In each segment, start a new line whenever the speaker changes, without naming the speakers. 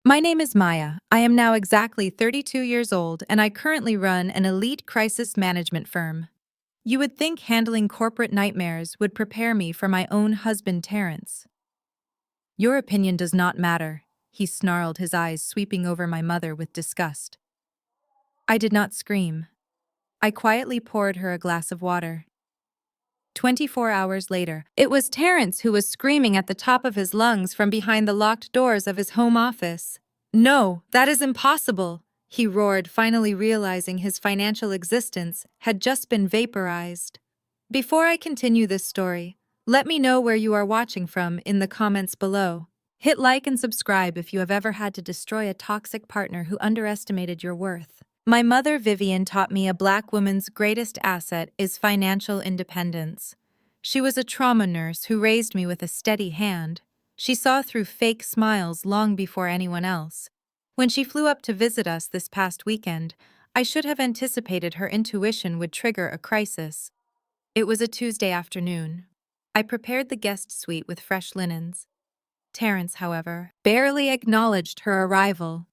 My name is Maya. I am now exactly 32 years old, and I currently run an elite crisis management firm. You would think handling corporate nightmares would prepare me for my own husband, Terrence. Your opinion does not matter, he snarled, his eyes sweeping over my mother with disgust. I did not scream. I quietly poured her a glass of water. 24 hours later, it was Terrence who was screaming at the top of his lungs from behind the locked doors of his home office. "No, that is impossible," he roared, finally realizing his financial existence had just been vaporized. Before I continue this story, let me know where you are watching from in the comments below. Hit like and subscribe if you have ever had to destroy a toxic partner who underestimated your worth. My mother, Vivian, taught me a Black woman's greatest asset is financial independence. She was a trauma nurse who raised me with a steady hand. She saw through fake smiles long before anyone else. When she flew up to visit us this past weekend, I should have anticipated her intuition would trigger a crisis. It was a Tuesday afternoon. I prepared the guest suite with fresh linens. Terrence, however, barely acknowledged her arrival.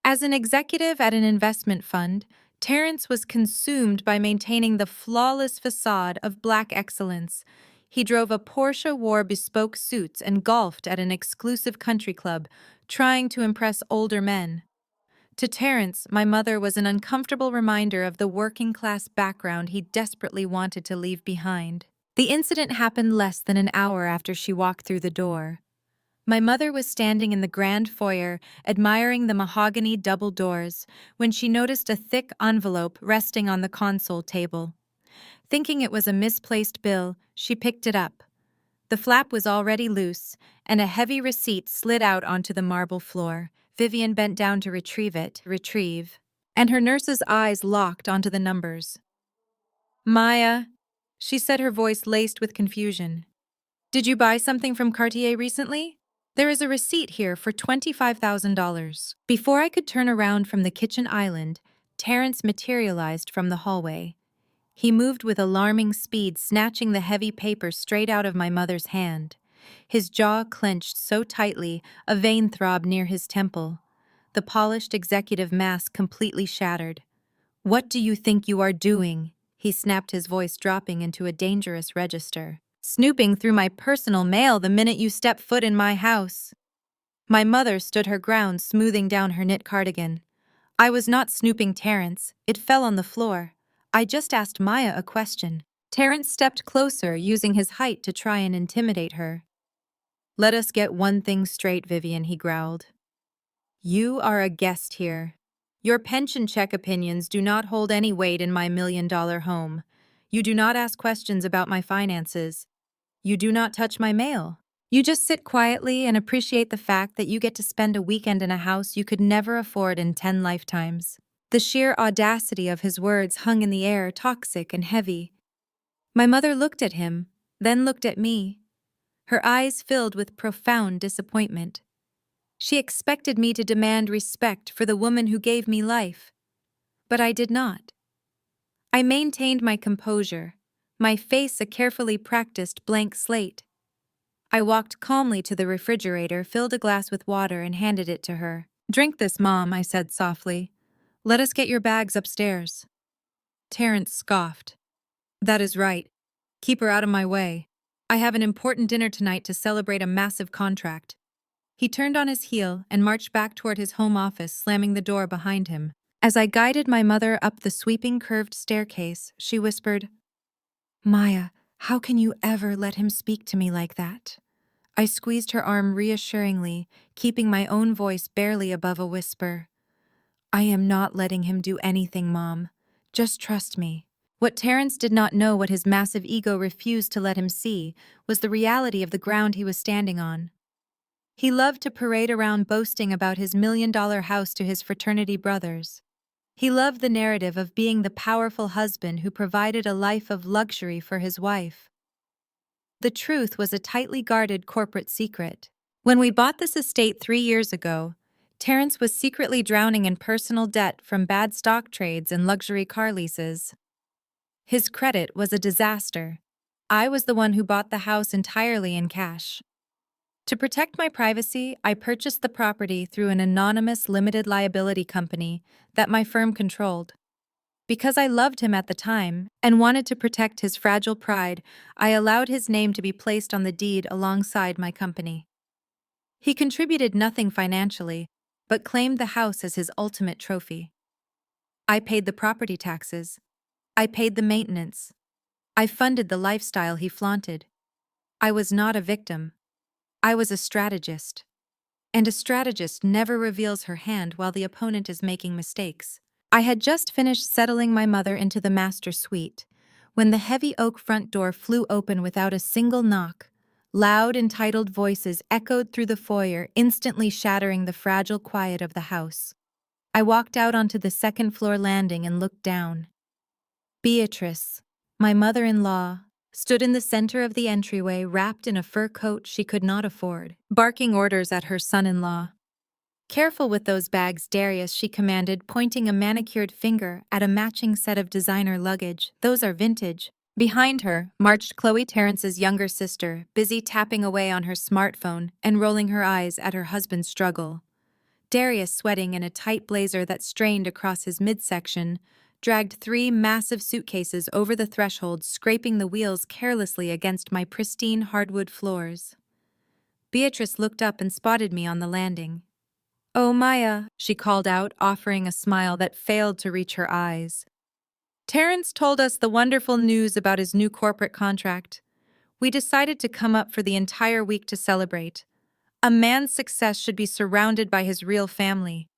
As an executive at an investment fund, Terrence was consumed by maintaining the flawless facade of Black excellence. He drove a Porsche, wore bespoke suits, and golfed at an exclusive country club, trying to impress older men. To Terrence, my mother was an uncomfortable reminder of the working-class background he desperately wanted to leave behind. The incident happened less than an hour after she walked through the door. My mother was standing in the grand foyer, admiring the mahogany double doors, when she noticed a thick envelope resting on the console table. Thinking it was a misplaced bill, she picked it up. The flap was already loose, and a heavy receipt slid out onto the marble floor. Vivian bent down to retrieve, and her nurse's eyes locked onto the numbers. "Maya," she said, her voice laced with confusion. "Did you buy something from Cartier recently? There is a receipt here for $25,000. Before I could turn around from the kitchen island, Terrence materialized from the hallway. He moved with alarming speed, snatching the heavy paper straight out of my mother's hand. His jaw clenched so tightly, a vein throbbed near his temple. The polished executive mask completely shattered. "What do you think you are doing?" he snapped, his voice dropping into a dangerous register. "Snooping through my personal mail the minute you step foot in my house." My mother stood her ground, smoothing down her knit cardigan. "I was not snooping, Terrence. It fell on the floor. I just asked Maya a question." Terrence stepped closer, using his height to try and intimidate her. "Let us get one thing straight, Vivian," he growled. "You are a guest here. Your pension check opinions do not hold any weight in my $1 million home. You do not ask questions about my finances. You do not touch my mail. You just sit quietly and appreciate the fact that you get to spend a weekend in a house you could never afford in 10 lifetimes." The sheer audacity of his words hung in the air, toxic and heavy. My mother looked at him, then looked at me. Her eyes filled with profound disappointment. She expected me to demand respect for the woman who gave me life. But I did not. I maintained my composure, my face a carefully practiced blank slate. I walked calmly to the refrigerator, filled a glass with water, and handed it to her. "Drink this, Mom," I said softly. "Let us get your bags upstairs." Terrence scoffed. "That is right. Keep her out of my way. I have an important dinner tonight to celebrate a massive contract." He turned on his heel and marched back toward his home office, slamming the door behind him. As I guided my mother up the sweeping curved staircase, she whispered, "Maya, how can you ever let him speak to me like that?" I squeezed her arm reassuringly, keeping my own voice barely above a whisper. "I am not letting him do anything, Mom. Just trust me." What Terrence did not know, what his massive ego refused to let him see, was the reality of the ground he was standing on. He loved to parade around boasting about his $1 million house to his fraternity brothers. He loved the narrative of being the powerful husband who provided a life of luxury for his wife. The truth was a tightly guarded corporate secret. When we bought this estate 3 years ago, Terrence was secretly drowning in personal debt from bad stock trades and luxury car leases. His credit was a disaster. I was the one who bought the house entirely in cash. To protect my privacy, I purchased the property through an anonymous limited liability company that my firm controlled. Because I loved him at the time and wanted to protect his fragile pride, I allowed his name to be placed on the deed alongside my company. He contributed nothing financially, but claimed the house as his ultimate trophy. I paid the property taxes. I paid the maintenance. I funded the lifestyle he flaunted. I was not a victim. I was a strategist. And a strategist never reveals her hand while the opponent is making mistakes. I had just finished settling my mother into the master suite when the heavy oak front door flew open without a single knock. Loud, entitled voices echoed through the foyer, instantly shattering the fragile quiet of the house. I walked out onto the second-floor landing and looked down. Beatrice, my mother-in-law, stood in the center of the entryway, wrapped in a fur coat she could not afford, barking orders at her son-in-law. "Careful with those bags, Darius," she commanded, pointing a manicured finger at a matching set of designer luggage. "Those are vintage." Behind her marched Chloe Terrence's younger sister, busy tapping away on her smartphone and rolling her eyes at her husband's struggle. Darius, sweating in a tight blazer that strained across his midsection, dragged 3 massive suitcases over the threshold, scraping the wheels carelessly against my pristine hardwood floors. Beatrice looked up and spotted me on the landing. "Oh, Maya," she called out, offering a smile that failed to reach her eyes. "Terrence told us the wonderful news about his new corporate contract. We decided to come up for the entire week to celebrate. A man's success should be surrounded by his real family."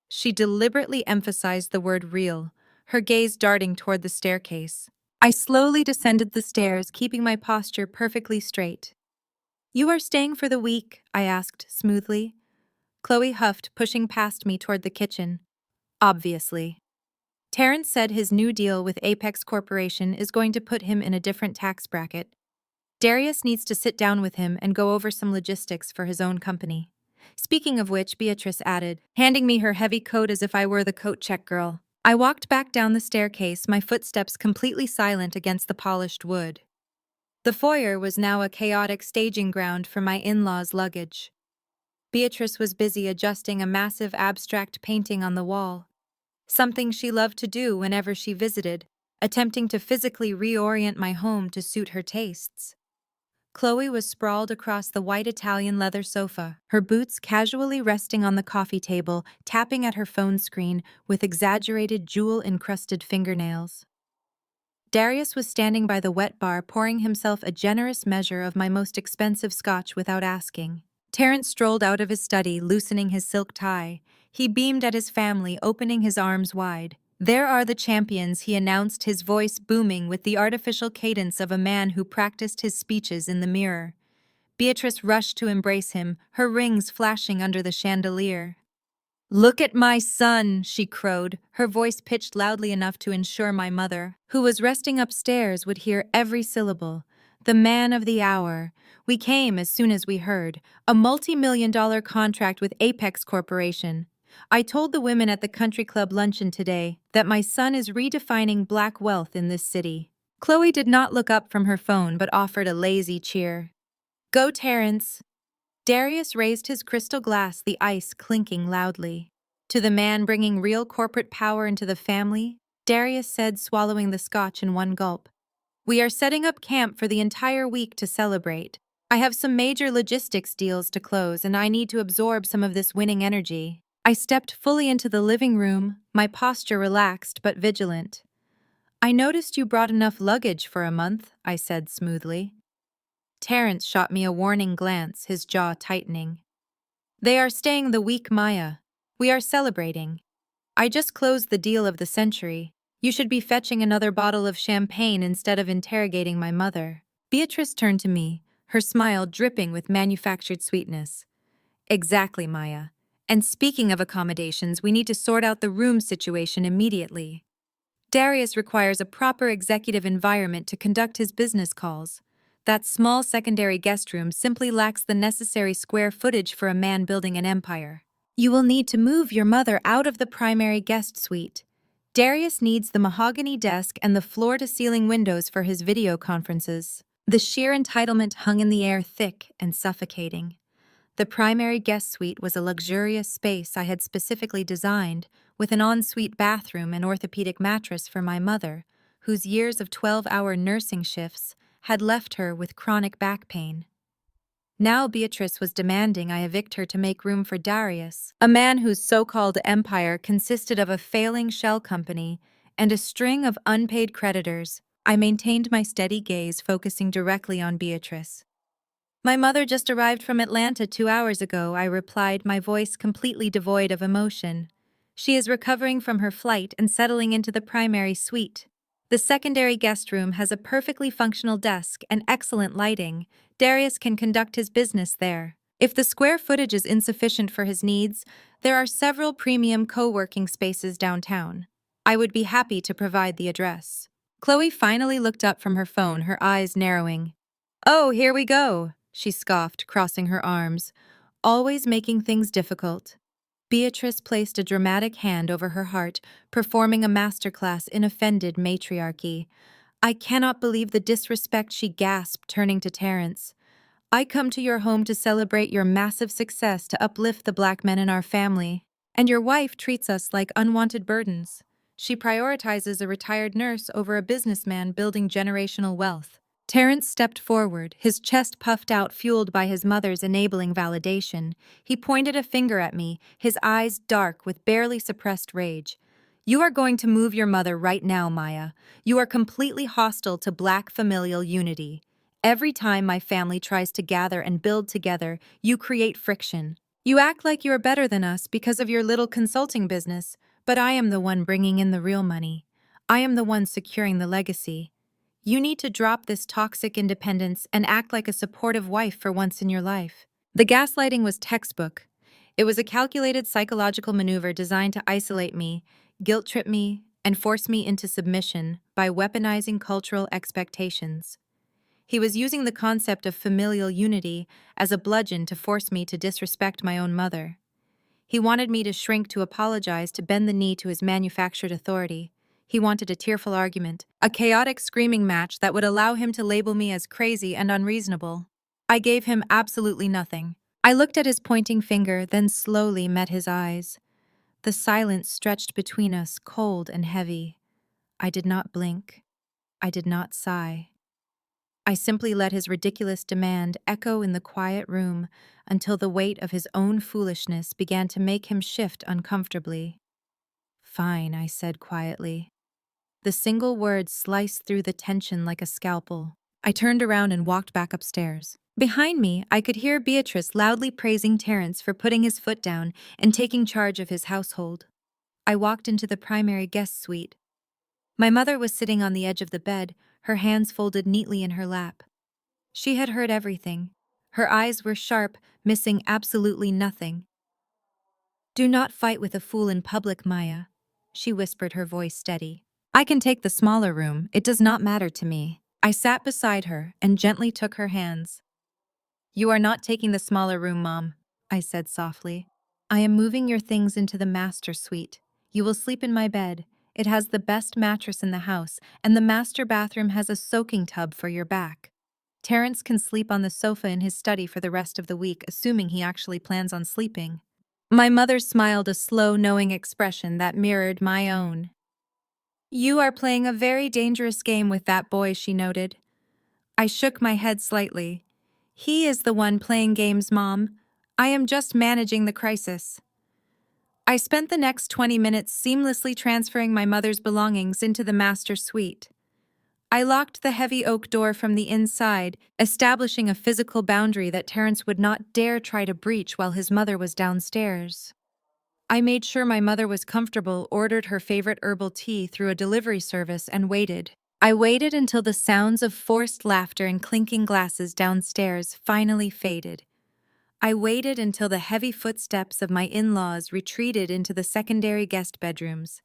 She deliberately emphasized the word real, her gaze darting toward the staircase. I slowly descended the stairs, keeping my posture perfectly straight. "You are staying for the week?" I asked smoothly. Chloe huffed, pushing past me toward the kitchen. "Obviously." Terrence said his new deal with Apex Corporation is going to put him in a different tax bracket. Darius needs to sit down with him and go over some logistics for his own company. Speaking of which, Beatrice added, handing me her heavy coat as if I were the coat check girl. I walked back down the staircase, my footsteps completely silent against the polished wood. The foyer was now a chaotic staging ground for my in-laws' luggage. Beatrice was busy adjusting a massive abstract painting on the wall, something she loved to do whenever she visited, attempting to physically reorient my home to suit her tastes. Chloe was sprawled across the white Italian leather sofa, her boots casually resting on the coffee table, tapping at her phone screen with exaggerated jewel-encrusted fingernails. Darius was standing by the wet bar, pouring himself a generous measure of my most expensive scotch without asking. Terrence strolled out of his study, loosening his silk tie. He beamed at his family, opening his arms wide. "There are the champions," he announced, his voice booming with the artificial cadence of a man who practiced his speeches in the mirror. Beatrice rushed to embrace him, her rings flashing under the chandelier. "Look at my son," she crowed, her voice pitched loudly enough to ensure my mother, who was resting upstairs, would hear every syllable. "The man of the hour. We came as soon as we heard. A multi-million-dollar contract with Apex Corporation. I told the women at the country club luncheon today that my son is redefining black wealth in this city." Chloe did not look up from her phone but offered a lazy cheer. "Go, Terrence." Darius raised his crystal glass, the ice clinking loudly. "To the man bringing real corporate power into the family," Darius said, swallowing the scotch in one gulp. "We are setting up camp for the entire week to celebrate. I have some major logistics deals to close, and I need to absorb some of this winning energy." I stepped fully into the living room, my posture relaxed but vigilant. "I noticed you brought enough luggage for a month," I said smoothly. Terrence shot me a warning glance, his jaw tightening. "They are staying the week, Maya. We are celebrating. I just closed the deal of the century. You should be fetching another bottle of champagne instead of interrogating my mother." Beatrice turned to me, her smile dripping with manufactured sweetness. "Exactly, Maya. And speaking of accommodations, we need to sort out the room situation immediately. Darius requires a proper executive environment to conduct his business calls. That small secondary guest room simply lacks the necessary square footage for a man building an empire. You will need to move your mother out of the primary guest suite. Darius needs the mahogany desk and the floor-to-ceiling windows for his video conferences." The sheer entitlement hung in the air, thick and suffocating. The primary guest suite was a luxurious space I had specifically designed, with an ensuite bathroom and orthopedic mattress for my mother, whose years of 12-hour nursing shifts had left her with chronic back pain. Now Beatrice was demanding I evict her to make room for Darius, a man whose so-called empire consisted of a failing shell company and a string of unpaid creditors. I maintained my steady gaze, focusing directly on Beatrice. "My mother just arrived from Atlanta 2 hours ago," I replied, my voice completely devoid of emotion. "She is recovering from her flight and settling into the primary suite. The secondary guest room has a perfectly functional desk and excellent lighting. Darius can conduct his business there. If the square footage is insufficient for his needs, there are several premium co-working spaces downtown. I would be happy to provide the address." Chloe finally looked up from her phone, her eyes narrowing. "Oh, here we go," she scoffed, crossing her arms. "Always making things difficult." Beatrice placed a dramatic hand over her heart, performing a masterclass in offended matriarchy. "I cannot believe the disrespect," she gasped, turning to Terrence. "I come to your home to celebrate your massive success, to uplift the Black men in our family. And your wife treats us like unwanted burdens. She prioritizes a retired nurse over a businessman building generational wealth." Terrence stepped forward, his chest puffed out, fueled by his mother's enabling validation. He pointed a finger at me, his eyes dark with barely suppressed rage. "You are going to move your mother right now, Maya. You are completely hostile to Black familial unity. Every time my family tries to gather and build together, you create friction. You act like you are better than us because of your little consulting business, but I am the one bringing in the real money. I am the one securing the legacy. You need to drop this toxic independence and act like a supportive wife for once in your life." The gaslighting was textbook. It was a calculated psychological maneuver designed to isolate me, guilt-trip me, and force me into submission by weaponizing cultural expectations. He was using the concept of familial unity as a bludgeon to force me to disrespect my own mother. He wanted me to shrink, to apologize, to bend the knee to his manufactured authority. He wanted a tearful argument, a chaotic screaming match that would allow him to label me as crazy and unreasonable. I gave him absolutely nothing. I looked at his pointing finger, then slowly met his eyes. The silence stretched between us, cold and heavy. I did not blink. I did not sigh. I simply let his ridiculous demand echo in the quiet room until the weight of his own foolishness began to make him shift uncomfortably. "Fine," I said quietly. The single word sliced through the tension like a scalpel. I turned around and walked back upstairs. Behind me, I could hear Beatrice loudly praising Terrence for putting his foot down and taking charge of his household. I walked into the primary guest suite. My mother was sitting on the edge of the bed, her hands folded neatly in her lap. She had heard everything. Her eyes were sharp, missing absolutely nothing. "Do not fight with a fool in public, Maya," she whispered, her voice steady. "I can take the smaller room. It does not matter to me." I sat beside her and gently took her hands. "You are not taking the smaller room, Mom," I said softly. "I am moving your things into the master suite. You will sleep in my bed. It has the best mattress in the house, and the master bathroom has a soaking tub for your back. Terrence can sleep on the sofa in his study for the rest of the week, assuming he actually plans on sleeping." My mother smiled, a slow, knowing expression that mirrored my own. "You are playing a very dangerous game with that boy," she noted. I shook my head slightly. "He is the one playing games, Mom. I am just managing the crisis." I spent the next 20 minutes seamlessly transferring my mother's belongings into the master suite. I locked the heavy oak door from the inside, establishing a physical boundary that Terrence would not dare try to breach while his mother was downstairs. I made sure my mother was comfortable, ordered her favorite herbal tea through a delivery service, and waited. I waited until the sounds of forced laughter and clinking glasses downstairs finally faded. I waited until the heavy footsteps of my in-laws retreated into the secondary guest bedrooms.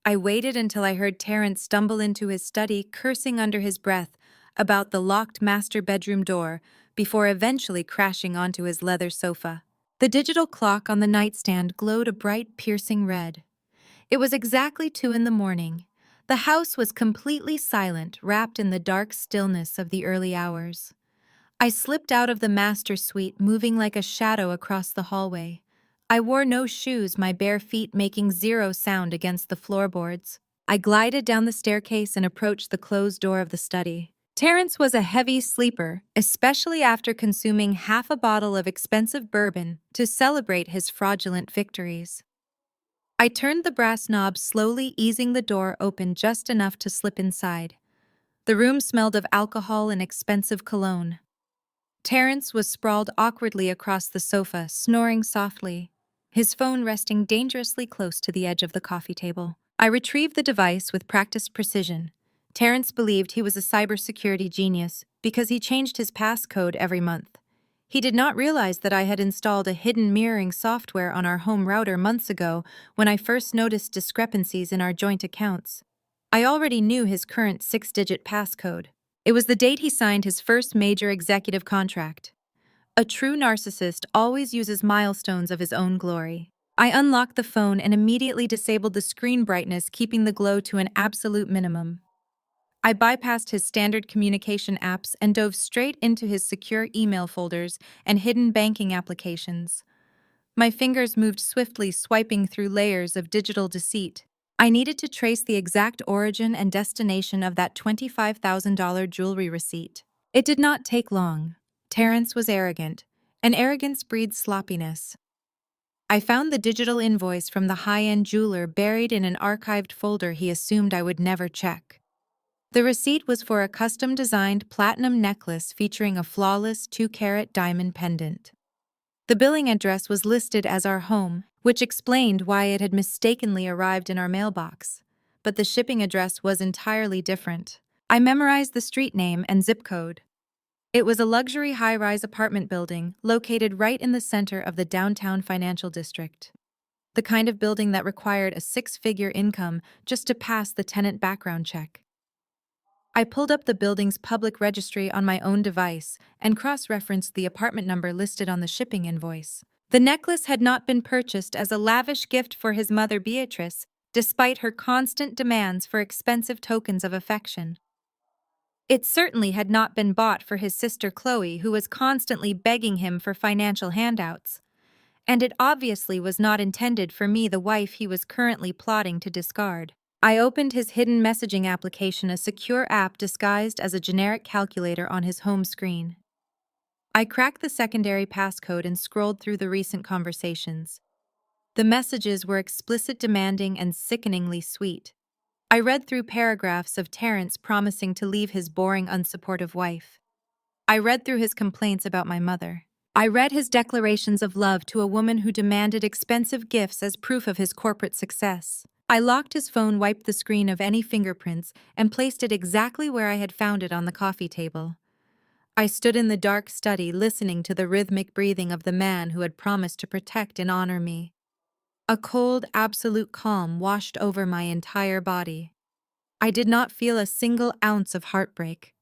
I waited until I heard Terrence stumble into his study, cursing under his breath about the locked master bedroom door, before eventually crashing onto his leather sofa. The digital clock on the nightstand glowed a bright, piercing red. It was exactly 2 in the morning. The house was completely silent, wrapped in the dark stillness of the early hours. I slipped out of the master suite, moving like a shadow across the hallway. I wore no shoes, my bare feet making zero sound against the floorboards. I glided down the staircase and approached the closed door of the study. Terence was a heavy sleeper, especially after consuming half a bottle of expensive bourbon to celebrate his fraudulent victories. I turned the brass knob slowly, easing the door open just enough to slip inside. The room smelled of alcohol and expensive cologne. Terence was sprawled awkwardly across the sofa, snoring softly, his phone resting dangerously close to the edge of the coffee table. I retrieved the device with practiced precision. Terence believed he was a cybersecurity genius because he changed his passcode every month. He did not realize that I had installed a hidden mirroring software on our home router months ago when I first noticed discrepancies in our joint accounts. I already knew his current 6-digit passcode. It was the date he signed his first major executive contract. A true narcissist always uses milestones of his own glory. I unlocked the phone and immediately disabled the screen brightness, keeping the glow to an absolute minimum. I bypassed his standard communication apps and dove straight into his secure email folders and hidden banking applications. My fingers moved swiftly, swiping through layers of digital deceit. I needed to trace the exact origin and destination of that $25,000 jewelry receipt. It did not take long. Terence was arrogant, and arrogance breeds sloppiness. I found the digital invoice from the high-end jeweler buried in an archived folder he assumed I would never check. The receipt was for a custom-designed platinum necklace featuring a flawless 2-carat diamond pendant. The billing address was listed as our home, which explained why it had mistakenly arrived in our mailbox. But the shipping address was entirely different. I memorized the street name and zip code. It was a luxury high-rise apartment building located right in the center of the downtown financial district. The kind of building that required a 6-figure income just to pass the tenant background check. I pulled up the building's public registry on my own device and cross-referenced the apartment number listed on the shipping invoice. The necklace had not been purchased as a lavish gift for his mother Beatrice, despite her constant demands for expensive tokens of affection. It certainly had not been bought for his sister Chloe, who was constantly begging him for financial handouts. And it obviously was not intended for me, the wife he was currently plotting to discard. I opened his hidden messaging application, a secure app disguised as a generic calculator on his home screen. I cracked the secondary passcode and scrolled through the recent conversations. The messages were explicit, demanding, and sickeningly sweet. I read through paragraphs of Terence promising to leave his boring, unsupportive wife. I read through his complaints about my mother. I read his declarations of love to a woman who demanded expensive gifts as proof of his corporate success. I locked his phone, wiped the screen of any fingerprints, and placed it exactly where I had found it on the coffee table. I stood in the dark study, listening to the rhythmic breathing of the man who had promised to protect and honor me. A cold, absolute calm washed over my entire body. I did not feel a single ounce of heartbreak.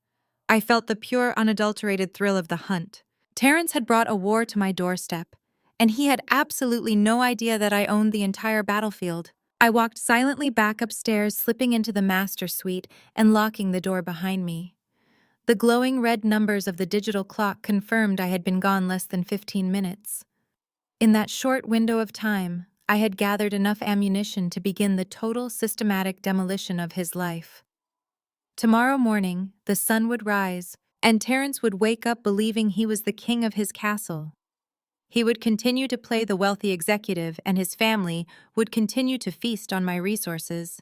I felt the pure, unadulterated thrill of the hunt. Terence had brought a war to my doorstep, and he had absolutely no idea that I owned the entire battlefield. I walked silently back upstairs, slipping into the master suite and locking the door behind me. The glowing red numbers of the digital clock confirmed I had been gone less than 15 minutes. In that short window of time, I had gathered enough ammunition to begin the total, systematic demolition of his life. Tomorrow morning, the sun would rise, and Terence would wake up believing he was the king of his castle. He would continue to play the wealthy executive, and his family would continue to feast on my resources.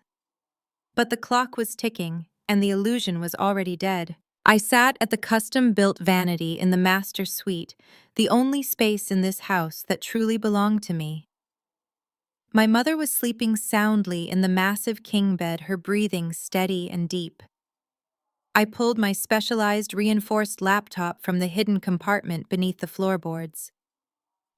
But the clock was ticking, and the illusion was already dead. I sat at the custom-built vanity in the master suite, the only space in this house that truly belonged to me. My mother was sleeping soundly in the massive king bed, her breathing steady and deep. I pulled my specialized reinforced laptop from the hidden compartment beneath the floorboards.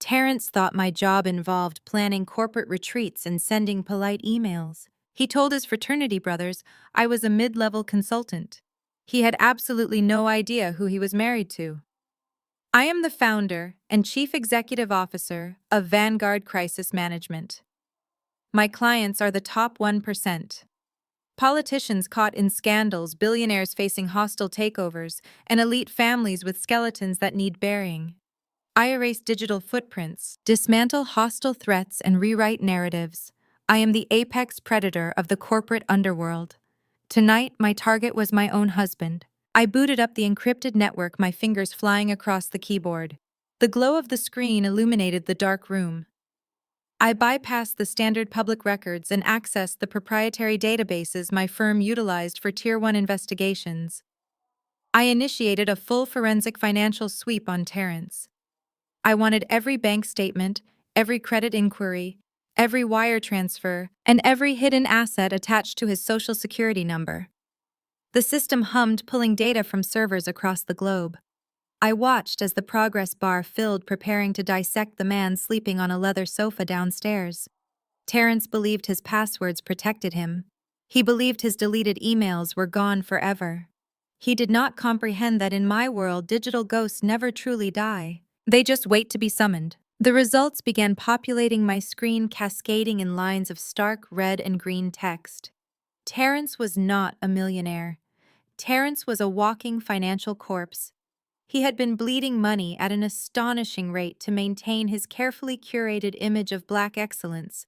Terence thought my job involved planning corporate retreats and sending polite emails. He told his fraternity brothers I was a mid-level consultant. He had absolutely no idea who he was married to. I am the founder and chief executive officer of Vanguard Crisis Management. My clients are the top 1%. Politicians caught in scandals, billionaires facing hostile takeovers, and elite families with skeletons that need burying. I erase digital footprints, dismantle hostile threats, and rewrite narratives. I am the apex predator of the corporate underworld. Tonight, my target was my own husband. I booted up the encrypted network, my fingers flying across the keyboard. The glow of the screen illuminated the dark room. I bypassed the standard public records and accessed the proprietary databases my firm utilized for Tier 1 investigations. I initiated a full forensic financial sweep on Terrence. I wanted every bank statement, every credit inquiry, every wire transfer, and every hidden asset attached to his social security number. The system hummed, pulling data from servers across the globe. I watched as the progress bar filled, preparing to dissect the man sleeping on a leather sofa downstairs. Terrence believed his passwords protected him. He believed his deleted emails were gone forever. He did not comprehend that in my world, digital ghosts never truly die. They just wait to be summoned. The results began populating my screen, cascading in lines of stark red and green text. Terrence was not a millionaire. Terrence was a walking financial corpse. He had been bleeding money at an astonishing rate to maintain his carefully curated image of black excellence.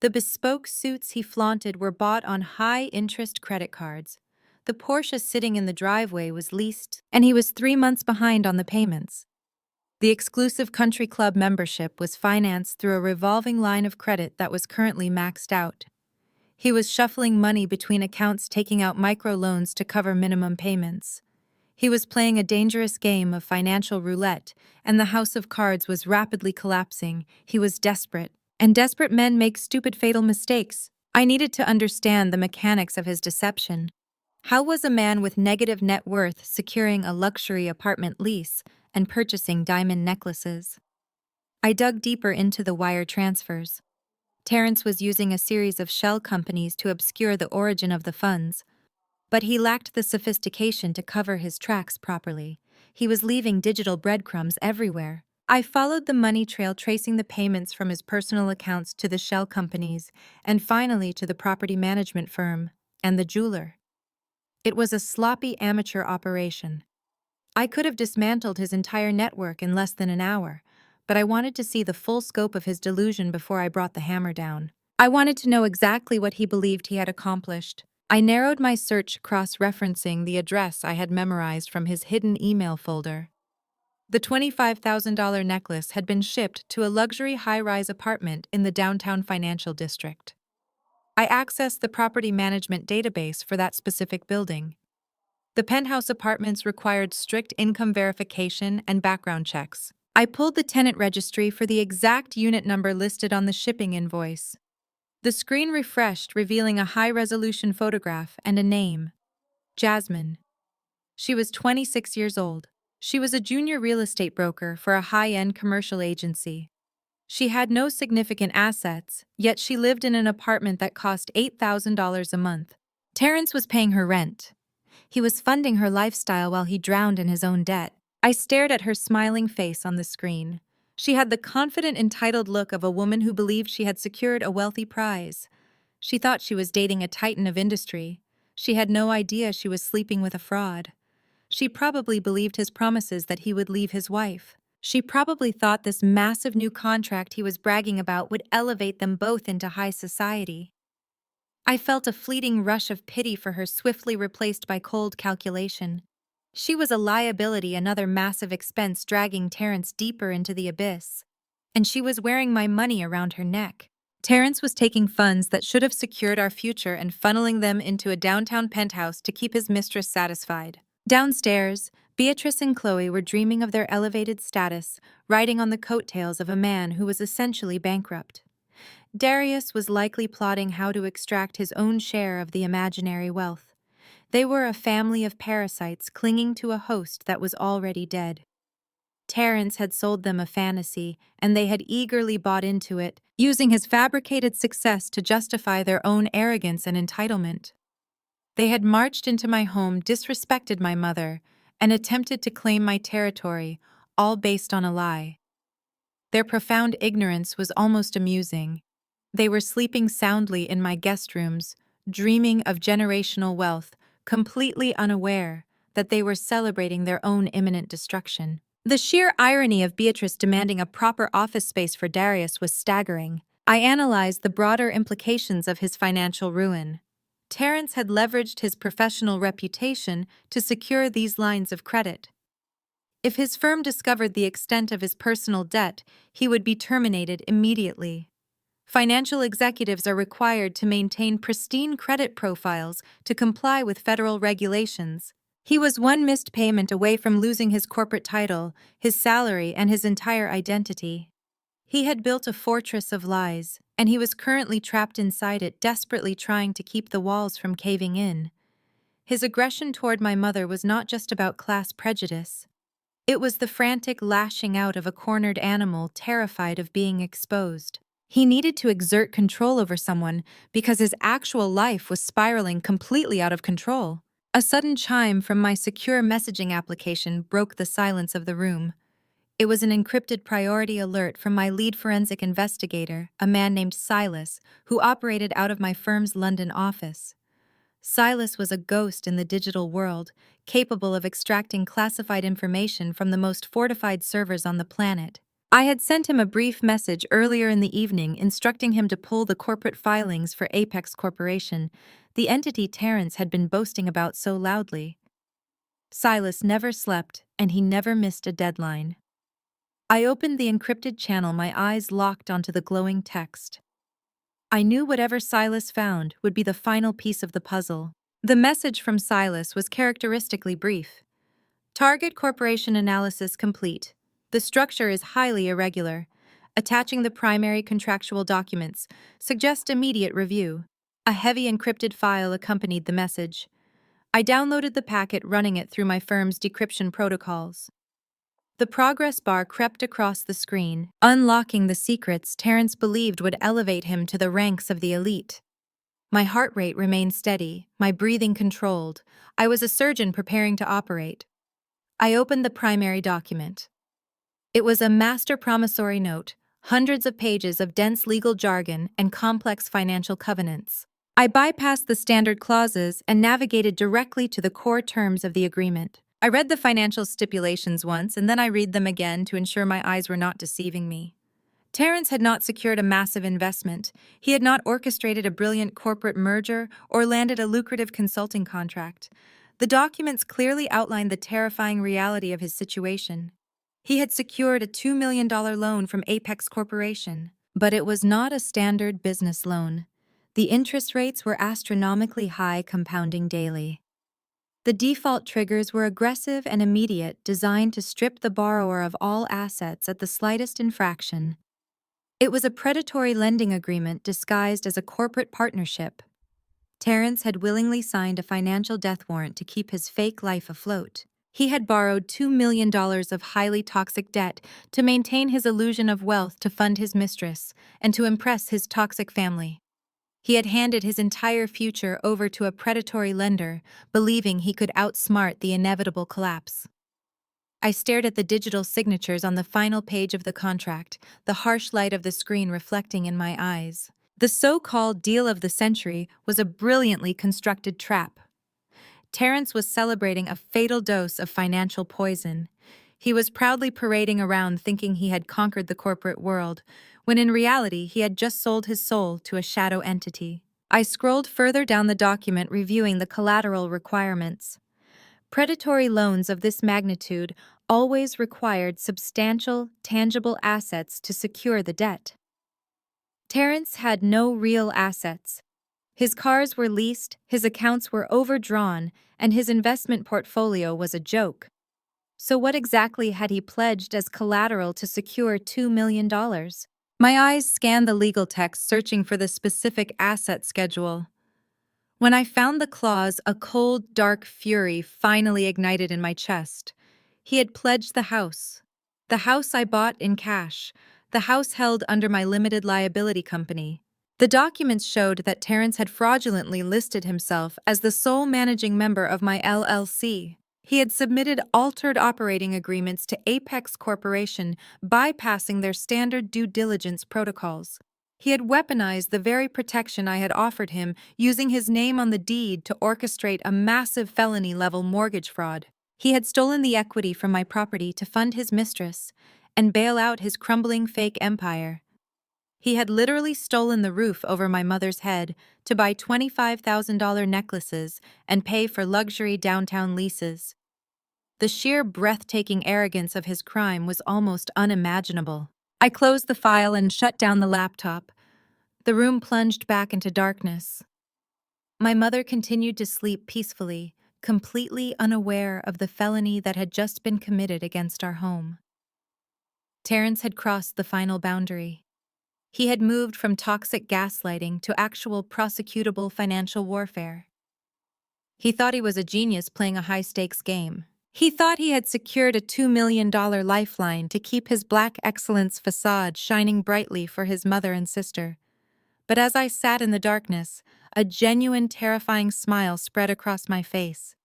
The bespoke suits he flaunted were bought on high-interest credit cards. The Porsche sitting in the driveway was leased, and he was 3 months behind on the payments. The exclusive country club membership was financed through a revolving line of credit that was currently maxed out. He was shuffling money between accounts, taking out microloans to cover minimum payments. He was playing a dangerous game of financial roulette, and the house of cards was rapidly collapsing. He was desperate, and desperate men make stupid, fatal mistakes. I needed to understand the mechanics of his deception. How was a man with negative net worth securing a luxury apartment lease and purchasing diamond necklaces? I dug deeper into the wire transfers. Terrence was using a series of shell companies to obscure the origin of the funds, but he lacked the sophistication to cover his tracks properly. He was leaving digital breadcrumbs everywhere. I followed the money trail, tracing the payments from his personal accounts to the shell companies, and finally to the property management firm and the jeweler. It was a sloppy amateur operation. I could have dismantled his entire network in less than an hour, but I wanted to see the full scope of his delusion before I brought the hammer down. I wanted to know exactly what he believed he had accomplished. I narrowed my search, cross-referencing the address I had memorized from his hidden email folder. The $25,000 necklace had been shipped to a luxury high-rise apartment in the downtown financial district. I accessed the property management database for that specific building. The penthouse apartments required strict income verification and background checks. I pulled the tenant registry for the exact unit number listed on the shipping invoice. The screen refreshed, revealing a high-resolution photograph and a name: Jasmine. She was 26 years old. She was a junior real estate broker for a high-end commercial agency. She had no significant assets, yet she lived in an apartment that cost $8,000 a month. Terrence was paying her rent. He was funding her lifestyle while he drowned in his own debt. I stared at her smiling face on the screen. She had the confident, entitled look of a woman who believed she had secured a wealthy prize. She thought she was dating a titan of industry. She had no idea she was sleeping with a fraud. She probably believed his promises that he would leave his wife. She probably thought this massive new contract he was bragging about would elevate them both into high society. I felt a fleeting rush of pity for her, swiftly replaced by cold calculation. She was a liability, another massive expense dragging Terrence deeper into the abyss. And she was wearing my money around her neck. Terrence was taking funds that should have secured our future and funneling them into a downtown penthouse to keep his mistress satisfied. Downstairs, Beatrice and Chloe were dreaming of their elevated status, riding on the coattails of a man who was essentially bankrupt. Darius was likely plotting how to extract his own share of the imaginary wealth. They were a family of parasites clinging to a host that was already dead. Terrence had sold them a fantasy, and they had eagerly bought into it, using his fabricated success to justify their own arrogance and entitlement. They had marched into my home, disrespected my mother, and attempted to claim my territory, all based on a lie. Their profound ignorance was almost amusing. They were sleeping soundly in my guest rooms, dreaming of generational wealth, completely unaware that they were celebrating their own imminent destruction. The sheer irony of Beatrice demanding a proper office space for Darius was staggering. I analyzed the broader implications of his financial ruin. Terence had leveraged his professional reputation to secure these lines of credit. If his firm discovered the extent of his personal debt, he would be terminated immediately. Financial executives are required to maintain pristine credit profiles to comply with federal regulations. He was one missed payment away from losing his corporate title, his salary, and his entire identity. He had built a fortress of lies, and he was currently trapped inside it, desperately trying to keep the walls from caving in. His aggression toward my mother was not just about class prejudice. It was the frantic lashing out of a cornered animal terrified of being exposed. He needed to exert control over someone because his actual life was spiraling completely out of control. A sudden chime from my secure messaging application broke the silence of the room. It was an encrypted priority alert from my lead forensic investigator, a man named Silas, who operated out of my firm's London office. Silas was a ghost in the digital world, capable of extracting classified information from the most fortified servers on the planet. I had sent him a brief message earlier in the evening instructing him to pull the corporate filings for Apex Corporation, the entity Terence had been boasting about so loudly. Silas never slept, and he never missed a deadline. I opened the encrypted channel, my eyes locked onto the glowing text. I knew whatever Silas found would be the final piece of the puzzle. The message from Silas was characteristically brief. Target corporation analysis complete. The structure is highly irregular. Attaching the primary contractual documents. Suggest immediate review. A heavy encrypted file accompanied the message. I downloaded the packet, running it through my firm's decryption protocols. The progress bar crept across the screen, unlocking the secrets Terence believed would elevate him to the ranks of the elite. My heart rate remained steady, my breathing controlled. I was a surgeon preparing to operate. I opened the primary document. It was a master promissory note, hundreds of pages of dense legal jargon and complex financial covenants. I bypassed the standard clauses and navigated directly to the core terms of the agreement. I read the financial stipulations once, and then I read them again to ensure my eyes were not deceiving me. Terence had not secured a massive investment. He had not orchestrated a brilliant corporate merger or landed a lucrative consulting contract. The documents clearly outlined the terrifying reality of his situation. He had secured a $2 million loan from Apex Corporation, but it was not a standard business loan. The interest rates were astronomically high, compounding daily. The default triggers were aggressive and immediate, designed to strip the borrower of all assets at the slightest infraction. It was a predatory lending agreement disguised as a corporate partnership. Terence had willingly signed a financial death warrant to keep his fake life afloat. He had borrowed $2 million of highly toxic debt to maintain his illusion of wealth, to fund his mistress, and to impress his toxic family. He had handed his entire future over to a predatory lender, believing he could outsmart the inevitable collapse. I stared at the digital signatures on the final page of the contract, the harsh light of the screen reflecting in my eyes. The so-called deal of the century was a brilliantly constructed trap. Terence was celebrating a fatal dose of financial poison. He was proudly parading around thinking he had conquered the corporate world, when in reality he had just sold his soul to a shadow entity. I scrolled further down the document, reviewing the collateral requirements. Predatory loans of this magnitude always required substantial, tangible assets to secure the debt. Terence had no real assets. His cars were leased, his accounts were overdrawn, and his investment portfolio was a joke. So what exactly had he pledged as collateral to secure $2 million? My eyes scanned the legal text, searching for the specific asset schedule. When I found the clause, a cold, dark fury finally ignited in my chest. He had pledged the house. The house I bought in cash. The house held under my limited liability company. The documents showed that Terence had fraudulently listed himself as the sole managing member of my LLC. He had submitted altered operating agreements to Apex Corporation, bypassing their standard due diligence protocols. He had weaponized the very protection I had offered him, using his name on the deed to orchestrate a massive felony-level mortgage fraud. He had stolen the equity from my property to fund his mistress and bail out his crumbling fake empire. He had literally stolen the roof over my mother's head to buy $25,000 necklaces and pay for luxury downtown leases. The sheer breathtaking arrogance of his crime was almost unimaginable. I closed the file and shut down the laptop. The room plunged back into darkness. My mother continued to sleep peacefully, completely unaware of the felony that had just been committed against our home. Terrence had crossed the final boundary. He had moved from toxic gaslighting to actual prosecutable financial warfare. He thought he was a genius playing a high-stakes game. He thought he had secured a $2 million lifeline to keep his black excellence facade shining brightly for his mother and sister. But as I sat in the darkness, a genuine terrifying smile spread across my face.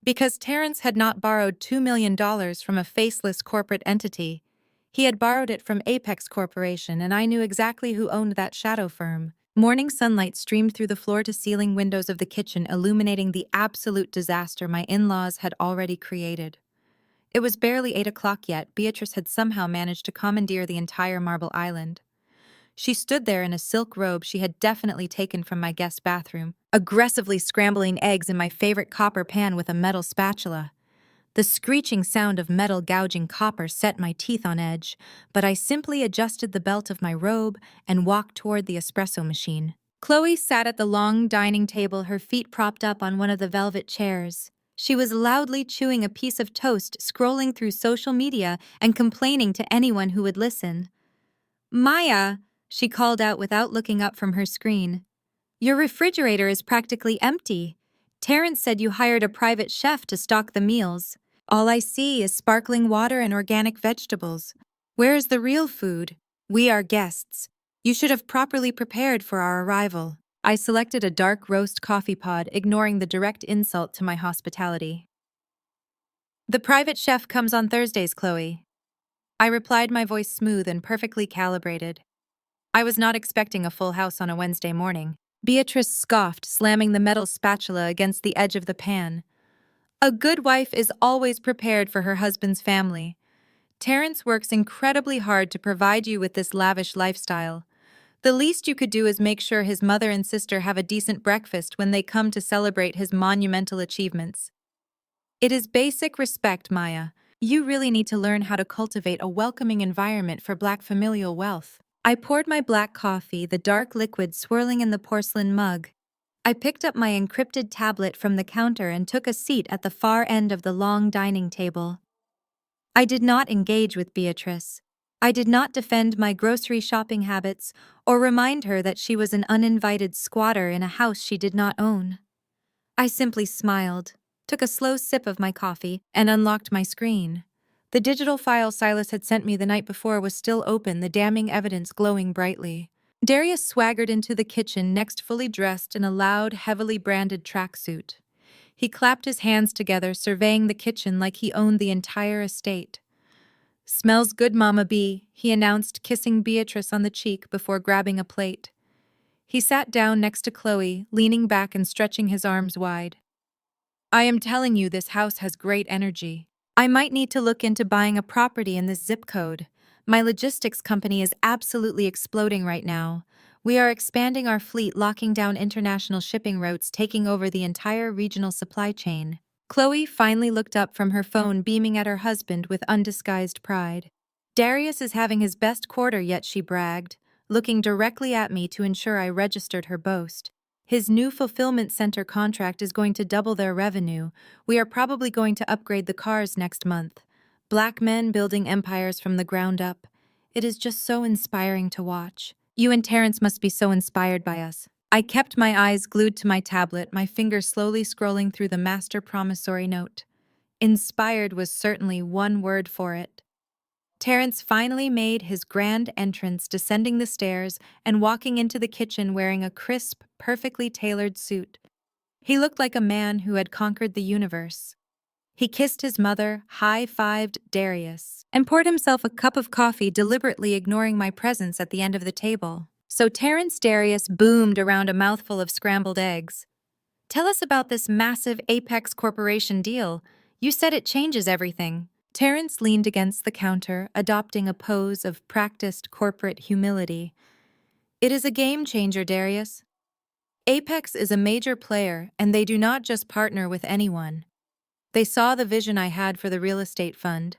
Because Terrence had not borrowed $2 million from a faceless corporate entity, he had borrowed it from Apex Corporation, and I knew exactly who owned that shadow firm. Morning sunlight streamed through the floor-to-ceiling windows of the kitchen, illuminating the absolute disaster my in-laws had already created. It was barely 8 o'clock yet. Beatrice had somehow managed to commandeer the entire marble island. She stood there in a silk robe she had definitely taken from my guest bathroom, aggressively scrambling eggs in my favorite copper pan with a metal spatula. The screeching sound of metal gouging copper set my teeth on edge, but I simply adjusted the belt of my robe and walked toward the espresso machine. Chloe sat at the long dining table, her feet propped up on one of the velvet chairs. She was loudly chewing a piece of toast, scrolling through social media, and complaining to anyone who would listen. "Maya," she called out without looking up from her screen. "Your refrigerator is practically empty. Terrence said you hired a private chef to stock the meals. All I see is sparkling water and organic vegetables. Where is the real food? We are guests. You should have properly prepared for our arrival." I selected a dark roast coffee pod, ignoring the direct insult to my hospitality. "The private chef comes on Thursdays, Chloe," I replied, my voice smooth and perfectly calibrated. I was not expecting a full house on a Wednesday morning. Beatrice scoffed, slamming the metal spatula against the edge of the pan. "A good wife is always prepared for her husband's family. Terrence works incredibly hard to provide you with this lavish lifestyle. The least you could do is make sure his mother and sister have a decent breakfast when they come to celebrate his monumental achievements. It is basic respect, Maya. You really need to learn how to cultivate a welcoming environment for Black familial wealth." I poured my black coffee, the dark liquid swirling in the porcelain mug. I picked up my encrypted tablet from the counter and took a seat at the far end of the long dining table. I did not engage with Beatrice. I did not defend my grocery shopping habits or remind her that she was an uninvited squatter in a house she did not own. I simply smiled, took a slow sip of my coffee, and unlocked my screen. The digital file Silas had sent me the night before was still open, the damning evidence glowing brightly. Darius swaggered into the kitchen, next fully dressed in a loud, heavily branded tracksuit. He clapped his hands together, surveying the kitchen like he owned the entire estate. "Smells good, Mama B," he announced, kissing Beatrice on the cheek before grabbing a plate. He sat down next to Chloe, leaning back and stretching his arms wide. "I am telling you, this house has great energy. I might need to look into buying a property in this zip code. My logistics company is absolutely exploding right now. We are expanding our fleet, locking down international shipping routes, taking over the entire regional supply chain." Chloe finally looked up from her phone, beaming at her husband with undisguised pride. "Darius is having his best quarter yet," she bragged, looking directly at me to ensure I registered her boast. "His new fulfillment center contract is going to double their revenue. We are probably going to upgrade the cars next month. Black men building empires from the ground up. It is just so inspiring to watch. You and Terrence must be so inspired by us." I kept my eyes glued to my tablet, my fingers slowly scrolling through the master promissory note. Inspired was certainly one word for it. Terrence finally made his grand entrance, descending the stairs and walking into the kitchen wearing a crisp, perfectly tailored suit. He looked like a man who had conquered the universe. He kissed his mother, high-fived Darius, and poured himself a cup of coffee, deliberately ignoring my presence at the end of the table. So Terrence Darius boomed around a mouthful of scrambled eggs. Tell us about this massive Apex Corporation deal. You said it changes everything. Terrence leaned against the counter, adopting a pose of practiced corporate humility. It is a game changer, Darius. Apex is a major player, and they do not just partner with anyone. They saw the vision I had for the real estate fund.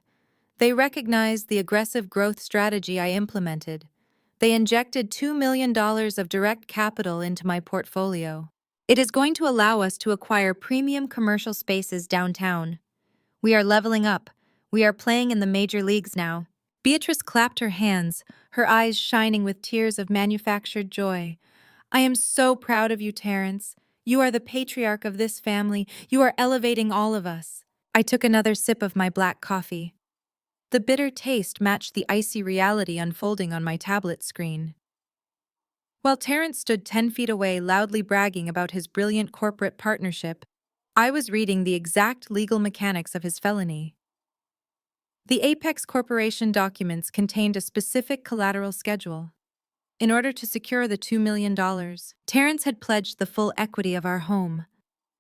They recognized the aggressive growth strategy I implemented. They injected $2 million of direct capital into my portfolio. It is going to allow us to acquire premium commercial spaces downtown. We are leveling up. We are playing in the major leagues now. Beatrice clapped her hands, her eyes shining with tears of manufactured joy. I am so proud of you, Terrence. You are the patriarch of this family. You are elevating all of us. I took another sip of my black coffee. The bitter taste matched the icy reality unfolding on my tablet screen. While Terrence stood 10 feet away loudly bragging about his brilliant corporate partnership, I was reading the exact legal mechanics of his felony. The Apex Corporation documents contained a specific collateral schedule. In order to secure the $2 million, Terrence had pledged the full equity of our home.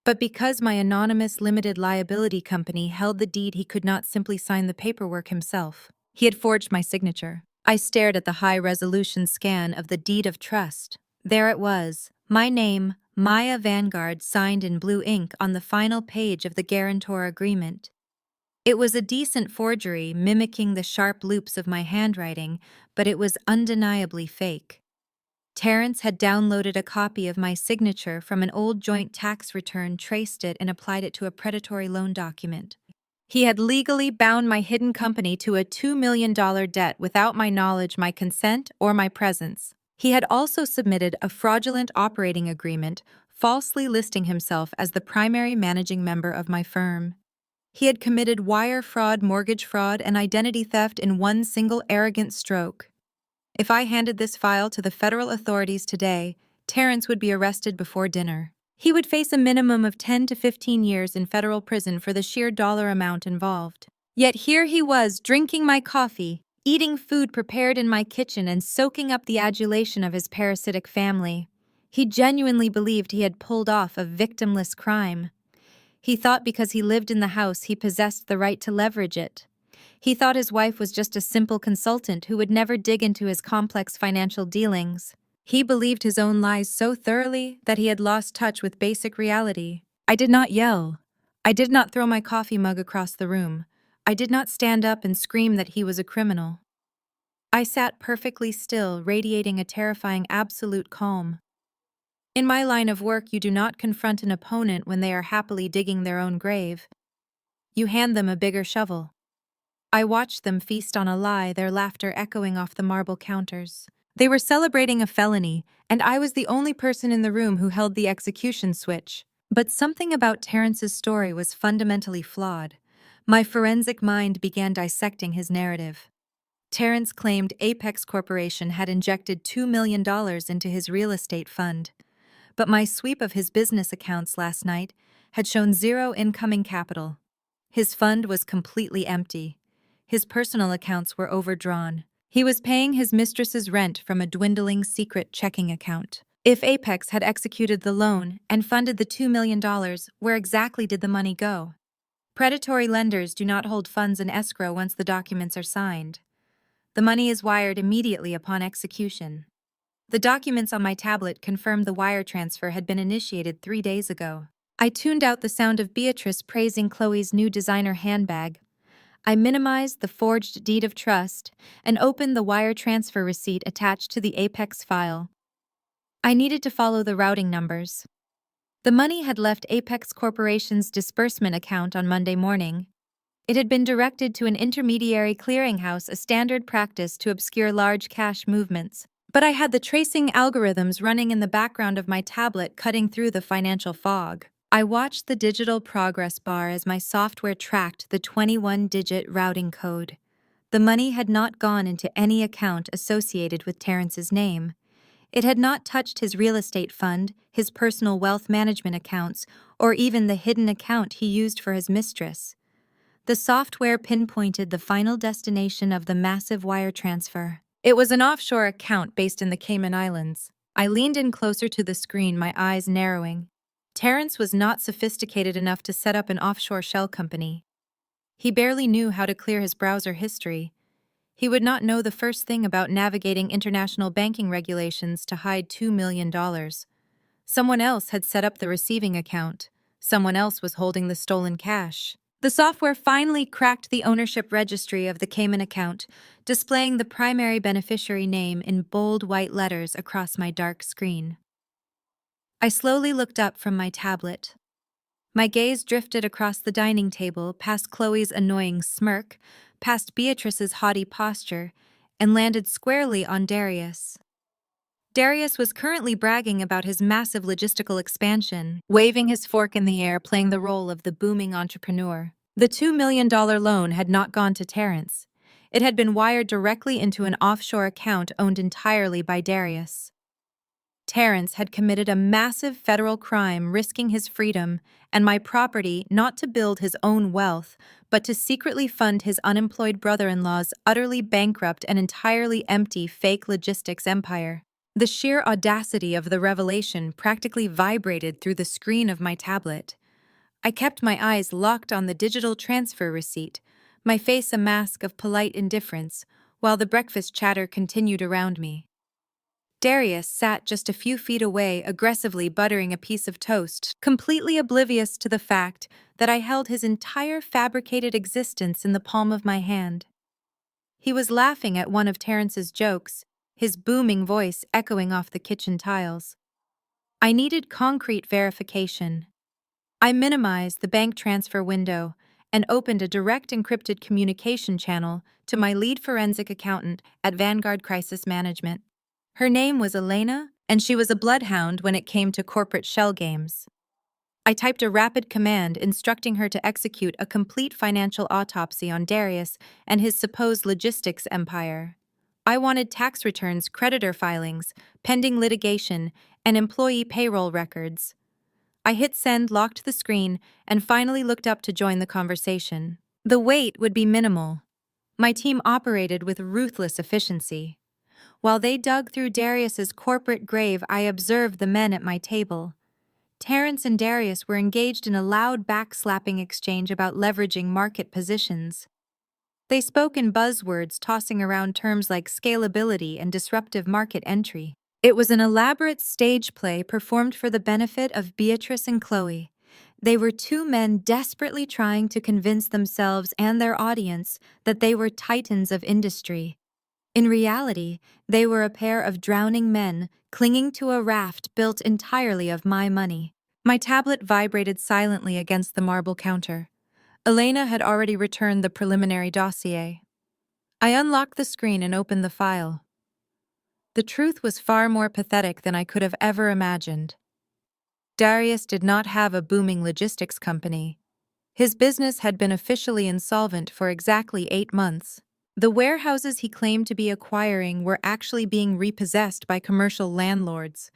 But because my anonymous limited liability company held the deed, he could not simply sign the paperwork himself. He had forged my signature. I stared at the high-resolution scan of the deed of trust. There it was, my name, Maya Vanguard, signed in blue ink on the final page of the guarantor agreement. It was a decent forgery, mimicking the sharp loops of my handwriting, but it was undeniably fake. Terrence had downloaded a copy of my signature from an old joint tax return, traced it, and applied it to a predatory loan document. He had legally bound my hidden company to a $2 million debt without my knowledge, my consent, or my presence. He had also submitted a fraudulent operating agreement, falsely listing himself as the primary managing member of my firm. He had committed wire fraud, mortgage fraud, and identity theft in one single arrogant stroke. If I handed this file to the federal authorities today, Terrence would be arrested before dinner. He would face a minimum of 10 to 15 years in federal prison for the sheer dollar amount involved. Yet here he was, drinking my coffee, eating food prepared in my kitchen, and soaking up the adulation of his parasitic family. He genuinely believed he had pulled off a victimless crime. He thought because he lived in the house, he possessed the right to leverage it. He thought his wife was just a simple consultant who would never dig into his complex financial dealings. He believed his own lies so thoroughly that he had lost touch with basic reality. I did not yell. I did not throw my coffee mug across the room. I did not stand up and scream that he was a criminal. I sat perfectly still, radiating a terrifying absolute calm. In my line of work, you do not confront an opponent when they are happily digging their own grave. You hand them a bigger shovel. I watched them feast on a lie, their laughter echoing off the marble counters. They were celebrating a felony, and I was the only person in the room who held the execution switch. But something about Terrence's story was fundamentally flawed. My forensic mind began dissecting his narrative. Terrence claimed Apex Corporation had injected $2 million into his real estate fund. But my sweep of his business accounts last night had shown zero incoming capital. His fund was completely empty. His personal accounts were overdrawn. He was paying his mistress's rent from a dwindling secret checking account. If Apex had executed the loan and funded the $2 million, where exactly did the money go? Predatory lenders do not hold funds in escrow once the documents are signed. The money is wired immediately upon execution. The documents on my tablet confirmed the wire transfer had been initiated 3 days ago. I tuned out the sound of Beatrice praising Chloe's new designer handbag. I minimized the forged deed of trust and opened the wire transfer receipt attached to the Apex file. I needed to follow the routing numbers. The money had left Apex Corporation's disbursement account on Monday morning. It had been directed to an intermediary clearinghouse, a standard practice to obscure large cash movements. But I had the tracing algorithms running in the background of my tablet, cutting through the financial fog. I watched the digital progress bar as my software tracked the 21-digit routing code. The money had not gone into any account associated with Terrence's name. It had not touched his real estate fund, his personal wealth management accounts, or even the hidden account he used for his mistress. The software pinpointed the final destination of the massive wire transfer. It was an offshore account based in the Cayman Islands. I leaned in closer to the screen, my eyes narrowing. Terrence was not sophisticated enough to set up an offshore shell company. He barely knew how to clear his browser history. He would not know the first thing about navigating international banking regulations to hide $2 million. Someone else had set up the receiving account. Someone else was holding the stolen cash. The software finally cracked the ownership registry of the Cayman account, displaying the primary beneficiary name in bold white letters across my dark screen. I slowly looked up from my tablet. My gaze drifted across the dining table, past Chloe's annoying smirk, past Beatrice's haughty posture, and landed squarely on Darius. Darius was currently bragging about his massive logistical expansion, waving his fork in the air, playing the role of the booming entrepreneur. The $2 million loan had not gone to Terrence. It had been wired directly into an offshore account owned entirely by Darius. Terrence had committed a massive federal crime, risking his freedom and my property not to build his own wealth, but to secretly fund his unemployed brother-in-law's utterly bankrupt and entirely empty fake logistics empire. The sheer audacity of the revelation practically vibrated through the screen of my tablet. I kept my eyes locked on the digital transfer receipt, my face a mask of polite indifference, while the breakfast chatter continued around me. Darius sat just a few feet away, aggressively buttering a piece of toast, completely oblivious to the fact that I held his entire fabricated existence in the palm of my hand. He was laughing at one of Terrence's jokes, his booming voice echoing off the kitchen tiles. I needed concrete verification. I minimized the bank transfer window and opened a direct encrypted communication channel to my lead forensic accountant at Vanguard Crisis Management. Her name was Elena, and she was a bloodhound when it came to corporate shell games. I typed a rapid command instructing her to execute a complete financial autopsy on Darius and his supposed logistics empire. I wanted tax returns, creditor filings, pending litigation, and employee payroll records. I hit send, locked the screen, and finally looked up to join the conversation. The wait would be minimal. My team operated with ruthless efficiency. While they dug through Darius's corporate grave, I observed the men at my table. Terrence and Darius were engaged in a loud backslapping exchange about leveraging market positions. They spoke in buzzwords, tossing around terms like scalability and disruptive market entry. It was an elaborate stage play performed for the benefit of Beatrice and Chloe. They were two men desperately trying to convince themselves and their audience that they were titans of industry. In reality, they were a pair of drowning men clinging to a raft built entirely of my money. My tablet vibrated silently against the marble counter. Elena had already returned the preliminary dossier. I unlocked the screen and opened the file. The truth was far more pathetic than I could have ever imagined. Darius did not have a booming logistics company. His business had been officially insolvent for exactly 8 months. The warehouses he claimed to be acquiring were actually being repossessed by commercial landlords.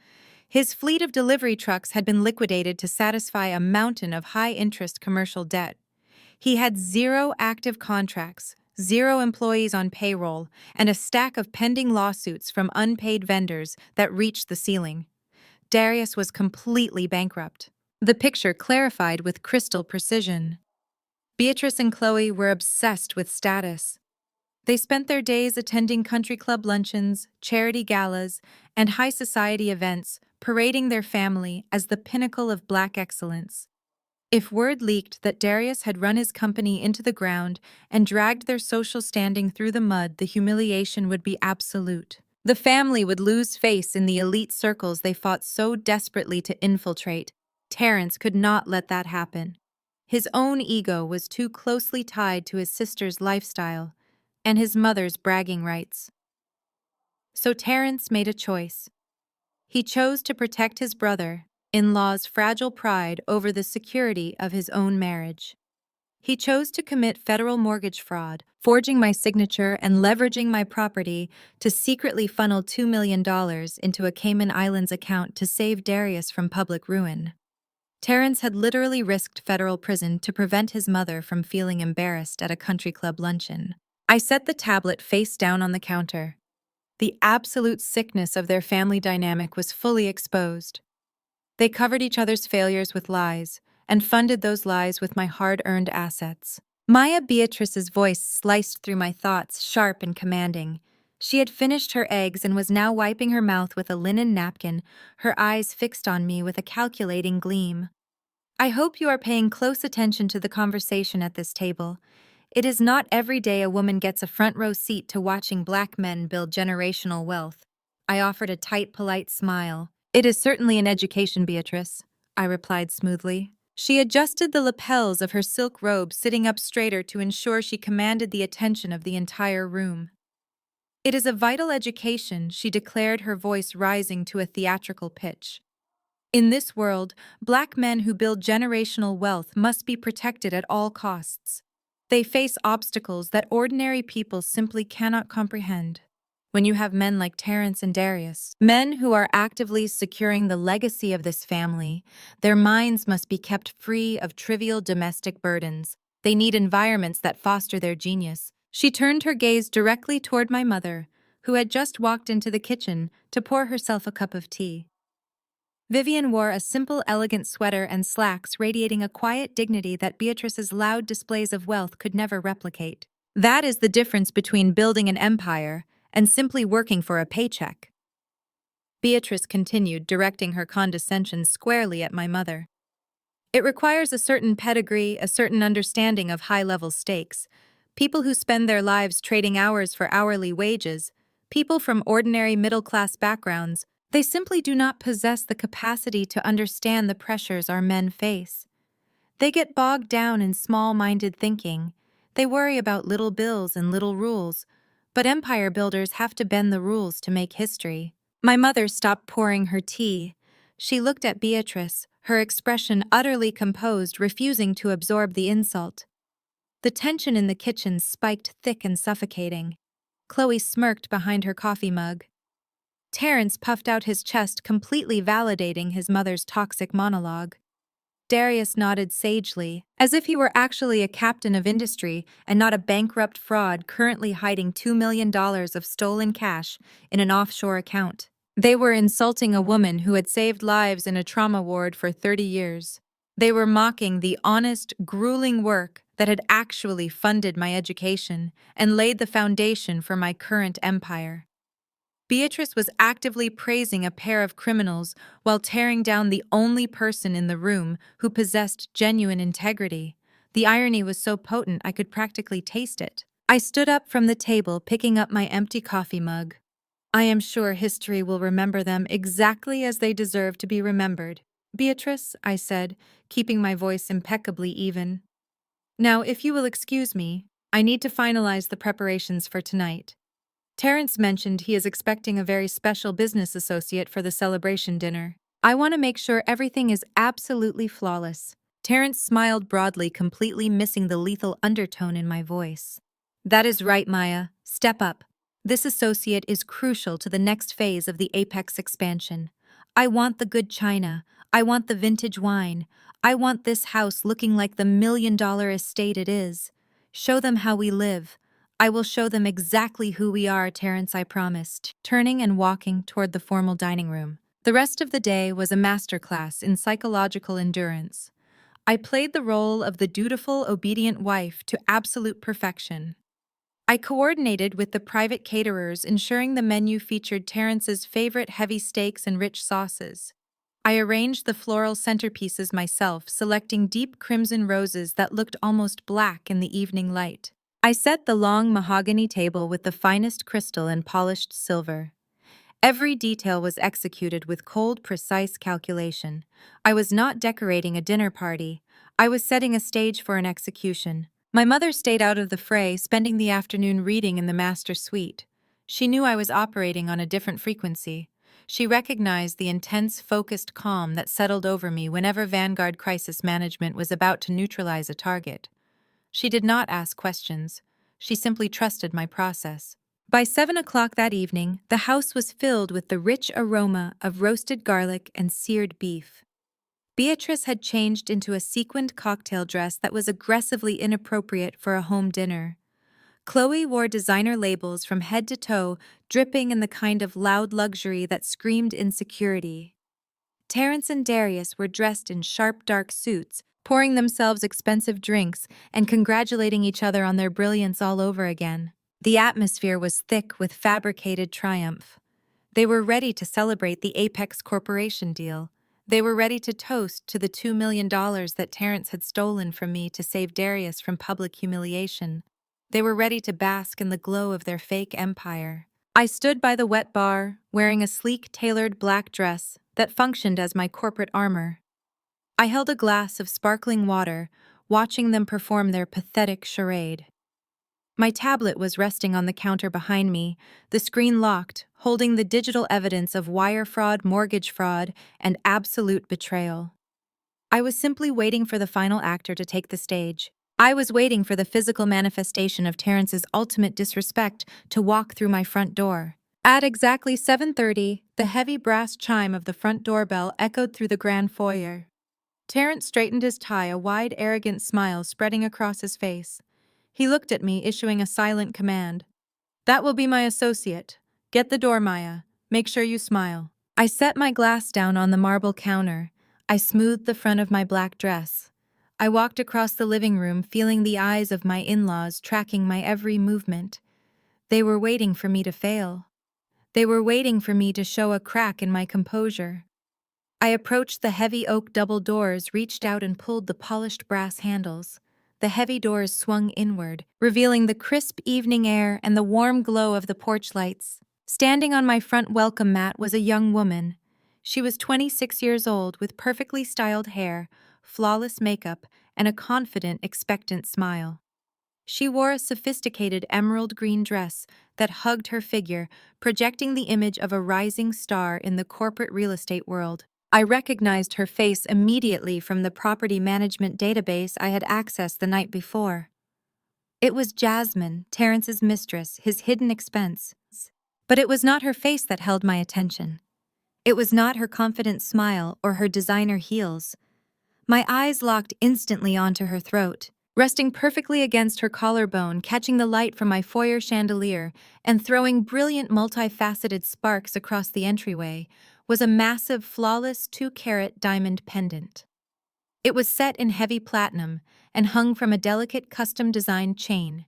His fleet of delivery trucks had been liquidated to satisfy a mountain of high-interest commercial debt. He had 0 active contracts, 0 employees on payroll, and a stack of pending lawsuits from unpaid vendors that reached the ceiling. Darius was completely bankrupt. The picture clarified with crystal precision. Beatrice and Chloe were obsessed with status. They spent their days attending country club luncheons, charity galas, and high society events, parading their family as the pinnacle of Black excellence. If word leaked that Darius had run his company into the ground and dragged their social standing through the mud, the humiliation would be absolute. The family would lose face in the elite circles they fought so desperately to infiltrate. Terrence could not let that happen. His own ego was too closely tied to his sister's lifestyle and his mother's bragging rights. So Terrence made a choice. He chose to protect his brother-in-law's fragile pride over the security of his own marriage. He chose to commit federal mortgage fraud, forging my signature and leveraging my property to secretly funnel $2 million into a Cayman Islands account to save Darius from public ruin. Terrence had literally risked federal prison to prevent his mother from feeling embarrassed at a country club luncheon. I set the tablet face down on the counter. The absolute sickness of their family dynamic was fully exposed. They covered each other's failures with lies, and funded those lies with my hard-earned assets. Maya Beatrice's voice sliced through my thoughts, sharp and commanding. She had finished her eggs and was now wiping her mouth with a linen napkin, her eyes fixed on me with a calculating gleam. I hope you are paying close attention to the conversation at this table. It is not every day a woman gets a front row seat to watching black men build generational wealth. I offered a tight, polite smile. It is certainly an education, Beatrice, I replied smoothly. She adjusted the lapels of her silk robe, sitting up straighter to ensure she commanded the attention of the entire room. It is a vital education, she declared, her voice rising to a theatrical pitch. In this world, black men who build generational wealth must be protected at all costs. They face obstacles that ordinary people simply cannot comprehend. When you have men like Terrence and Darius, men who are actively securing the legacy of this family, their minds must be kept free of trivial domestic burdens. They need environments that foster their genius. She turned her gaze directly toward my mother, who had just walked into the kitchen to pour herself a cup of tea. Vivian wore a simple, elegant sweater and slacks, radiating a quiet dignity that Beatrice's loud displays of wealth could never replicate. That is the difference between building an empire and simply working for a paycheck. Beatrice continued, directing her condescension squarely at my mother. It requires a certain pedigree, a certain understanding of high-level stakes. People who spend their lives trading hours for hourly wages, people from ordinary middle-class backgrounds, they simply do not possess the capacity to understand the pressures our men face. They get bogged down in small-minded thinking. They worry about little bills and little rules. But empire builders have to bend the rules to make history. My mother stopped pouring her tea. She looked at Beatrice, her expression utterly composed, refusing to absorb the insult. The tension in the kitchen spiked thick and suffocating. Chloe smirked behind her coffee mug. Terrence puffed out his chest, completely validating his mother's toxic monologue. Darius nodded sagely, as if he were actually a captain of industry and not a bankrupt fraud currently hiding $2 million of stolen cash in an offshore account. They were insulting a woman who had saved lives in a trauma ward for 30 years. They were mocking the honest, grueling work that had actually funded my education and laid the foundation for my current empire. Beatrice was actively praising a pair of criminals while tearing down the only person in the room who possessed genuine integrity. The irony was so potent I could practically taste it. I stood up from the table, picking up my empty coffee mug. I am sure history will remember them exactly as they deserve to be remembered. Beatrice, I said, keeping my voice impeccably even. Now, if you will excuse me, I need to finalize the preparations for tonight. Terrence mentioned he is expecting a very special business associate for the celebration dinner. I want to make sure everything is absolutely flawless. Terrence smiled broadly, completely missing the lethal undertone in my voice. That is right, Maya. Step up. This associate is crucial to the next phase of the Apex expansion. I want the good china. I want the vintage wine. I want this house looking like the million-dollar estate it is. Show them how we live. I will show them exactly who we are, Terrence, I promised, turning and walking toward the formal dining room. The rest of the day was a masterclass in psychological endurance. I played the role of the dutiful, obedient wife to absolute perfection. I coordinated with the private caterers, ensuring the menu featured Terrence's favorite heavy steaks and rich sauces. I arranged the floral centerpieces myself, selecting deep crimson roses that looked almost black in the evening light. I set the long mahogany table with the finest crystal and polished silver. Every detail was executed with cold, precise calculation. I was not decorating a dinner party. I was setting a stage for an execution. My mother stayed out of the fray, spending the afternoon reading in the master suite. She knew I was operating on a different frequency. She recognized the intense, focused calm that settled over me whenever Vanguard Crisis Management was about to neutralize a target. She did not ask questions. She simply trusted my process. By 7 o'clock that evening, the house was filled with the rich aroma of roasted garlic and seared beef. Beatrice had changed into a sequined cocktail dress that was aggressively inappropriate for a home dinner. Chloe wore designer labels from head to toe, dripping in the kind of loud luxury that screamed insecurity. Terrence and Darius were dressed in sharp, dark suits, pouring themselves expensive drinks and congratulating each other on their brilliance all over again. The atmosphere was thick with fabricated triumph. They were ready to celebrate the Apex Corporation deal. They were ready to toast to the $2 million that Terrence had stolen from me to save Darius from public humiliation. They were ready to bask in the glow of their fake empire. I stood by the wet bar, wearing a sleek, tailored black dress that functioned as my corporate armor. I held a glass of sparkling water, watching them perform their pathetic charade. My tablet was resting on the counter behind me, the screen locked, holding the digital evidence of wire fraud, mortgage fraud, and absolute betrayal. I was simply waiting for the final actor to take the stage. I was waiting for the physical manifestation of Terrence's ultimate disrespect to walk through my front door. At exactly 7:30, the heavy brass chime of the front doorbell echoed through the grand foyer. Terrence straightened his tie, a wide, arrogant smile spreading across his face. He looked at me, issuing a silent command. "That will be my associate. Get the door, Maya. Make sure you smile." I set my glass down on the marble counter. I smoothed the front of my black dress. I walked across the living room, feeling the eyes of my in-laws tracking my every movement. They were waiting for me to fail. They were waiting for me to show a crack in my composure. I approached the heavy oak double doors, reached out and pulled the polished brass handles. The heavy doors swung inward, revealing the crisp evening air and the warm glow of the porch lights. Standing on my front welcome mat was a young woman. She was 26 years old, with perfectly styled hair, flawless makeup, and a confident, expectant smile. She wore a sophisticated emerald green dress that hugged her figure, projecting the image of a rising star in the corporate real estate world. I recognized her face immediately from the property management database I had accessed the night before. It was Jasmine, Terrence's mistress, his hidden expense. But it was not her face that held my attention. It was not her confident smile or her designer heels. My eyes locked instantly onto her throat. Resting perfectly against her collarbone, catching the light from my foyer chandelier, and throwing brilliant multifaceted sparks across the entryway, was a massive, flawless 2-carat diamond pendant. It was set in heavy platinum and hung from a delicate custom-designed chain.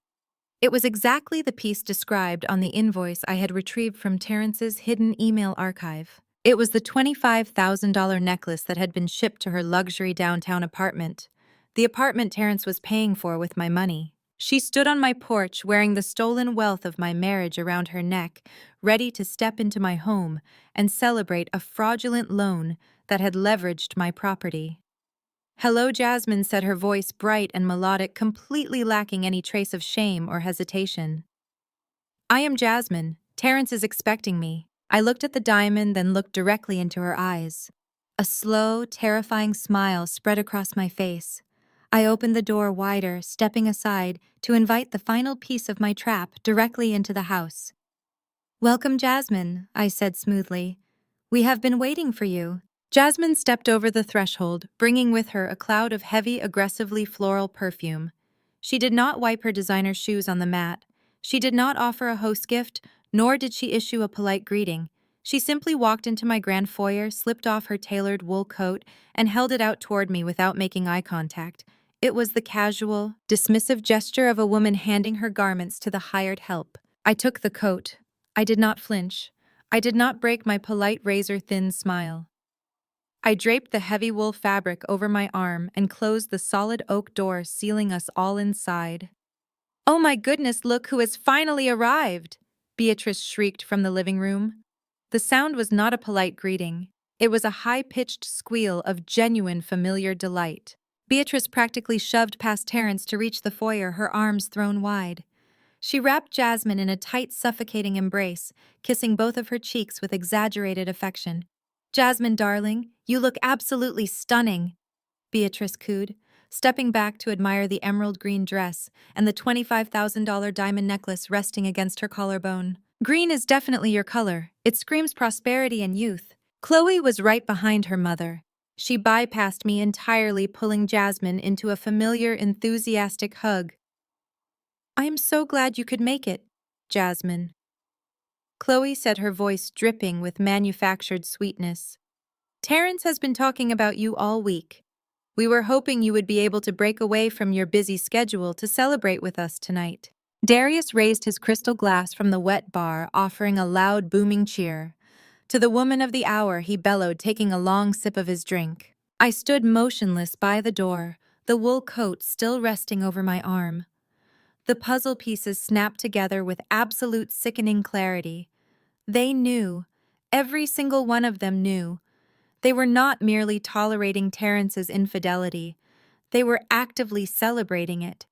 It was exactly the piece described on the invoice I had retrieved from Terrence's hidden email archive. It was the $25,000 necklace that had been shipped to her luxury downtown apartment. The apartment Terrence was paying for with my money. She stood on my porch wearing the stolen wealth of my marriage around her neck, ready to step into my home and celebrate a fraudulent loan that had leveraged my property. "Hello, Jasmine," said her voice, bright and melodic, completely lacking any trace of shame or hesitation. "I am Jasmine. Terrence is expecting me." I looked at the diamond, then looked directly into her eyes. A slow, terrifying smile spread across my face. I opened the door wider, stepping aside to invite the final piece of my trap directly into the house. "Welcome, Jasmine," I said smoothly. "We have been waiting for you." Jasmine stepped over the threshold, bringing with her a cloud of heavy, aggressively floral perfume. She did not wipe her designer shoes on the mat. She did not offer a host gift, nor did she issue a polite greeting. She simply walked into my grand foyer, slipped off her tailored wool coat, and held it out toward me without making eye contact. It was the casual, dismissive gesture of a woman handing her garments to the hired help. I took the coat. I did not flinch. I did not break my polite razor-thin smile. I draped the heavy wool fabric over my arm and closed the solid oak door, sealing us all inside. "Oh my goodness, look who has finally arrived!" Beatrice shrieked from the living room. The sound was not a polite greeting. It was a high-pitched squeal of genuine familiar delight. Beatrice practically shoved past Terrence to reach the foyer, her arms thrown wide. She wrapped Jasmine in a tight, suffocating embrace, kissing both of her cheeks with exaggerated affection. "Jasmine, darling, you look absolutely stunning," Beatrice cooed, stepping back to admire the emerald green dress and the $25,000 diamond necklace resting against her collarbone. "Green is definitely your color. It screams prosperity and youth." Chloe was right behind her mother. She bypassed me entirely, pulling Jasmine into a familiar, enthusiastic hug. I am so glad you could make it, Jasmine. Chloe said, her voice dripping with manufactured sweetness. Terrence has been talking about you all week. We were hoping you would be able to break away from your busy schedule to celebrate with us tonight. Darius raised his crystal glass from the wet bar, offering a loud, booming cheer. To the woman of the hour, he bellowed, taking a long sip of his drink. I stood motionless by the door, the wool coat still resting over my arm. The puzzle pieces snapped together with absolute sickening clarity. They knew. Every single one of them knew. They were not merely tolerating Terrence's infidelity. They were actively celebrating it.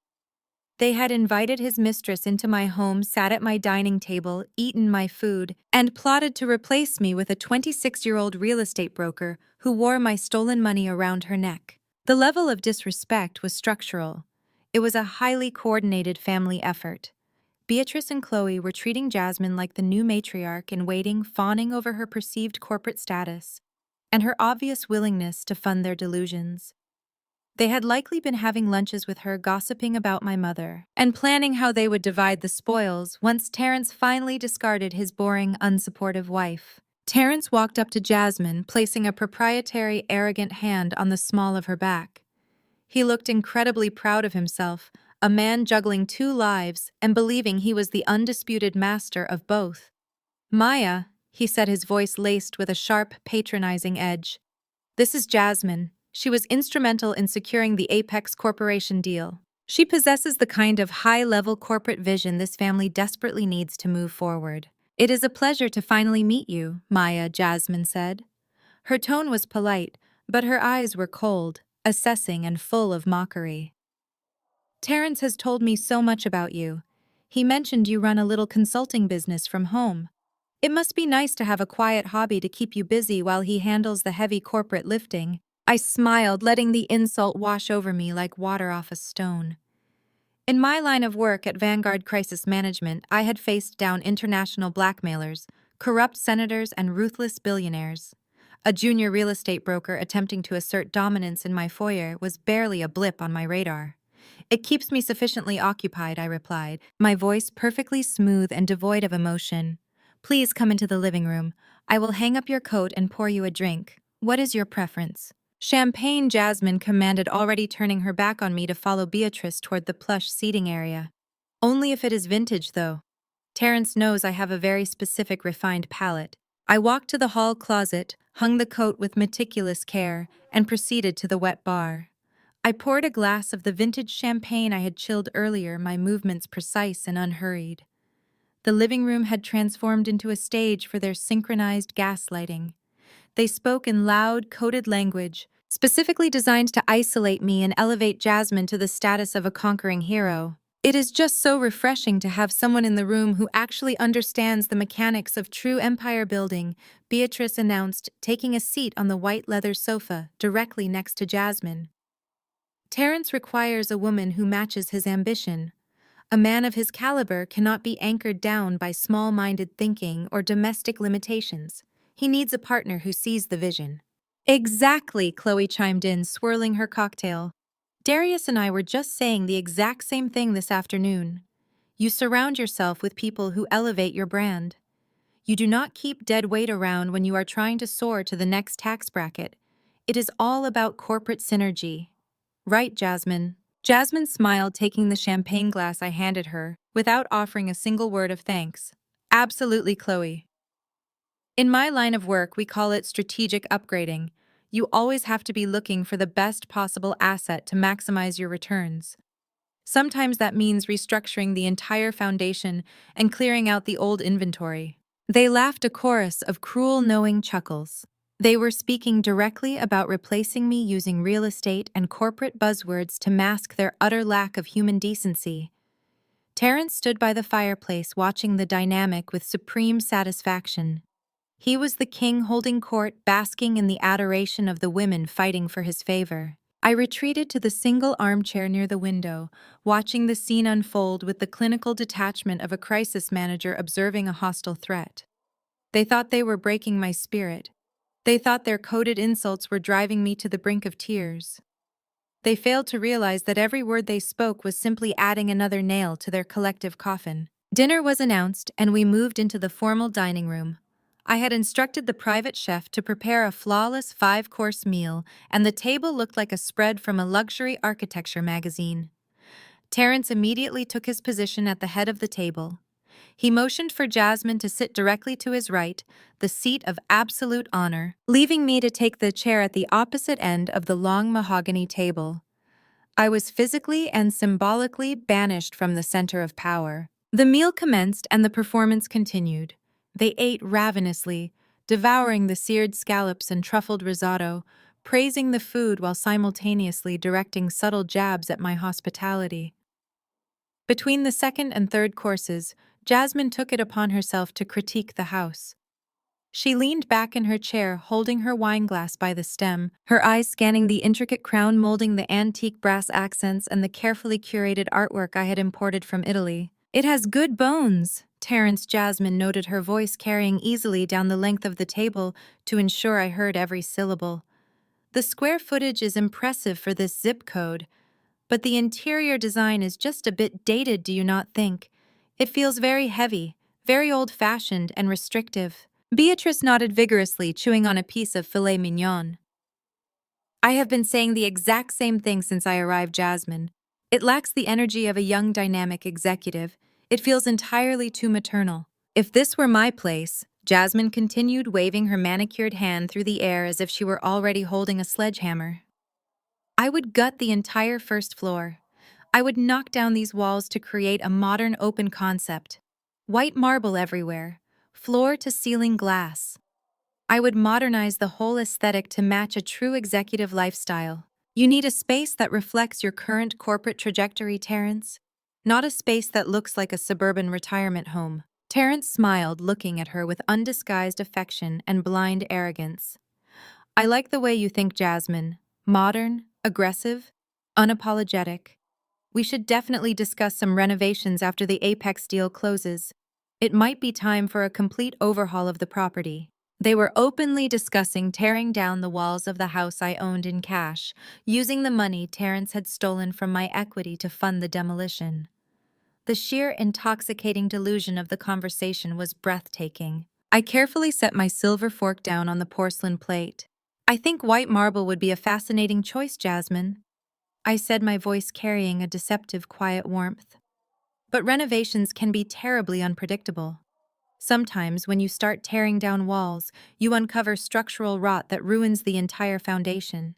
They had invited his mistress into my home, sat at my dining table, eaten my food, and plotted to replace me with a 26-year-old real estate broker who wore my stolen money around her neck. The level of disrespect was structural. It was a highly coordinated family effort. Beatrice and Chloe were treating Jasmine like the new matriarch in waiting, fawning over her perceived corporate status and her obvious willingness to fund their delusions. They had likely been having lunches with her, gossiping about my mother, and planning how they would divide the spoils once Terrence finally discarded his boring, unsupportive wife. Terrence walked up to Jasmine, placing a proprietary, arrogant hand on the small of her back. He looked incredibly proud of himself, a man juggling two lives and believing he was the undisputed master of both. Maya, he said, his voice laced with a sharp, patronizing edge. This is Jasmine. She was instrumental in securing the Apex Corporation deal. She possesses the kind of high-level corporate vision this family desperately needs to move forward. It is a pleasure to finally meet you, Maya, Jasmine said. Her tone was polite, but her eyes were cold, assessing and full of mockery. Terrence has told me so much about you. He mentioned you run a little consulting business from home. It must be nice to have a quiet hobby to keep you busy while he handles the heavy corporate lifting. I smiled, letting the insult wash over me like water off a stone. In my line of work at Vanguard Crisis Management, I had faced down international blackmailers, corrupt senators, and ruthless billionaires. A junior real estate broker attempting to assert dominance in my foyer was barely a blip on my radar. It keeps me sufficiently occupied, I replied, my voice perfectly smooth and devoid of emotion. Please come into the living room. I will hang up your coat and pour you a drink. What is your preference? Champagne, Jasmine commanded, already turning her back on me to follow Beatrice toward the plush seating area. Only if it is vintage, though. Terrence knows I have a very specific, refined palate. I walked to the hall closet, hung the coat with meticulous care, and proceeded to the wet bar. I poured a glass of the vintage champagne I had chilled earlier, my movements precise and unhurried. The living room had transformed into a stage for their synchronized gaslighting. They spoke in loud, coded language, specifically designed to isolate me and elevate Jasmine to the status of a conquering hero. It is just so refreshing to have someone in the room who actually understands the mechanics of true empire building, Beatrice announced, taking a seat on the white leather sofa directly next to Jasmine. Terrence requires a woman who matches his ambition. A man of his caliber cannot be anchored down by small-minded thinking or domestic limitations. He needs a partner who sees the vision. Exactly, Chloe chimed in, swirling her cocktail. Darius and I were just saying the exact same thing this afternoon. You surround yourself with people who elevate your brand. You do not keep dead weight around when you are trying to soar to the next tax bracket. It is all about corporate synergy. Right, Jasmine. Jasmine smiled, taking the champagne glass I handed her, without offering a single word of thanks. Absolutely, Chloe. In my line of work, we call it strategic upgrading. You always have to be looking for the best possible asset to maximize your returns. Sometimes that means restructuring the entire foundation and clearing out the old inventory. They laughed, a chorus of cruel, knowing chuckles. They were speaking directly about replacing me using real estate and corporate buzzwords to mask their utter lack of human decency. Terrence stood by the fireplace watching the dynamic with supreme satisfaction. He was the king holding court, basking in the adoration of the women fighting for his favor. I retreated to the single armchair near the window, watching the scene unfold with the clinical detachment of a crisis manager observing a hostile threat. They thought they were breaking my spirit. They thought their coded insults were driving me to the brink of tears. They failed to realize that every word they spoke was simply adding another nail to their collective coffin. Dinner was announced, and we moved into the formal dining room. I had instructed the private chef to prepare a flawless 5-course meal, and the table looked like a spread from a luxury architecture magazine. Terrence immediately took his position at the head of the table. He motioned for Jasmine to sit directly to his right, the seat of absolute honor, leaving me to take the chair at the opposite end of the long mahogany table. I was physically and symbolically banished from the center of power. The meal commenced and the performance continued. They ate ravenously, devouring the seared scallops and truffled risotto, praising the food while simultaneously directing subtle jabs at my hospitality. Between the second and third courses, Jasmine took it upon herself to critique the house. She leaned back in her chair, holding her wineglass by the stem, her eyes scanning the intricate crown molding, the antique brass accents, and the carefully curated artwork I had imported from Italy. "It has good bones," Terrence. Jasmine noted, her voice carrying easily down the length of the table to ensure I heard every syllable. "The square footage is impressive for this zip code, but the interior design is just a bit dated, do you not think? It feels very heavy, very old-fashioned and restrictive." Beatrice nodded vigorously, chewing on a piece of filet mignon. "I have been saying the exact same thing since I arrived, Jasmine. It lacks the energy of a young, dynamic executive. It feels entirely too maternal. If this were my place," Jasmine continued, waving her manicured hand through the air as if she were already holding a sledgehammer, "I would gut the entire first floor. I would knock down these walls to create a modern open concept. White marble everywhere, floor-to-ceiling glass. I would modernize the whole aesthetic to match a true executive lifestyle. You need a space that reflects your current corporate trajectory, Terrence. Not a space that looks like a suburban retirement home." Terrence smiled, looking at her with undisguised affection and blind arrogance. "I like the way you think, Jasmine. Modern, aggressive, unapologetic. We should definitely discuss some renovations after the Apex deal closes. It might be time for a complete overhaul of the property." They were openly discussing tearing down the walls of the house I owned in cash, using the money Terrence had stolen from my equity to fund the demolition. The sheer intoxicating delusion of the conversation was breathtaking. I carefully set my silver fork down on the porcelain plate. "I think white marble would be a fascinating choice, Jasmine," I said, my voice carrying a deceptive, quiet warmth. "But renovations can be terribly unpredictable. Sometimes, when you start tearing down walls, you uncover structural rot that ruins the entire foundation.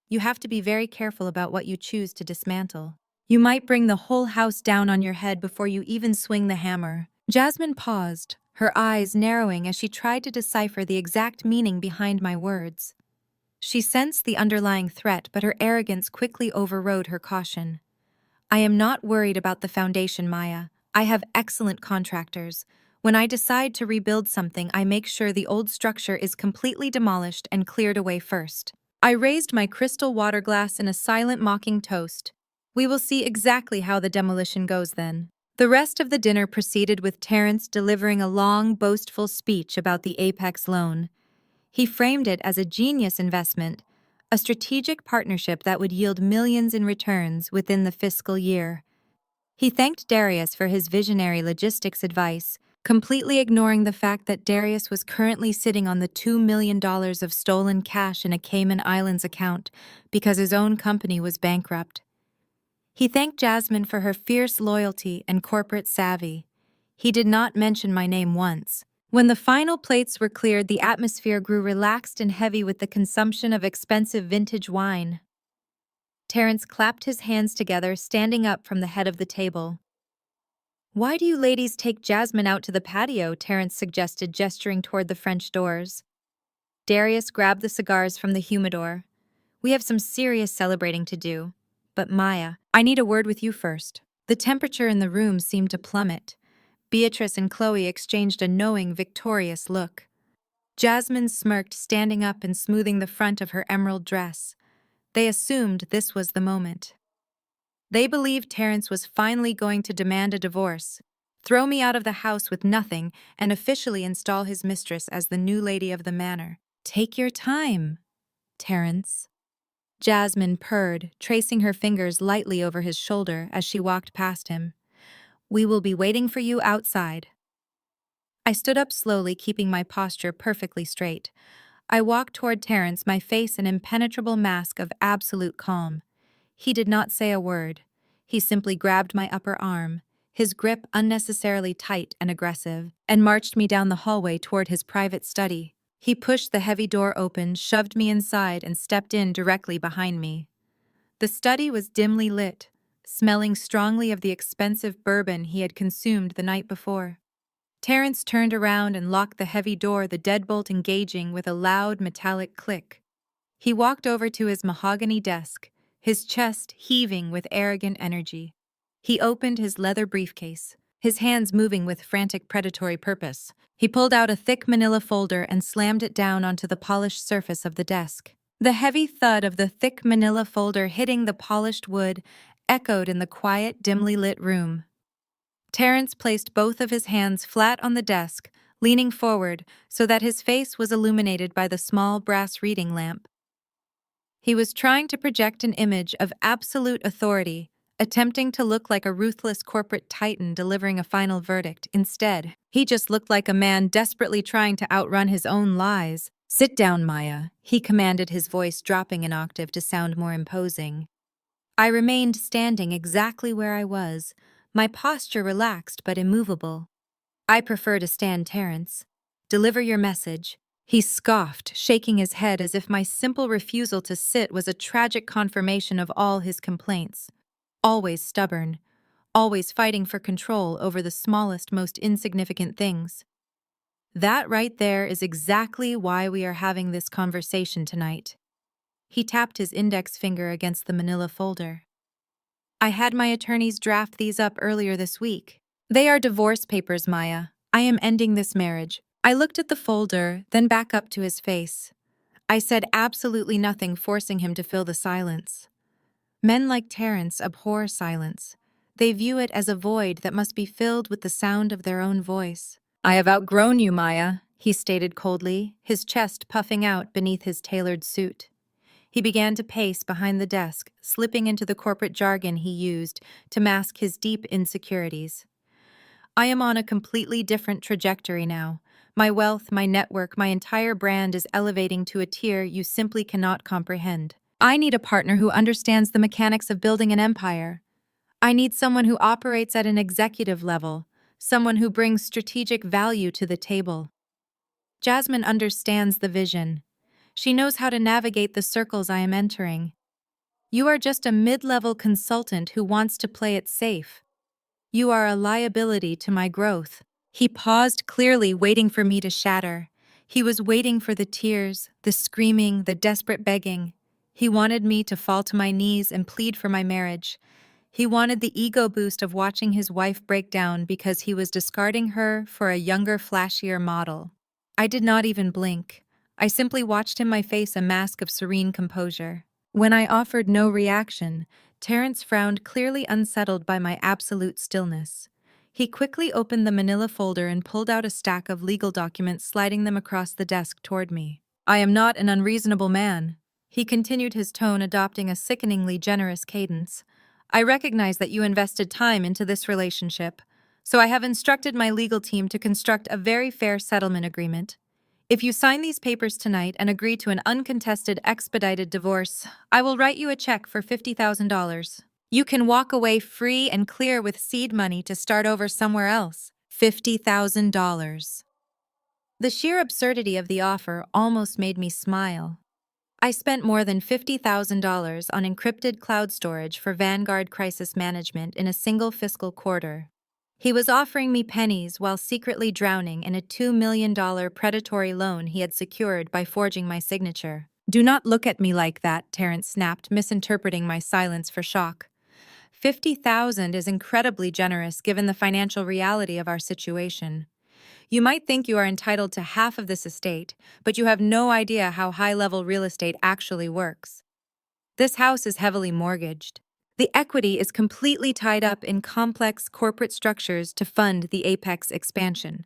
You have to be very careful about what you choose to dismantle. You might bring the whole house down on your head before you even swing the hammer." Jasmine paused, her eyes narrowing as she tried to decipher the exact meaning behind my words. She sensed the underlying threat, but her arrogance quickly overrode her caution. "I am not worried about the foundation, Maya. I have excellent contractors. When I decide to rebuild something, I make sure the old structure is completely demolished and cleared away first." I raised my crystal water glass in a silent, mocking toast. "We will see exactly how the demolition goes then." The rest of the dinner proceeded with Terrence delivering a long, boastful speech about the Apex loan. He framed it as a genius investment, a strategic partnership that would yield millions in returns within the fiscal year. He thanked Darius for his visionary logistics advice, completely ignoring the fact that Darius was currently sitting on the $2 million of stolen cash in a Cayman Islands account because his own company was bankrupt. He thanked Jasmine for her fierce loyalty and corporate savvy. He did not mention my name once. When the final plates were cleared, the atmosphere grew relaxed and heavy with the consumption of expensive vintage wine. Terrence clapped his hands together, standing up from the head of the table. "Why do you ladies take Jasmine out to the patio?" Terrence suggested, gesturing toward the French doors. Darius grabbed the cigars from the humidor. "We have some serious celebrating to do. But Maya, I need a word with you first." The temperature in the room seemed to plummet. Beatrice and Chloe exchanged a knowing, victorious look. Jasmine smirked, standing up and smoothing the front of her emerald dress. They assumed this was the moment. They believed Terrence was finally going to demand a divorce, throw me out of the house with nothing, and officially install his mistress as the new lady of the manor. "Take your time, Terrence," Jasmine purred, tracing her fingers lightly over his shoulder as she walked past him. "We will be waiting for you outside." I stood up slowly, keeping my posture perfectly straight. I walked toward Terrence, my face an impenetrable mask of absolute calm. He did not say a word. He simply grabbed my upper arm, his grip unnecessarily tight and aggressive, and marched me down the hallway toward his private study. He pushed the heavy door open, shoved me inside, and stepped in directly behind me. The study was dimly lit, smelling strongly of the expensive bourbon he had consumed the night before. Terrence turned around and locked the heavy door, the deadbolt engaging with a loud metallic click. He walked over to his mahogany desk, his chest heaving with arrogant energy. He opened his leather briefcase, his hands moving with frantic predatory purpose. He pulled out a thick manila folder and slammed it down onto the polished surface of the desk. The heavy thud of the thick manila folder hitting the polished wood echoed in the quiet, dimly lit room. Terrence placed both of his hands flat on the desk, leaning forward so that his face was illuminated by the small brass reading lamp. He was trying to project an image of absolute authority, attempting to look like a ruthless corporate titan delivering a final verdict. Instead, he just looked like a man desperately trying to outrun his own lies. "Sit down, Maya," he commanded, his voice dropping an octave to sound more imposing. I remained standing exactly where I was, my posture relaxed but immovable. "I prefer to stand, Terrence. Deliver your message." He scoffed, shaking his head as if my simple refusal to sit was a tragic confirmation of all his complaints. Always stubborn, always fighting for control over the smallest, most insignificant things. "That right there is exactly why we are having this conversation tonight." He tapped his index finger against the manila folder. "I had my attorneys draft these up earlier this week. They are divorce papers, Maya. I am ending this marriage." I looked at the folder, then back up to his face. I said absolutely nothing, forcing him to fill the silence. Men like Terrence abhor silence. They view it as a void that must be filled with the sound of their own voice. "I have outgrown you, Maya," he stated coldly, his chest puffing out beneath his tailored suit. He began to pace behind the desk, slipping into the corporate jargon he used to mask his deep insecurities. "I am on a completely different trajectory now. My wealth, my network, my entire brand is elevating to a tier you simply cannot comprehend. I need a partner who understands the mechanics of building an empire. I need someone who operates at an executive level, someone who brings strategic value to the table." Jasmine understands the vision. She knows how to navigate the circles I am entering. "You are just a mid-level consultant who wants to play it safe. You are a liability to my growth." He paused, clearly waiting for me to shatter. He was waiting for the tears, the screaming, the desperate begging. He wanted me to fall to my knees and plead for my marriage. He wanted the ego boost of watching his wife break down because he was discarding her for a younger, flashier model. I did not even blink. I simply watched him, my face a mask of serene composure. When I offered no reaction, Terrence frowned, clearly unsettled by my absolute stillness. He quickly opened the manila folder and pulled out a stack of legal documents, sliding them across the desk toward me. "I am not an unreasonable man," he continued, his tone adopting a sickeningly generous cadence. "I recognize that you invested time into this relationship, so I have instructed my legal team to construct a very fair settlement agreement. If you sign these papers tonight and agree to an uncontested, expedited divorce, I will write you a check for $50,000. You can walk away free and clear with seed money to start over somewhere else." $50,000. The sheer absurdity of the offer almost made me smile. I spent more than $50,000 on encrypted cloud storage for Vanguard Crisis Management in a single fiscal quarter. He was offering me pennies while secretly drowning in a $2 million predatory loan he had secured by forging my signature. "Do not look at me like that," Terrence snapped, misinterpreting my silence for shock. $50,000 is incredibly generous given the financial reality of our situation. You might think you are entitled to half of this estate, but you have no idea how high-level real estate actually works. This house is heavily mortgaged. The equity is completely tied up in complex corporate structures to fund the Apex expansion.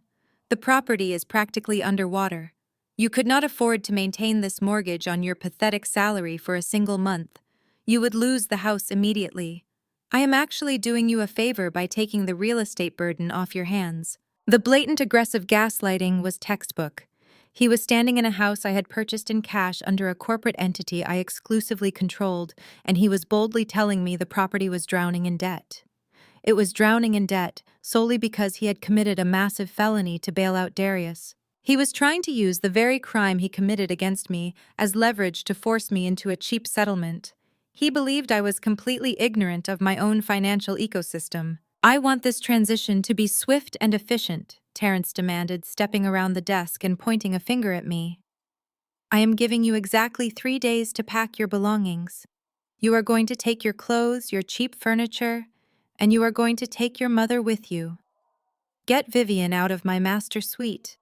The property is practically underwater. You could not afford to maintain this mortgage on your pathetic salary for a single month. You would lose the house immediately. I am actually doing you a favor by taking the real estate burden off your hands. The blatant aggressive gaslighting was textbook. He was standing in a house I had purchased in cash under a corporate entity I exclusively controlled, and he was boldly telling me the property was drowning in debt. It was drowning in debt solely because he had committed a massive felony to bail out Darius. He was trying to use the very crime he committed against me as leverage to force me into a cheap settlement. He believed I was completely ignorant of my own financial ecosystem. I want this transition to be swift and efficient, Terrence demanded, stepping around the desk and pointing a finger at me. I am giving you exactly 3 days to pack your belongings. You are going to take your clothes, your cheap furniture, and you are going to take your mother with you. Get Vivian out of my master suite.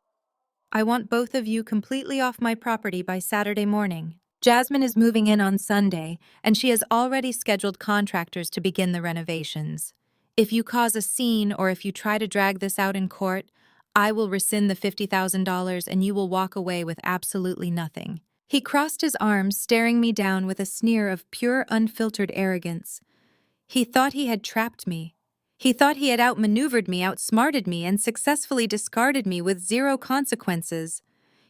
I want both of you completely off my property by Saturday morning. Jasmine is moving in on Sunday, and she has already scheduled contractors to begin the renovations. If you cause a scene or if you try to drag this out in court, I will rescind the $50,000 and you will walk away with absolutely nothing. He crossed his arms, staring me down with a sneer of pure, unfiltered arrogance. He thought he had trapped me. He thought he had outmaneuvered me, outsmarted me, and successfully discarded me with zero consequences.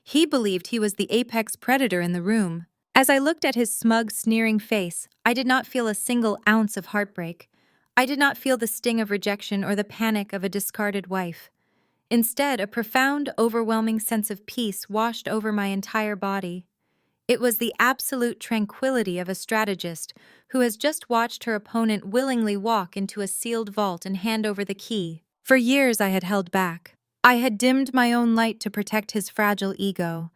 He believed he was the apex predator in the room. As I looked at his smug, sneering face, I did not feel a single ounce of heartbreak. I did not feel the sting of rejection or the panic of a discarded wife. Instead, a profound, overwhelming sense of peace washed over my entire body. It was the absolute tranquility of a strategist who has just watched her opponent willingly walk into a sealed vault and hand over the key. For years I had held back. I had dimmed my own light to protect his fragile ego.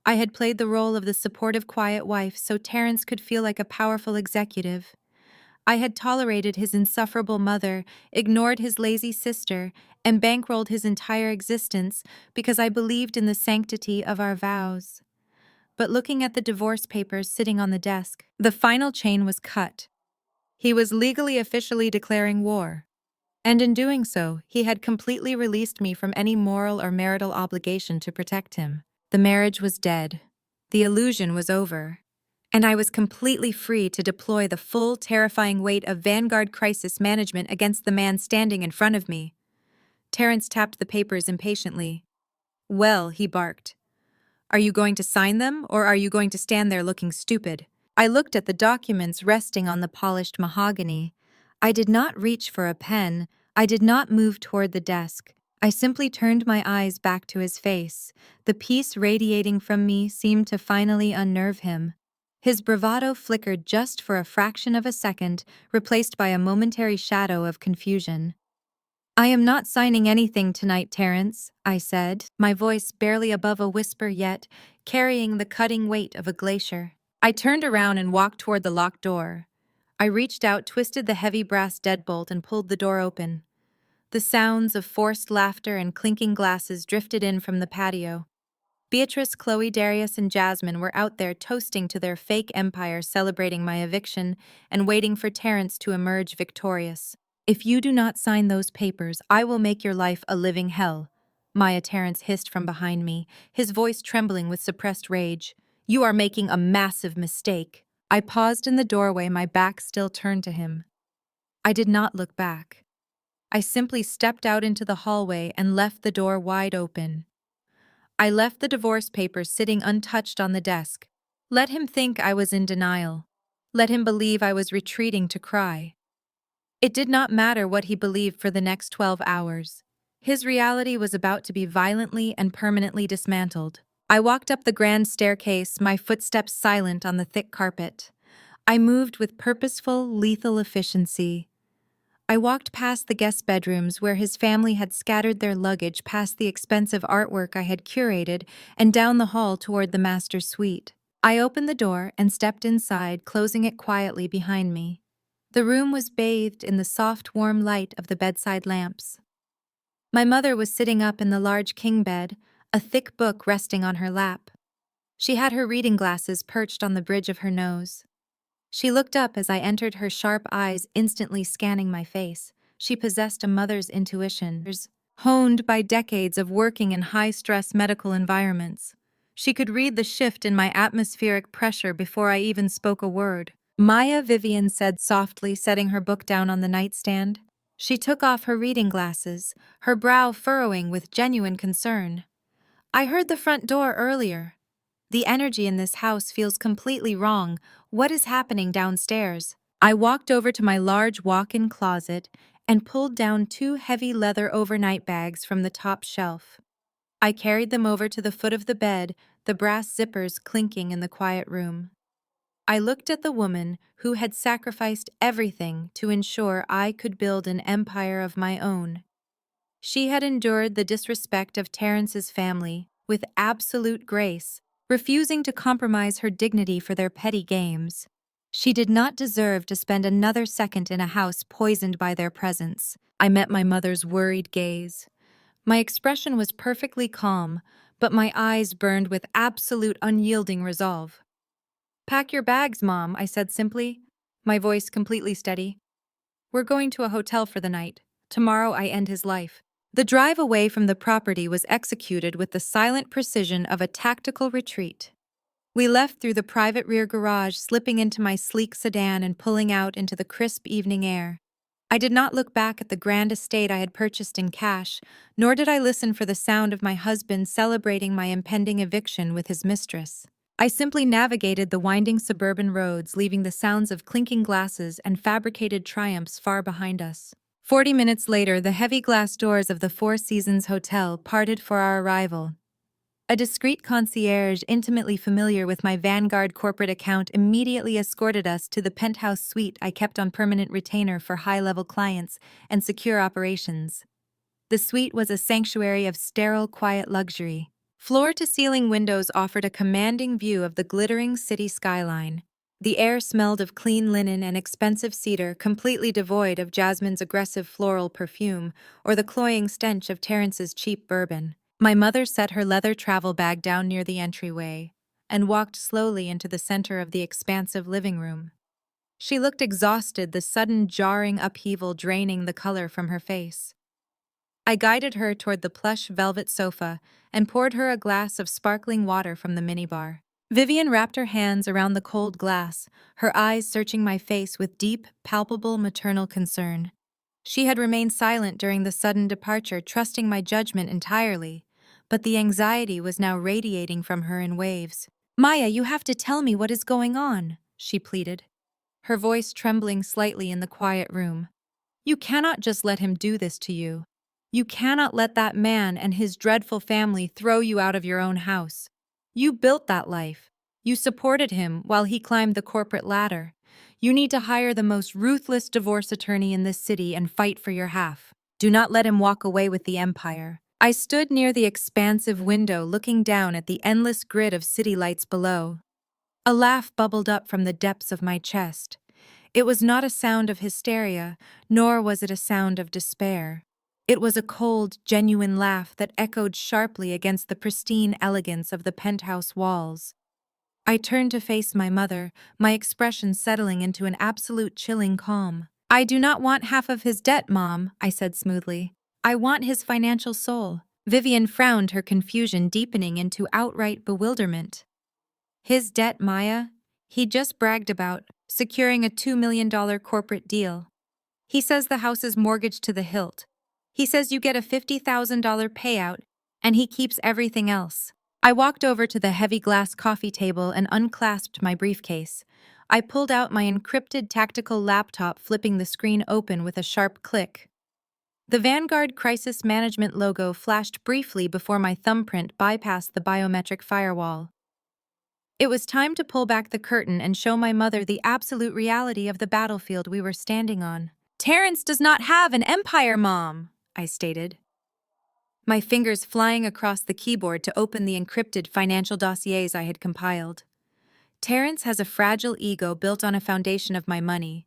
I had played the role of the supportive, quiet wife so Terrence could feel like a powerful executive. I had tolerated his insufferable mother, ignored his lazy sister, and bankrolled his entire existence because I believed in the sanctity of our vows. But looking at the divorce papers sitting on the desk, the final chain was cut. He was legally officially declaring war. And in doing so, he had completely released me from any moral or marital obligation to protect him. The marriage was dead. The illusion was over. And I was completely free to deploy the full, terrifying weight of Vanguard crisis management against the man standing in front of me. Terrence tapped the papers impatiently. "Well," he barked. "Are you going to sign them, or are you going to stand there looking stupid?" I looked at the documents resting on the polished mahogany. I did not reach for a pen. I did not move toward the desk. I simply turned my eyes back to his face. The peace radiating from me seemed to finally unnerve him. His bravado flickered just for a fraction of a second, replaced by a momentary shadow of confusion. "I am not signing anything tonight, Terrence," I said, my voice barely above a whisper yet, carrying the cutting weight of a glacier. I turned around and walked toward the locked door. I reached out, twisted the heavy brass deadbolt, and pulled the door open. The sounds of forced laughter and clinking glasses drifted in from the patio. Beatrice, Chloe, Darius, and Jasmine were out there toasting to their fake empire, celebrating my eviction and waiting for Terrence to emerge victorious. "If you do not sign those papers, I will make your life a living hell," Maya Terrence hissed from behind me, his voice trembling with suppressed rage. "You are making a massive mistake." I paused in the doorway, my back still turned to him. I did not look back. I simply stepped out into the hallway and left the door wide open. I left the divorce papers sitting untouched on the desk. Let him think I was in denial. Let him believe I was retreating to cry. It did not matter what he believed for the next 12 hours. His reality was about to be violently and permanently dismantled. I walked up the grand staircase, my footsteps silent on the thick carpet. I moved with purposeful, lethal efficiency. I walked past the guest bedrooms where his family had scattered their luggage, past the expensive artwork I had curated, and down the hall toward the master suite. I opened the door and stepped inside, closing it quietly behind me. The room was bathed in the soft, warm light of the bedside lamps. My mother was sitting up in the large king bed, a thick book resting on her lap. She had her reading glasses perched on the bridge of her nose. She looked up as I entered, her sharp eyes instantly scanning my face. She possessed a mother's intuition, honed by decades of working in high-stress medical environments. She could read the shift in my atmospheric pressure before I even spoke a word. Maya, Vivian said softly, setting her book down on the nightstand. She took off her reading glasses, her brow furrowing with genuine concern. I heard the front door earlier. The energy in this house feels completely wrong. What is happening downstairs? I walked over to my large walk-in closet and pulled down two heavy leather overnight bags from the top shelf. I carried them over to the foot of the bed, the brass zippers clinking in the quiet room. I looked at the woman who had sacrificed everything to ensure I could build an empire of my own. She had endured the disrespect of Terrence's family with absolute grace, refusing to compromise her dignity for their petty games. She did not deserve to spend another second in a house poisoned by their presence. I met my mother's worried gaze. My expression was perfectly calm, but my eyes burned with absolute unyielding resolve. "Pack your bags, Mom," I said simply, my voice completely steady. "We're going to a hotel for the night. Tomorrow I end his life." The drive away from the property was executed with the silent precision of a tactical retreat. We left through the private rear garage, slipping into my sleek sedan and pulling out into the crisp evening air. I did not look back at the grand estate I had purchased in cash, nor did I listen for the sound of my husband celebrating my impending eviction with his mistress. I simply navigated the winding suburban roads, leaving the sounds of clinking glasses and fabricated triumphs far behind us. 40 minutes later, the heavy glass doors of the Four Seasons Hotel parted for our arrival. A discreet concierge, intimately familiar with my Vanguard corporate account, immediately escorted us to the penthouse suite I kept on permanent retainer for high-level clients and secure operations. The suite was a sanctuary of sterile, quiet luxury. Floor-to-ceiling windows offered a commanding view of the glittering city skyline. The air smelled of clean linen and expensive cedar, completely devoid of Jasmine's aggressive floral perfume or the cloying stench of Terrence's cheap bourbon. My mother set her leather travel bag down near the entryway and walked slowly into the center of the expansive living room. She looked exhausted, the sudden jarring upheaval draining the color from her face. I guided her toward the plush velvet sofa and poured her a glass of sparkling water from the minibar. Vivian wrapped her hands around the cold glass, her eyes searching my face with deep, palpable maternal concern. She had remained silent during the sudden departure, trusting my judgment entirely, but the anxiety was now radiating from her in waves. "Maya, you have to tell me what is going on," she pleaded, her voice trembling slightly in the quiet room. "You cannot just let him do this to you. You cannot let that man and his dreadful family throw you out of your own house. You built that life. You supported him while he climbed the corporate ladder. You need to hire the most ruthless divorce attorney in this city and fight for your half. Do not let him walk away with the empire." I stood near the expansive window, looking down at the endless grid of city lights below. A laugh bubbled up from the depths of my chest. It was not a sound of hysteria, nor was it a sound of despair. It was a cold, genuine laugh that echoed sharply against the pristine elegance of the penthouse walls. I turned to face my mother, my expression settling into an absolute chilling calm. "I do not want half of his debt, Mom," I said smoothly. "I want his financial soul." Vivian frowned, her confusion deepening into outright bewilderment. "His debt, Maya? He just bragged about securing a $2 million corporate deal. He says the house is mortgaged to the hilt. He says you get a $50,000 payout, and he keeps everything else." I walked over to the heavy glass coffee table and unclasped my briefcase. I pulled out my encrypted tactical laptop, flipping the screen open with a sharp click. The Vanguard Crisis Management logo flashed briefly before my thumbprint bypassed the biometric firewall. It was time to pull back the curtain and show my mother the absolute reality of the battlefield we were standing on. "Terrence does not have an empire, Mom," I stated, my fingers flying across the keyboard to open the encrypted financial dossiers I had compiled. "Terrence has a fragile ego built on a foundation of my money.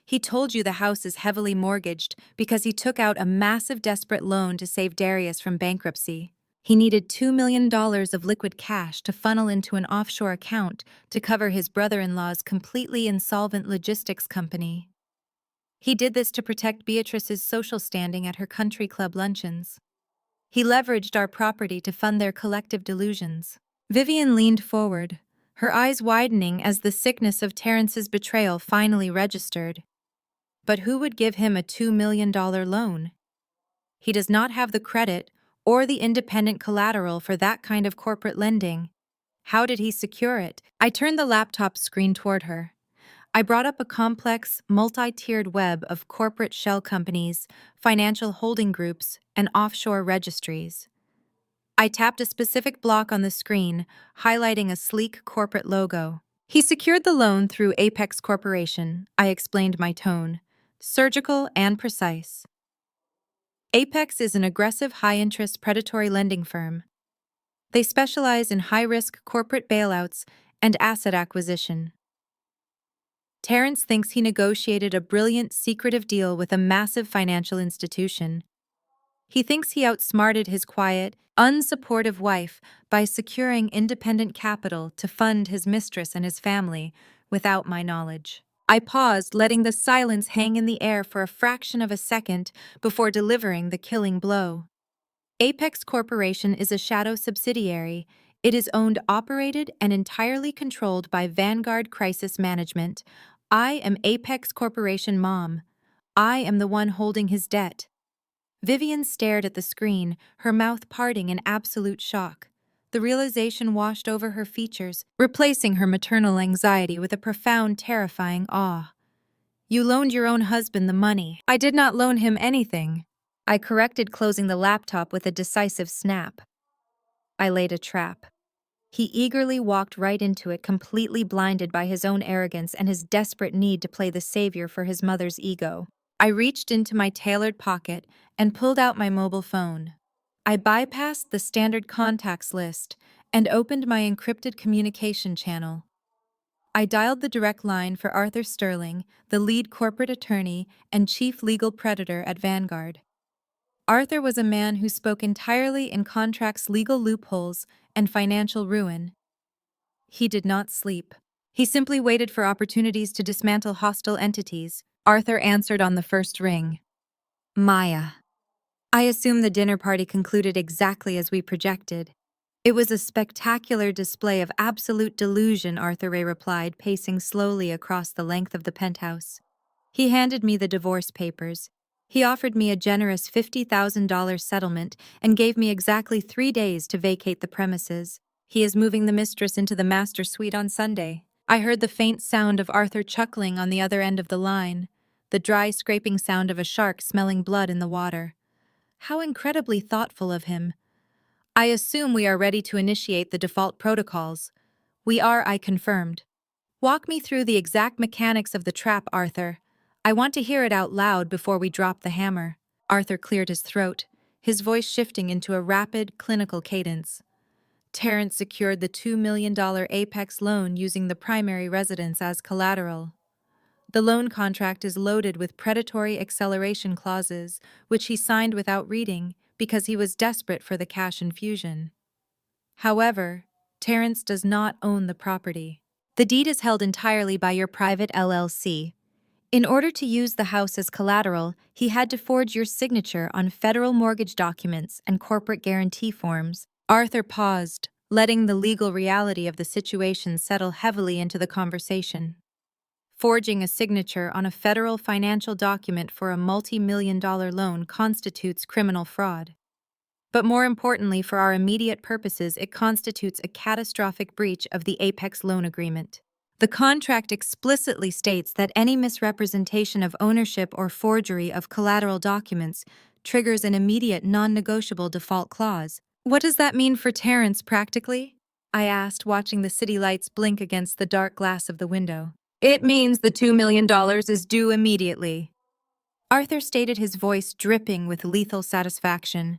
He told you the house is heavily mortgaged because he took out a massive desperate loan to save Darius from bankruptcy. He needed $2 million of liquid cash to funnel into an offshore account to cover his brother-in-law's completely insolvent logistics company. He did this to protect Beatrice's social standing at her country club luncheons. He leveraged our property to fund their collective delusions." Vivian leaned forward, her eyes widening as the sickness of Terrence's betrayal finally registered. But who would give him a $2 million loan? He does not have the credit or the independent collateral for that kind of corporate lending. How did he secure it? I turned the laptop screen toward her. I brought up a complex, multi-tiered web of corporate shell companies, financial holding groups, and offshore registries. I tapped a specific block on the screen, highlighting a sleek corporate logo. He secured the loan through Apex Corporation, I explained my tone, surgical and precise. Apex is an aggressive high-interest predatory lending firm. They specialize in high-risk corporate bailouts and asset acquisition. Terrence thinks he negotiated a brilliant, secretive deal with a massive financial institution. He thinks he outsmarted his quiet, unsupportive wife by securing independent capital to fund his mistress and his family without my knowledge. I paused, letting the silence hang in the air for a fraction of a second before delivering the killing blow. Apex Corporation is a shadow subsidiary. It is owned, operated, and entirely controlled by Vanguard Crisis Management. I am Apex Corporation Mom. I am the one holding his debt. Vivian stared at the screen, her mouth parting in absolute shock. The realization washed over her features, replacing her maternal anxiety with a profound, terrifying awe. You loaned your own husband the money. I did not loan him anything. I corrected, closing the laptop with a decisive snap. I laid a trap. He eagerly walked right into it, completely blinded by his own arrogance and his desperate need to play the savior for his mother's ego. I reached into my tailored pocket and pulled out my mobile phone. I bypassed the standard contacts list and opened my encrypted communication channel. I dialed the direct line for Arthur Sterling, the lead corporate attorney and chief legal predator at Vanguard. Arthur was a man who spoke entirely in contracts' legal loopholes and financial ruin. He did not sleep. He simply waited for opportunities to dismantle hostile entities. Arthur answered on the first ring. Maya. I assume the dinner party concluded exactly as we projected. It was a spectacular display of absolute delusion, Arthur Ray replied, pacing slowly across the length of the penthouse. He handed me the divorce papers. He offered me a generous $50,000 settlement and gave me exactly 3 days to vacate the premises. He is moving the mistress into the master suite on Sunday. I heard the faint sound of Arthur chuckling on the other end of the line, the dry scraping sound of a shark smelling blood in the water. How incredibly thoughtful of him. I assume we are ready to initiate the default protocols. We are, I confirmed. Walk me through the exact mechanics of the trap, Arthur. I want to hear it out loud before we drop the hammer. Arthur cleared his throat, his voice shifting into a rapid, clinical cadence. Terrence secured the $2 million Apex loan using the primary residence as collateral. The loan contract is loaded with predatory acceleration clauses, which he signed without reading because he was desperate for the cash infusion. However, Terrence does not own the property. The deed is held entirely by your private LLC. In order to use the house as collateral, he had to forge your signature on federal mortgage documents and corporate guarantee forms. Arthur paused, letting the legal reality of the situation settle heavily into the conversation. Forging a signature on a federal financial document for a multi-million-dollar loan constitutes criminal fraud. But more importantly, for our immediate purposes, it constitutes a catastrophic breach of the Apex loan agreement. The contract explicitly states that any misrepresentation of ownership or forgery of collateral documents triggers an immediate non-negotiable default clause. What does that mean for Terrence practically? I asked, watching the city lights blink against the dark glass of the window. It means the $2 million is due immediately. Arthur stated, his voice dripping with lethal satisfaction.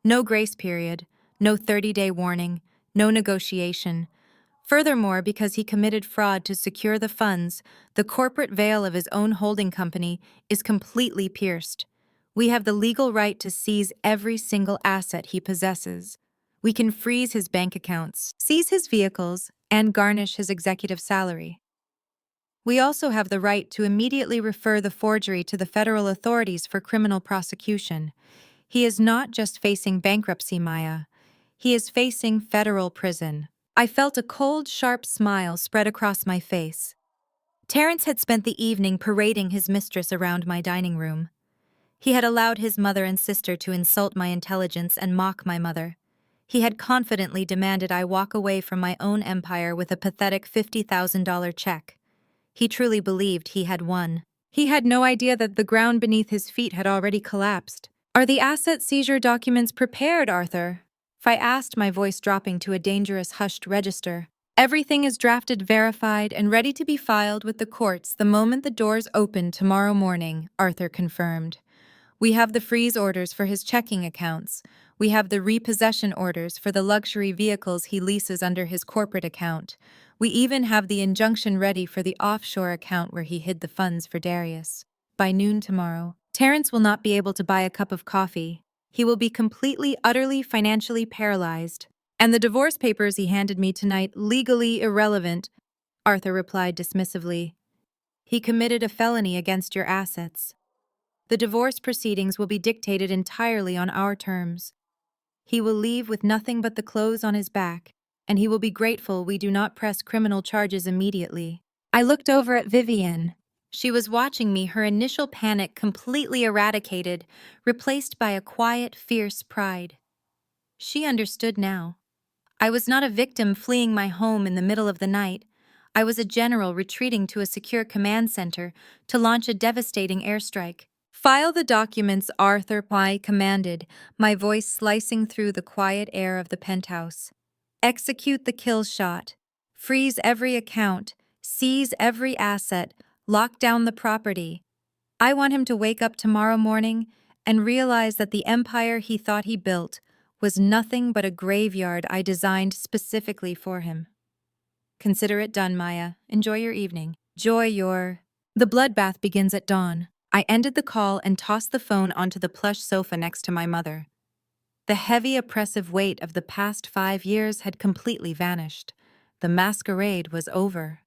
No grace period, no 30-day warning, no negotiation. Furthermore, because he committed fraud to secure the funds, the corporate veil of his own holding company is completely pierced. We have the legal right to seize every single asset he possesses. We can freeze his bank accounts, seize his vehicles, and garnish his executive salary. We also have the right to immediately refer the forgery to the federal authorities for criminal prosecution. He is not just facing bankruptcy, Maya. He is facing federal prison. I felt a cold, sharp smile spread across my face. Terence had spent the evening parading his mistress around my dining room. He had allowed his mother and sister to insult my intelligence and mock my mother. He had confidently demanded I walk away from my own empire with a pathetic $50,000 check. He truly believed he had won. He had no idea that the ground beneath his feet had already collapsed. "Are the asset seizure documents prepared, Arthur?" I asked, my voice dropping to a dangerous hushed register. "Everything is drafted, verified, and ready to be filed with the courts the moment the doors open tomorrow morning," Arthur confirmed. "We have the freeze orders for his checking accounts. We have the repossession orders for the luxury vehicles he leases under his corporate account. We even have the injunction ready for the offshore account where he hid the funds for Darius. By noon tomorrow, Terence will not be able to buy a cup of coffee. He will be completely, utterly financially paralyzed. And the divorce papers he handed me tonight, legally irrelevant," Arthur replied dismissively. "He committed a felony against your assets. The divorce proceedings will be dictated entirely on our terms. He will leave with nothing but the clothes on his back, and he will be grateful we do not press criminal charges immediately." I looked over at Vivian. She was watching me, her initial panic completely eradicated, replaced by a quiet, fierce pride. She understood now. I was not a victim fleeing my home in the middle of the night. I was a general retreating to a secure command center to launch a devastating airstrike. "File the documents," Arthur Pye commanded, my voice slicing through the quiet air of the penthouse. "Execute the kill shot. Freeze every account. Seize every asset. Lock down the property. I want him to wake up tomorrow morning and realize that the empire he thought he built was nothing but a graveyard I designed specifically for him." "Consider it done, Maya. Enjoy your evening. Enjoy your—" "The bloodbath begins at dawn." I ended the call and tossed the phone onto the plush sofa next to my mother. The heavy, oppressive weight of the past 5 years had completely vanished. The masquerade was over.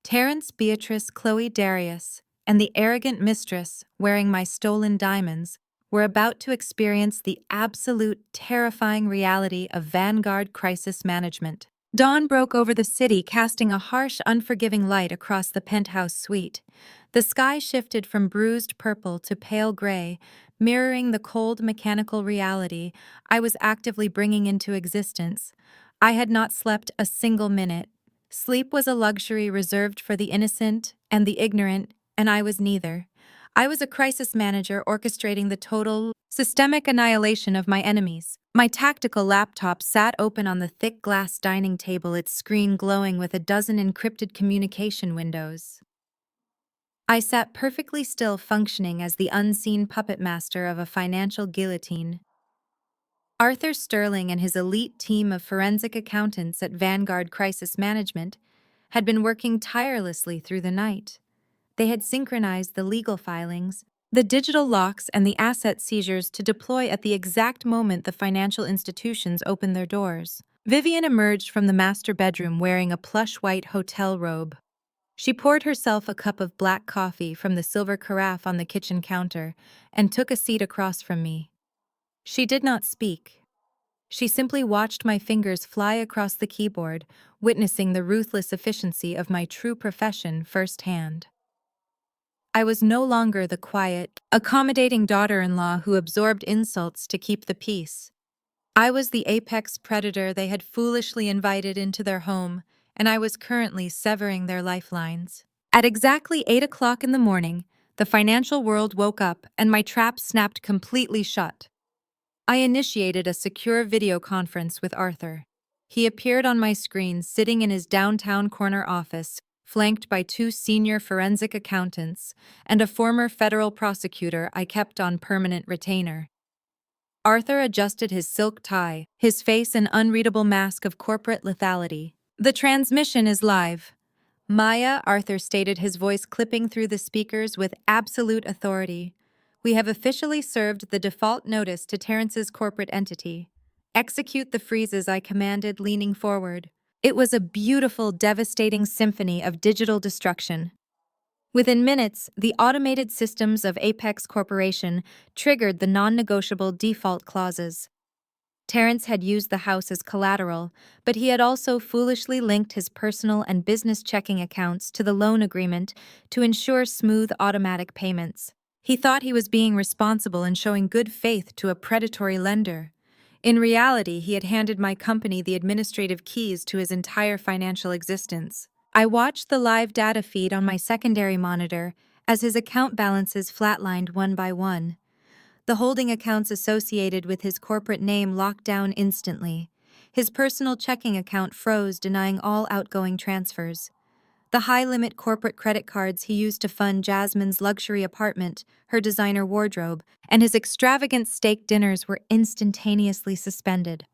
Terence, Beatrice, Chloe, Darius, and the arrogant mistress, wearing my stolen diamonds, were about to experience the absolute, terrifying reality of Vanguard crisis management. Dawn broke over the city, casting a harsh, unforgiving light across the penthouse suite. The sky shifted from bruised purple to pale gray, mirroring the cold, mechanical reality I was actively bringing into existence. I had not slept a single minute. Sleep was a luxury reserved for the innocent and the ignorant, and I was neither. I was a crisis manager orchestrating the total, systemic annihilation of my enemies. My tactical laptop sat open on the thick glass dining table, its screen glowing with a dozen encrypted communication windows. I sat perfectly still, functioning as the unseen puppet master of a financial guillotine. Arthur Sterling and his elite team of forensic accountants at Vanguard Crisis Management had been working tirelessly through the night. They had synchronized the legal filings, the digital locks, and the asset seizures to deploy at the exact moment the financial institutions opened their doors. Vivian emerged from the master bedroom wearing a plush white hotel robe. She poured herself a cup of black coffee from the silver carafe on the kitchen counter and took a seat across from me. She did not speak. She simply watched my fingers fly across the keyboard, witnessing the ruthless efficiency of my true profession firsthand. I was no longer the quiet, accommodating daughter-in-law who absorbed insults to keep the peace. I was the apex predator they had foolishly invited into their home, and I was currently severing their lifelines. At exactly 8 o'clock in the morning, the financial world woke up and my trap snapped completely shut. I initiated a secure video conference with Arthur. He appeared on my screen sitting in his downtown corner office, flanked by 2 senior forensic accountants and a former federal prosecutor I kept on permanent retainer. Arthur adjusted his silk tie, his face an unreadable mask of corporate lethality. "The transmission is live." "Maya," Arthur stated, his voice clipping through the speakers with absolute authority. "We have officially served the default notice to Terrence's corporate entity. Execute the freezes I commanded," leaning forward. It was a beautiful, devastating symphony of digital destruction. Within minutes, the automated systems of Apex Corporation triggered the non-negotiable default clauses. Terrence had used the house as collateral, but he had also foolishly linked his personal and business checking accounts to the loan agreement to ensure smooth automatic payments. He thought he was being responsible and showing good faith to a predatory lender. In reality, he had handed my company the administrative keys to his entire financial existence. I watched the live data feed on my secondary monitor as his account balances flatlined one by one. The holding accounts associated with his corporate name locked down instantly. His personal checking account froze, denying all outgoing transfers. The high-limit corporate credit cards he used to fund Jasmine's luxury apartment, her designer wardrobe, and his extravagant steak dinners were instantaneously suspended.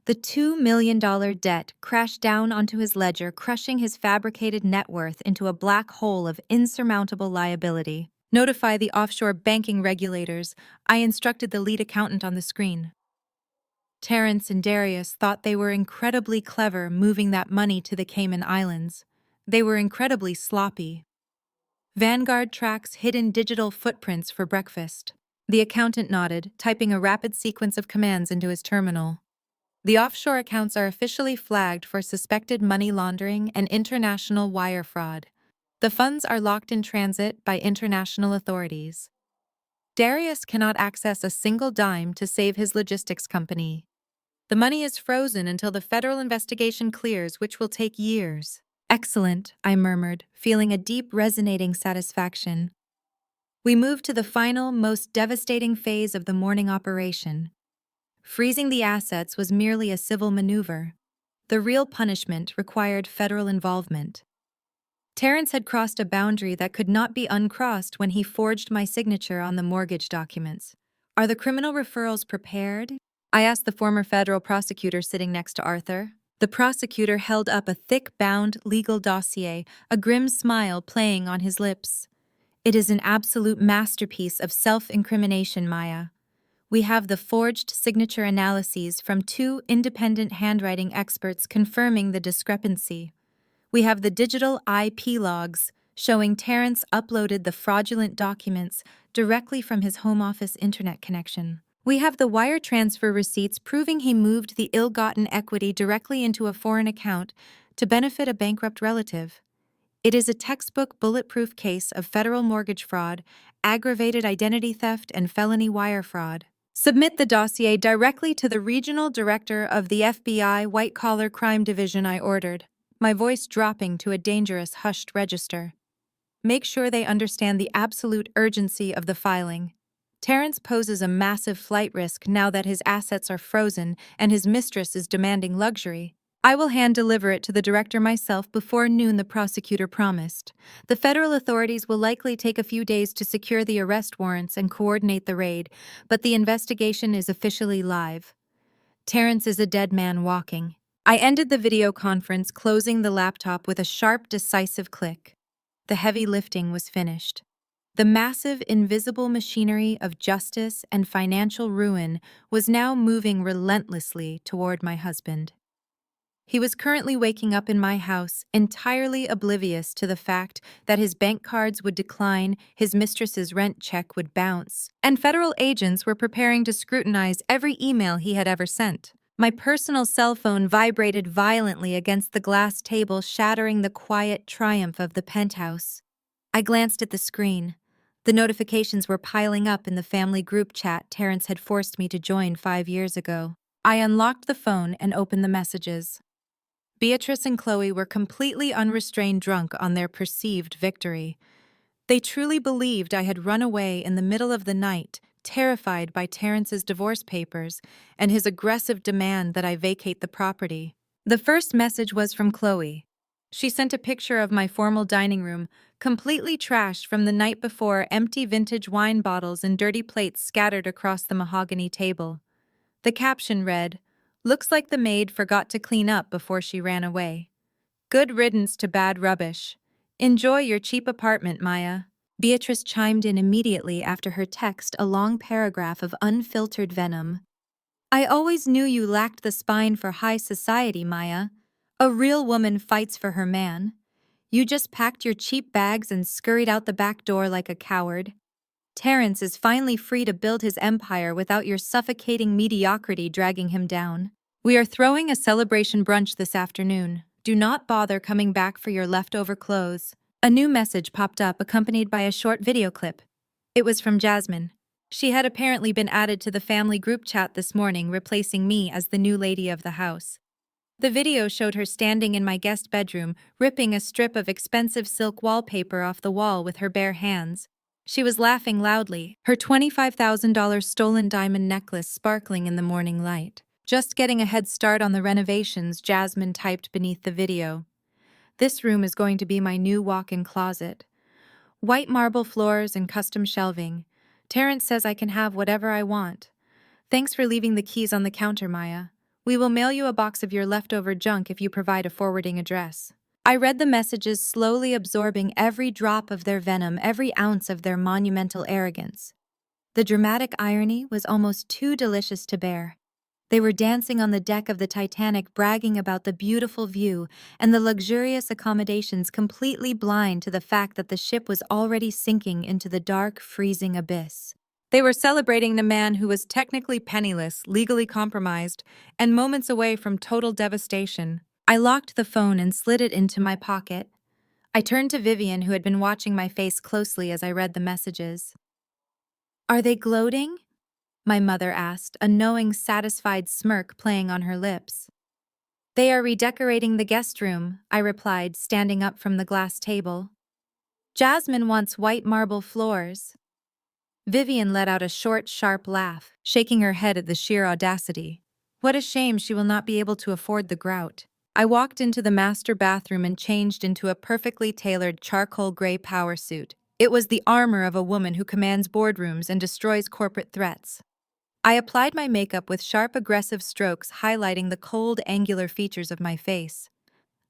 The $2 million debt crashed down onto his ledger, crushing his fabricated net worth into a black hole of insurmountable liability. Notify the offshore banking regulators, I instructed the lead accountant on the screen. Terrence and Darius thought they were incredibly clever moving that money to the Cayman Islands. They were incredibly sloppy. Vanguard tracks hidden digital footprints for breakfast. The accountant nodded, typing a rapid sequence of commands into his terminal. The offshore accounts are officially flagged for suspected money laundering and international wire fraud. The funds are locked in transit by international authorities. Darius cannot access a single dime to save his logistics company. The money is frozen until the federal investigation clears, which will take years. Excellent, I murmured, feeling a deep, resonating satisfaction. We moved to the final, most devastating phase of the morning operation. Freezing the assets was merely a civil maneuver. The real punishment required federal involvement. Terrence had crossed a boundary that could not be uncrossed when he forged my signature on the mortgage documents. Are the criminal referrals prepared? I asked the former federal prosecutor sitting next to Arthur. The prosecutor held up a thick-bound legal dossier, a grim smile playing on his lips. It is an absolute masterpiece of self-incrimination, Maya. We have the forged signature analyses from 2 independent handwriting experts confirming the discrepancy. We have the digital IP logs showing Terrence uploaded the fraudulent documents directly from his home office internet connection. We have the wire transfer receipts proving he moved the ill-gotten equity directly into a foreign account to benefit a bankrupt relative. It is a textbook bulletproof case of federal mortgage fraud, aggravated identity theft, and felony wire fraud. Submit the dossier directly to the regional director of the FBI White-Collar Crime Division, I ordered, my voice dropping to a dangerous hushed register. Make sure they understand the absolute urgency of the filing. Terrence poses a massive flight risk now that his assets are frozen and his mistress is demanding luxury. I will hand-deliver it to the director myself before noon, the prosecutor promised. The federal authorities will likely take a few days to secure the arrest warrants and coordinate the raid, but the investigation is officially live. Terrence is a dead man walking. I ended the video conference, closing the laptop with a sharp, decisive click. The heavy lifting was finished. The massive, invisible machinery of justice and financial ruin was now moving relentlessly toward my husband. He was currently waking up in my house, entirely oblivious to the fact that his bank cards would decline, his mistress's rent check would bounce, and federal agents were preparing to scrutinize every email he had ever sent. My personal cell phone vibrated violently against the glass table, shattering the quiet triumph of the penthouse. I glanced at the screen. The notifications were piling up in the family group chat Terrence had forced me to join 5 years ago. I unlocked the phone and opened the messages. Beatrice and Chloe were completely unrestrained drunk on their perceived victory. They truly believed I had run away in the middle of the night, terrified by Terrence's divorce papers and his aggressive demand that I vacate the property. The first message was from Chloe. She sent a picture of my formal dining room, completely trashed from the night before, empty vintage wine bottles and dirty plates scattered across the mahogany table. The caption read, "Looks like the maid forgot to clean up before she ran away. Good riddance to bad rubbish. Enjoy your cheap apartment, Maya." Beatrice chimed in immediately after her text, a long paragraph of unfiltered venom. "I always knew you lacked the spine for high society, Maya. A real woman fights for her man. You just packed your cheap bags and scurried out the back door like a coward." Terrence is finally free to build his empire without your suffocating mediocrity dragging him down. We are throwing a celebration brunch this afternoon. Do not bother coming back for your leftover clothes. A new message popped up accompanied by a short video clip. It was from Jasmine. She had apparently been added to the family group chat this morning, replacing me as the new lady of the house. The video showed her standing in my guest bedroom, ripping a strip of expensive silk wallpaper off the wall with her bare hands. She was laughing loudly, her $25,000 stolen diamond necklace sparkling in the morning light. Just getting a head start on the renovations, Jasmine typed beneath the video. This room is going to be my new walk-in closet. White marble floors and custom shelving. Terrence says I can have whatever I want. Thanks for leaving the keys on the counter, Maya. We will mail you a box of your leftover junk if you provide a forwarding address. I read the messages, slowly absorbing every drop of their venom, every ounce of their monumental arrogance. The dramatic irony was almost too delicious to bear. They were dancing on the deck of the Titanic, bragging about the beautiful view and the luxurious accommodations, completely blind to the fact that the ship was already sinking into the dark, freezing abyss. They were celebrating the man who was technically penniless, legally compromised, and moments away from total devastation. I locked the phone and slid it into my pocket. I turned to Vivian, who had been watching my face closely as I read the messages. "Are they gloating?" my mother asked, a knowing, satisfied smirk playing on her lips. "They are redecorating the guest room," I replied, standing up from the glass table. "Jasmine wants white marble floors." Vivian let out a short, sharp laugh, shaking her head at the sheer audacity. What a shame she will not be able to afford the grout. I walked into the master bathroom and changed into a perfectly tailored charcoal gray power suit. It was the armor of a woman who commands boardrooms and destroys corporate threats. I applied my makeup with sharp, aggressive strokes, highlighting the cold, angular features of my face.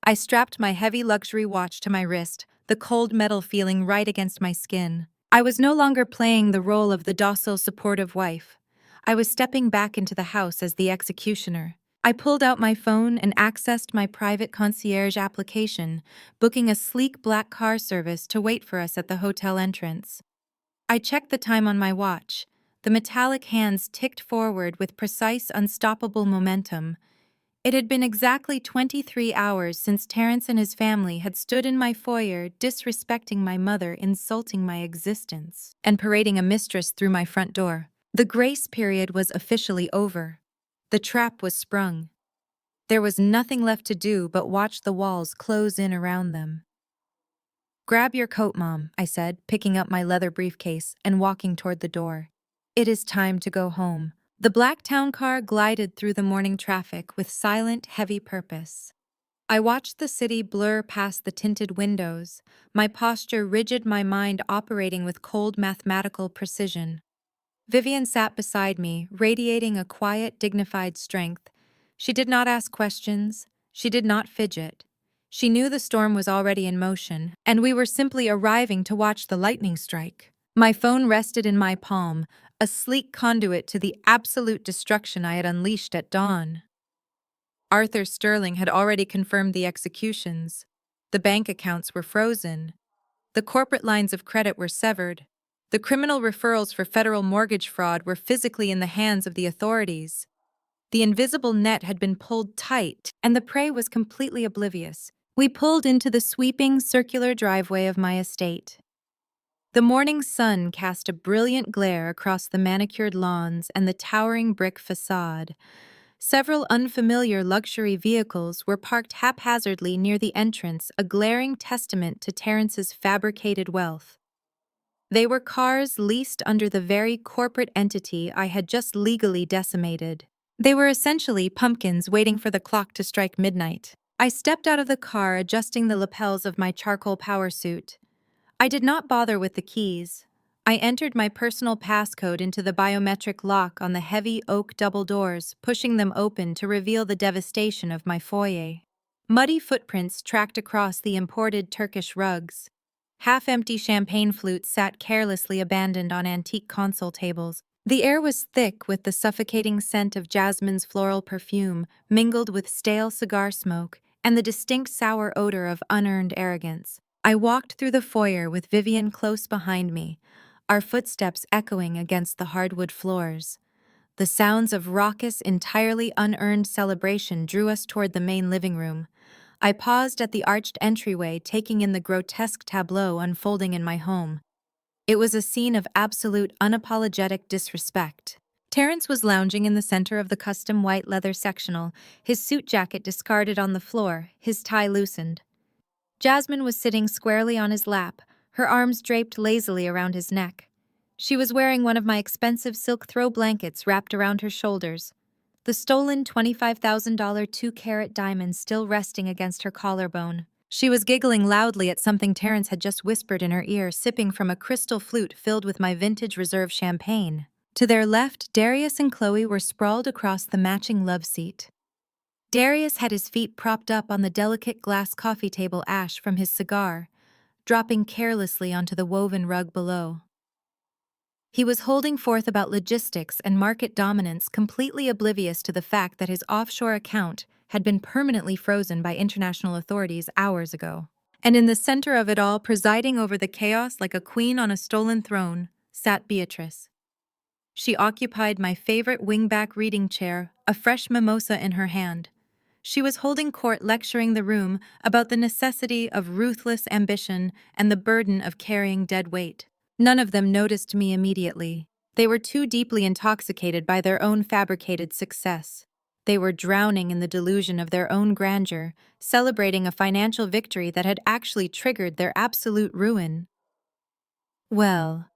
I strapped my heavy luxury watch to my wrist, the cold metal feeling right against my skin. I was no longer playing the role of the docile, supportive wife. I was stepping back into the house as the executioner. I pulled out my phone and accessed my private concierge application, booking a sleek black car service to wait for us at the hotel entrance. I checked the time on my watch. The metallic hands ticked forward with precise, unstoppable momentum. It had been exactly 23 hours since Terrence and his family had stood in my foyer, disrespecting my mother, insulting my existence, and parading a mistress through my front door. The grace period was officially over. The trap was sprung. There was nothing left to do but watch the walls close in around them. "Grab your coat, Mom," I said, picking up my leather briefcase and walking toward the door. "It is time to go home." The black town car glided through the morning traffic with silent, heavy purpose. I watched the city blur past the tinted windows, my posture rigid, my mind operating with cold mathematical precision. Vivian sat beside me, radiating a quiet, dignified strength. She did not ask questions. She did not fidget. She knew the storm was already in motion, and we were simply arriving to watch the lightning strike. My phone rested in my palm, a sleek conduit to the absolute destruction I had unleashed at dawn. Arthur Sterling had already confirmed the executions. The bank accounts were frozen. The corporate lines of credit were severed. The criminal referrals for federal mortgage fraud were physically in the hands of the authorities. The invisible net had been pulled tight, and the prey was completely oblivious. We pulled into the sweeping, circular driveway of my estate. The morning sun cast a brilliant glare across the manicured lawns and the towering brick facade. Several unfamiliar luxury vehicles were parked haphazardly near the entrance, a glaring testament to Terrence's fabricated wealth. They were cars leased under the very corporate entity I had just legally decimated. They were essentially pumpkins waiting for the clock to strike midnight. I stepped out of the car, adjusting the lapels of my charcoal power suit. I did not bother with the keys. I entered my personal passcode into the biometric lock on the heavy oak double doors, pushing them open to reveal the devastation of my foyer. Muddy footprints tracked across the imported Turkish rugs. Half-empty champagne flutes sat carelessly abandoned on antique console tables. The air was thick with the suffocating scent of Jasmine's floral perfume, mingled with stale cigar smoke and the distinct sour odor of unearned arrogance. I walked through the foyer with Vivian close behind me, our footsteps echoing against the hardwood floors. The sounds of raucous, entirely unearned celebration drew us toward the main living room. I paused at the arched entryway, taking in the grotesque tableau unfolding in my home. It was a scene of absolute, unapologetic disrespect. Terrence was lounging in the center of the custom white leather sectional, his suit jacket discarded on the floor, his tie loosened. Jasmine was sitting squarely on his lap, her arms draped lazily around his neck. She was wearing one of my expensive silk throw blankets wrapped around her shoulders, the stolen $25,000 2-carat diamond still resting against her collarbone. She was giggling loudly at something Terrence had just whispered in her ear, sipping from a crystal flute filled with my vintage reserve champagne. To their left, Darius and Chloe were sprawled across the matching love seat. Darius had his feet propped up on the delicate glass coffee table ash from his cigar, dropping carelessly onto the woven rug below. He was holding forth about logistics and market dominance, completely oblivious to the fact that his offshore account had been permanently frozen by international authorities hours ago. And in the center of it all, presiding over the chaos like a queen on a stolen throne, sat Beatrice. She occupied my favorite wingback reading chair, a fresh mimosa in her hand. She was holding court, lecturing the room about the necessity of ruthless ambition and the burden of carrying dead weight. None of them noticed me immediately. They were too deeply intoxicated by their own fabricated success. They were drowning in the delusion of their own grandeur, celebrating a financial victory that had actually triggered their absolute ruin. Well,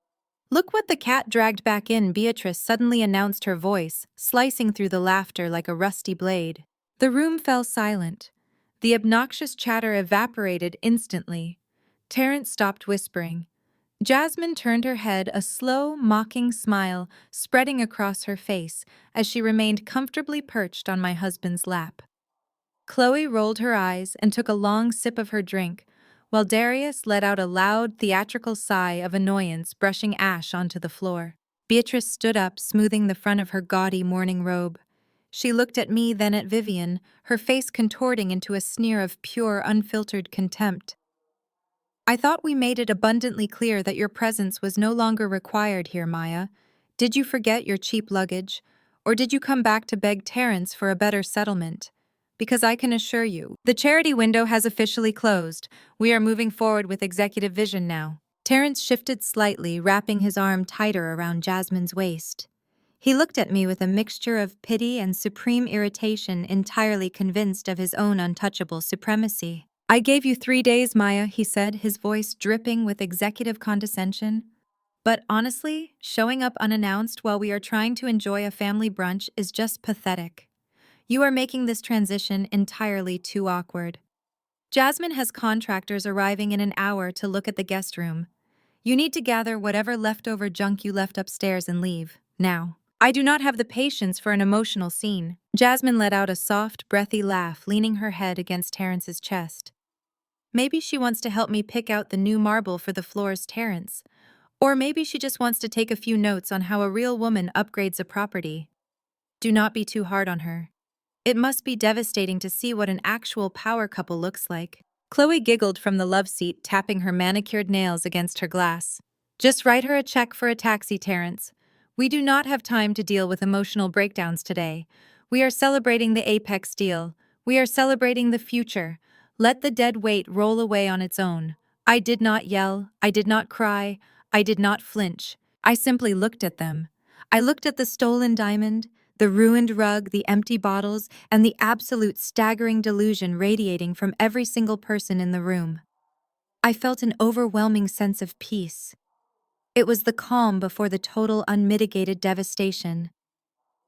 look what the cat dragged back in, Beatrice suddenly announced, her voice slicing through the laughter like a rusty blade. The room fell silent. The obnoxious chatter evaporated instantly. Terrence stopped whispering. Jasmine turned her head, a slow, mocking smile spreading across her face as she remained comfortably perched on my husband's lap. Chloe rolled her eyes and took a long sip of her drink, while Darius let out a loud, theatrical sigh of annoyance, brushing ash onto the floor. Beatrice stood up, smoothing the front of her gaudy morning robe. She looked at me, then at Vivian, her face contorting into a sneer of pure, unfiltered contempt. I thought we made it abundantly clear that your presence was no longer required here, Maya. Did you forget your cheap luggage? Or did you come back to beg Terrence for a better settlement? Because I can assure you, the charity window has officially closed. We are moving forward with executive vision now. Terrence shifted slightly, wrapping his arm tighter around Jasmine's waist. He looked at me with a mixture of pity and supreme irritation, entirely convinced of his own untouchable supremacy. I gave you 3 days, Maya, he said, his voice dripping with executive condescension. But honestly, showing up unannounced while we are trying to enjoy a family brunch is just pathetic. You are making this transition entirely too awkward. Jasmine has contractors arriving in an hour to look at the guest room. You need to gather whatever leftover junk you left upstairs and leave, now. I do not have the patience for an emotional scene. Jasmine let out a soft, breathy laugh, leaning her head against Terrence's chest. Maybe she wants to help me pick out the new marble for the floor's Terrence. Or maybe she just wants to take a few notes on how a real woman upgrades a property. Do not be too hard on her. It must be devastating to see what an actual power couple looks like. Chloe giggled from the love seat, tapping her manicured nails against her glass. Just write her a check for a taxi, Terrence. We do not have time to deal with emotional breakdowns today. We are celebrating the apex deal. We are celebrating the future. Let the dead weight roll away on its own. I did not yell. I did not cry. I did not flinch. I simply looked at them. I looked at the stolen diamond, the ruined rug, the empty bottles, and the absolute staggering delusion radiating from every single person in the room. I felt an overwhelming sense of peace. It was the calm before the total, unmitigated devastation.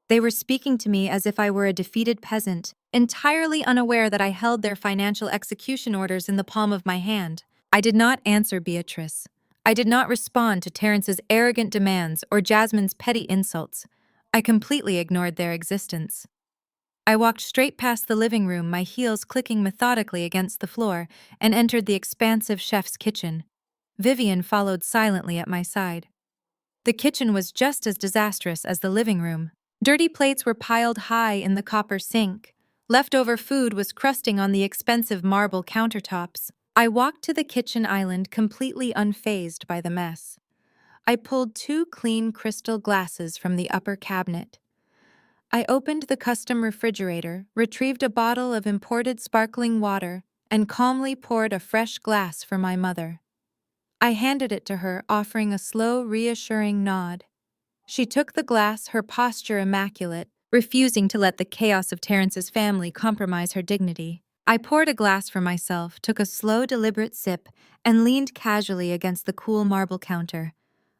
They were speaking to me as if I were a defeated peasant, entirely unaware that I held their financial execution orders in the palm of my hand. I did not answer Beatrice. I did not respond to Terrence's arrogant demands or Jasmine's petty insults. I completely ignored their existence. I walked straight past the living room, my heels clicking methodically against the floor, and entered the expansive chef's kitchen. Vivian followed silently at my side. The kitchen was just as disastrous as the living room. Dirty plates were piled high in the copper sink. Leftover food was crusting on the expensive marble countertops. I walked to the kitchen island completely unfazed by the mess. I pulled two clean crystal glasses from the upper cabinet. I opened the custom refrigerator, retrieved a bottle of imported sparkling water, and calmly poured a fresh glass for my mother. I handed it to her, offering a slow, reassuring nod. She took the glass, her posture immaculate, refusing to let the chaos of Terrence's family compromise her dignity. I poured a glass for myself, took a slow, deliberate sip, and leaned casually against the cool marble counter.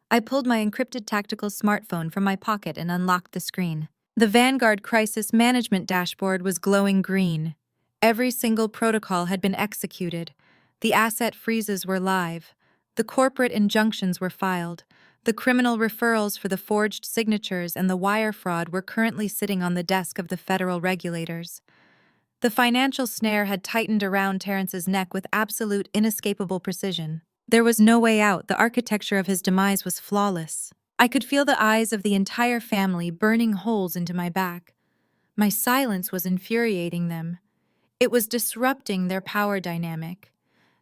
I pulled my encrypted tactical smartphone from my pocket and unlocked the screen. The Vanguard Crisis Management dashboard was glowing green. Every single protocol had been executed. The asset freezes were live. The corporate injunctions were filed. The criminal referrals for the forged signatures and the wire fraud were currently sitting on the desk of the federal regulators. The financial snare had tightened around Terrence's neck with absolute, inescapable precision. There was no way out. The architecture of his demise was flawless. I could feel the eyes of the entire family burning holes into my back. My silence was infuriating them. It was disrupting their power dynamic.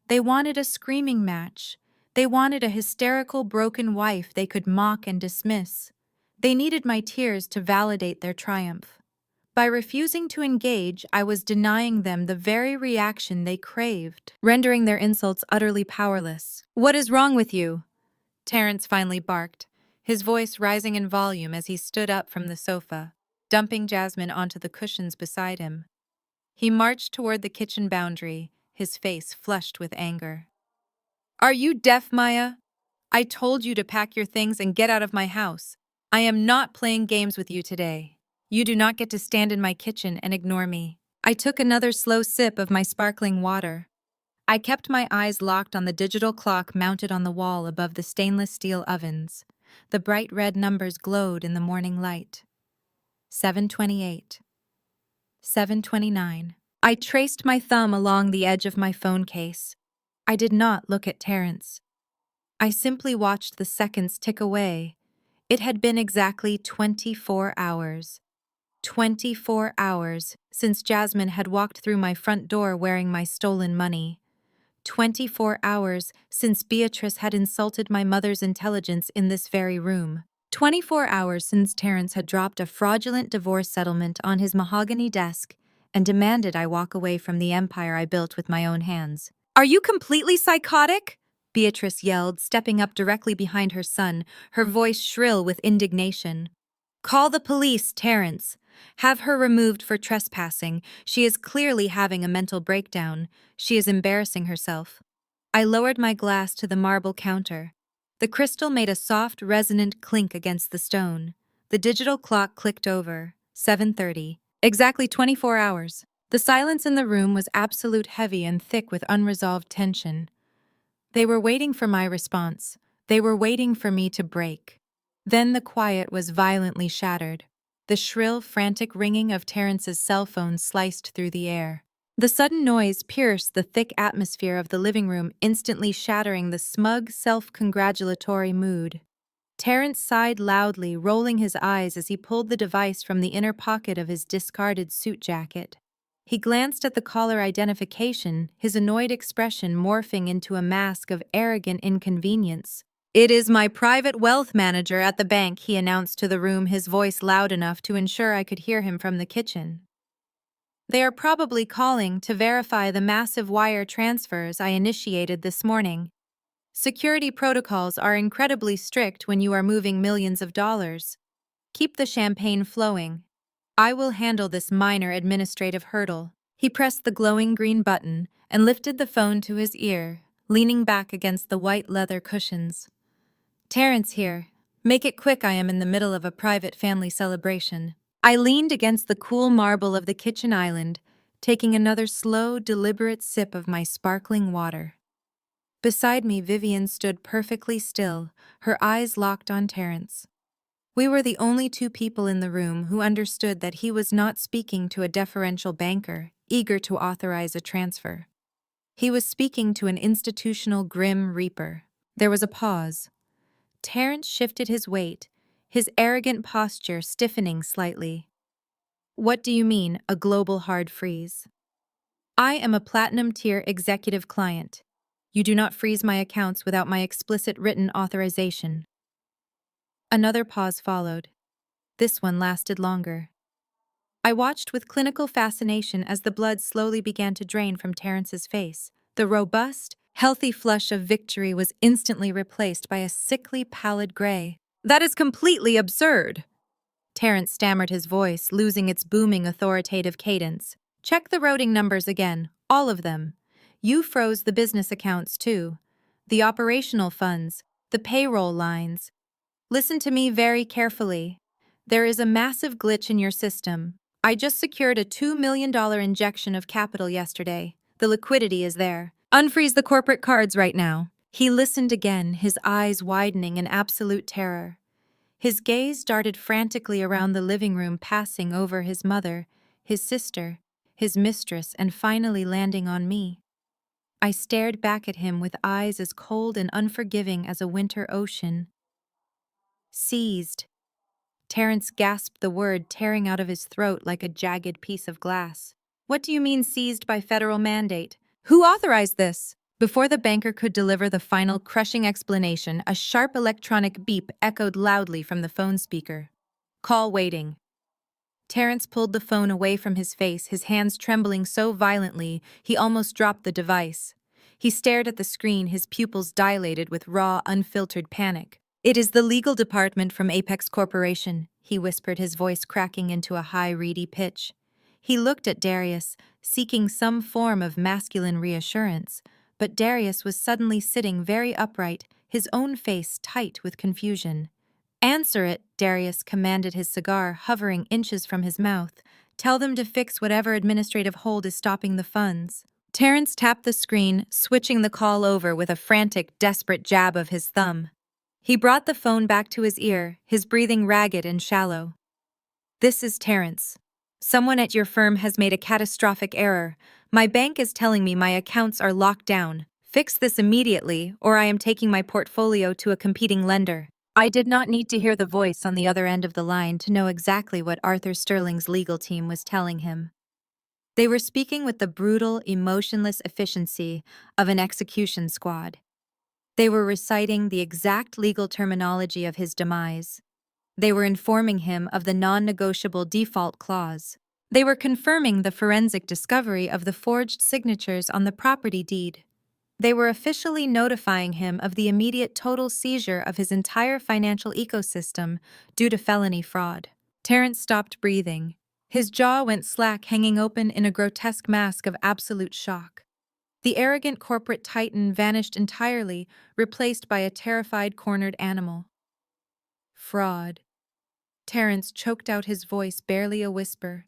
They wanted a screaming match. They wanted a hysterical, broken wife they could mock and dismiss. They needed my tears to validate their triumph. By refusing to engage, I was denying them the very reaction they craved, rendering their insults utterly powerless. "What is wrong with you?" Terrence finally barked, his voice rising in volume as he stood up from the sofa, dumping Jasmine onto the cushions beside him. He marched toward the kitchen boundary, his face flushed with anger. "Are you deaf, Maya? I told you to pack your things and get out of my house. I am not playing games with you today. You do not get to stand in my kitchen and ignore me." I took another slow sip of my sparkling water. I kept my eyes locked on the digital clock mounted on the wall above the stainless steel ovens. The bright red numbers glowed in the morning light. 7:28. 7:29. I traced my thumb along the edge of my phone case. I did not look at Terrence. I simply watched the seconds tick away. It had been exactly 24 hours. 24 hours since Jasmine had walked through my front door wearing my stolen money. 24 hours since Beatrice had insulted my mother's intelligence in this very room. 24 hours since Terrence had dropped a fraudulent divorce settlement on his mahogany desk and demanded I walk away from the empire I built with my own hands. "Are you completely psychotic?" Beatrice yelled, stepping up directly behind her son, her voice shrill with indignation. "Call the police, Terrence. Have her removed for trespassing. She is clearly having a mental breakdown. She is embarrassing herself." I lowered my glass to the marble counter. The crystal made a soft, resonant clink against the stone. The digital clock clicked over. 7:30. Exactly 24 hours. The silence in the room was absolute, heavy and thick with unresolved tension. They were waiting for my response. They were waiting for me to break. Then the quiet was violently shattered. The shrill, frantic ringing of Terrence's cell phone sliced through the air. The sudden noise pierced the thick atmosphere of the living room, instantly shattering the smug, self-congratulatory mood. Terrence sighed loudly, rolling his eyes as he pulled the device from the inner pocket of his discarded suit jacket. He glanced at the caller identification, his annoyed expression morphing into a mask of arrogant inconvenience. "It is my private wealth manager at the bank," he announced to the room, his voice loud enough to ensure I could hear him from the kitchen. "They are probably calling to verify the massive wire transfers I initiated this morning. Security protocols are incredibly strict when you are moving millions of dollars. Keep the champagne flowing. I will handle this minor administrative hurdle." He pressed the glowing green button and lifted the phone to his ear, leaning back against the white leather cushions. "Terrence here. Make it quick, I am in the middle of a private family celebration." I leaned against the cool marble of the kitchen island, taking another slow, deliberate sip of my sparkling water. Beside me, Vivian stood perfectly still, her eyes locked on Terrence. We were the only two people in the room who understood that he was not speaking to a deferential banker, eager to authorize a transfer. He was speaking to an institutional grim reaper. There was a pause. Terrence shifted his weight, his arrogant posture stiffening slightly. "What do you mean, a global hard freeze?" "I am a platinum-tier executive client. You do not freeze my accounts without my explicit written authorization." Another pause followed. This one lasted longer. I watched with clinical fascination as the blood slowly began to drain from Terrence's face. The robust, healthy flush of victory was instantly replaced by a sickly, pallid gray. "That is completely absurd!" Terrence stammered, his voice losing its booming, authoritative cadence. "Check the routing numbers again, all of them. You froze the business accounts, too. The operational funds, the payroll lines. Listen to me very carefully. There is a massive glitch in your system. I just secured a $2 million injection of capital yesterday. The liquidity is there. Unfreeze the corporate cards right now." He listened again, his eyes widening in absolute terror. His gaze darted frantically around the living room, passing over his mother, his sister, his mistress, and finally landing on me. I stared back at him with eyes as cold and unforgiving as a winter ocean. "Seized." Terrence gasped the word, tearing out of his throat like a jagged piece of glass. "What do you mean seized by federal mandate? Who authorized this?" Before the banker could deliver the final crushing explanation, a sharp electronic beep echoed loudly from the phone speaker. "Call waiting." Terrence pulled the phone away from his face, his hands trembling so violently he almost dropped the device. He stared at the screen, his pupils dilated with raw, unfiltered panic. "It is the legal department from Apex Corporation," he whispered, his voice cracking into a high, reedy pitch. He looked at Darius, seeking some form of masculine reassurance, but Darius was suddenly sitting very upright, his own face tight with confusion. "Answer it," Darius commanded, his cigar hovering inches from his mouth. "Tell them to fix whatever administrative hold is stopping the funds." Terrence tapped the screen, switching the call over with a frantic, desperate jab of his thumb. He brought the phone back to his ear, his breathing ragged and shallow. "This is Terrence. Someone at your firm has made a catastrophic error. My bank is telling me my accounts are locked down. Fix this immediately, or I am taking my portfolio to a competing lender." I did not need to hear the voice on the other end of the line to know exactly what Arthur Sterling's legal team was telling him. They were speaking with the brutal, emotionless efficiency of an execution squad. They were reciting the exact legal terminology of his demise. They were informing him of the non-negotiable default clause. They were confirming the forensic discovery of the forged signatures on the property deed. They were officially notifying him of the immediate total seizure of his entire financial ecosystem due to felony fraud. Terrence stopped breathing. His jaw went slack, hanging open in a grotesque mask of absolute shock. The arrogant corporate titan vanished entirely, replaced by a terrified, cornered animal. "Fraud." Terrence choked out, his voice barely a whisper.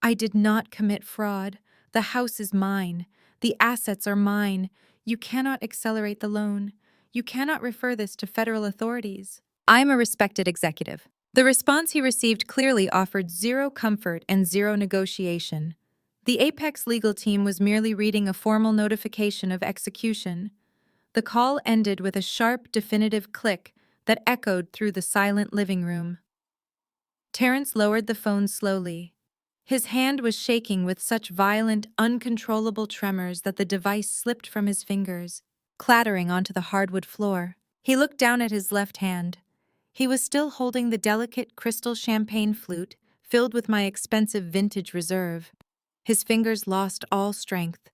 "I did not commit fraud. The house is mine. The assets are mine. You cannot accelerate the loan. You cannot refer this to federal authorities." "I'm a respected executive." The response he received clearly offered zero comfort and zero negotiation. The Apex legal team was merely reading a formal notification of execution. The call ended with a sharp, definitive click that echoed through the silent living room. Terrence lowered the phone slowly. His hand was shaking with such violent, uncontrollable tremors that the device slipped from his fingers, clattering onto the hardwood floor. He looked down at his left hand. He was still holding the delicate crystal champagne flute, filled with my expensive vintage reserve. His fingers lost all strength.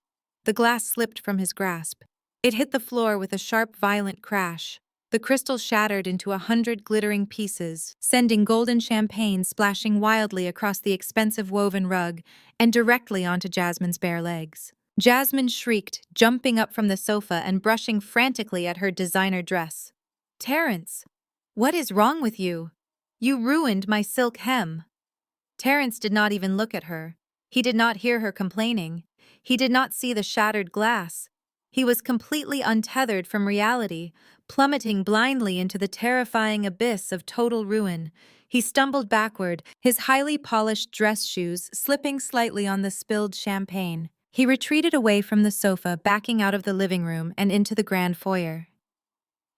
The glass slipped from his grasp. It hit the floor with a sharp, violent crash. The crystal shattered into 100 glittering pieces, sending golden champagne splashing wildly across the expensive woven rug and directly onto Jasmine's bare legs. Jasmine shrieked, jumping up from the sofa and brushing frantically at her designer dress. "Terrence, what is wrong with you? You ruined my silk hem." Terrence did not even look at her. He did not hear her complaining. He did not see the shattered glass. He was completely untethered from reality, plummeting blindly into the terrifying abyss of total ruin. He stumbled backward, his highly polished dress shoes slipping slightly on the spilled champagne. He retreated away from the sofa, backing out of the living room and into the grand foyer.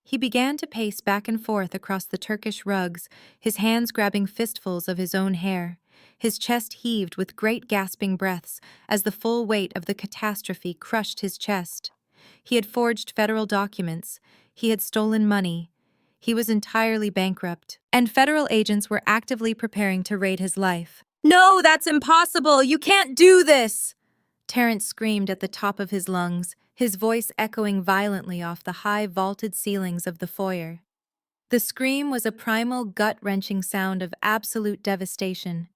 He began to pace back and forth across the Turkish rugs, his hands grabbing fistfuls of his own hair. His chest heaved with great gasping breaths as the full weight of the catastrophe crushed his chest. He had forged federal documents. He had stolen money. He was entirely bankrupt, and federal agents were actively preparing to raid his life. "No, that's impossible! You can't do this!" Terrence screamed at the top of his lungs, his voice echoing violently off the high vaulted ceilings of the foyer. The scream was a primal, gut-wrenching sound of absolute devastation.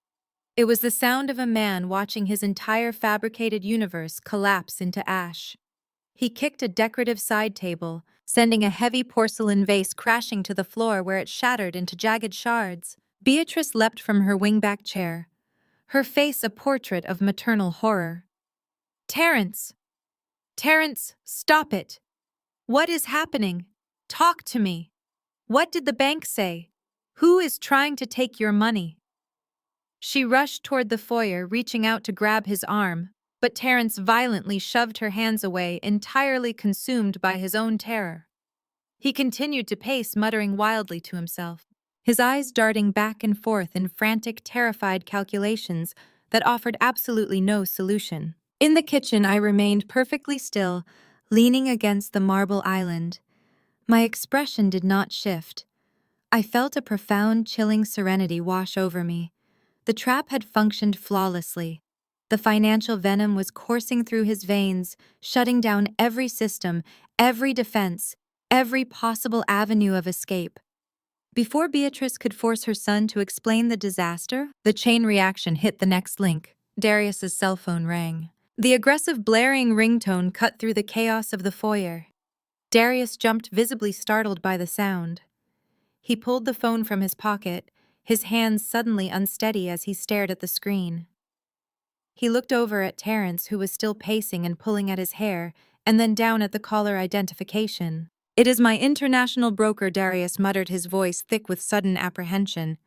It was the sound of a man watching his entire fabricated universe collapse into ash. He kicked a decorative side table, sending a heavy porcelain vase crashing to the floor where it shattered into jagged shards. Beatrice leapt from her wingback chair, her face a portrait of maternal horror. "Terrence! Terrence, stop it! What is happening? Talk to me! What did the bank say? Who is trying to take your money?" She rushed toward the foyer, reaching out to grab his arm, but Terrence violently shoved her hands away, entirely consumed by his own terror. He continued to pace, muttering wildly to himself, his eyes darting back and forth in frantic, terrified calculations that offered absolutely no solution. In the kitchen, I remained perfectly still, leaning against the marble island. My expression did not shift. I felt a profound, chilling serenity wash over me. The trap had functioned flawlessly. The financial venom was coursing through his veins, shutting down every system, every defense, every possible avenue of escape. Before Beatrice could force her son to explain the disaster, the chain reaction hit the next link. Darius's cell phone rang. The aggressive blaring ringtone cut through the chaos of the foyer. Darius jumped, visibly startled by the sound. He pulled the phone from his pocket, his hands suddenly unsteady as he stared at the screen. He looked over at Terrence, who was still pacing and pulling at his hair, and then down at the caller identification. "It is my international broker," Darius muttered, his voice thick with sudden apprehension.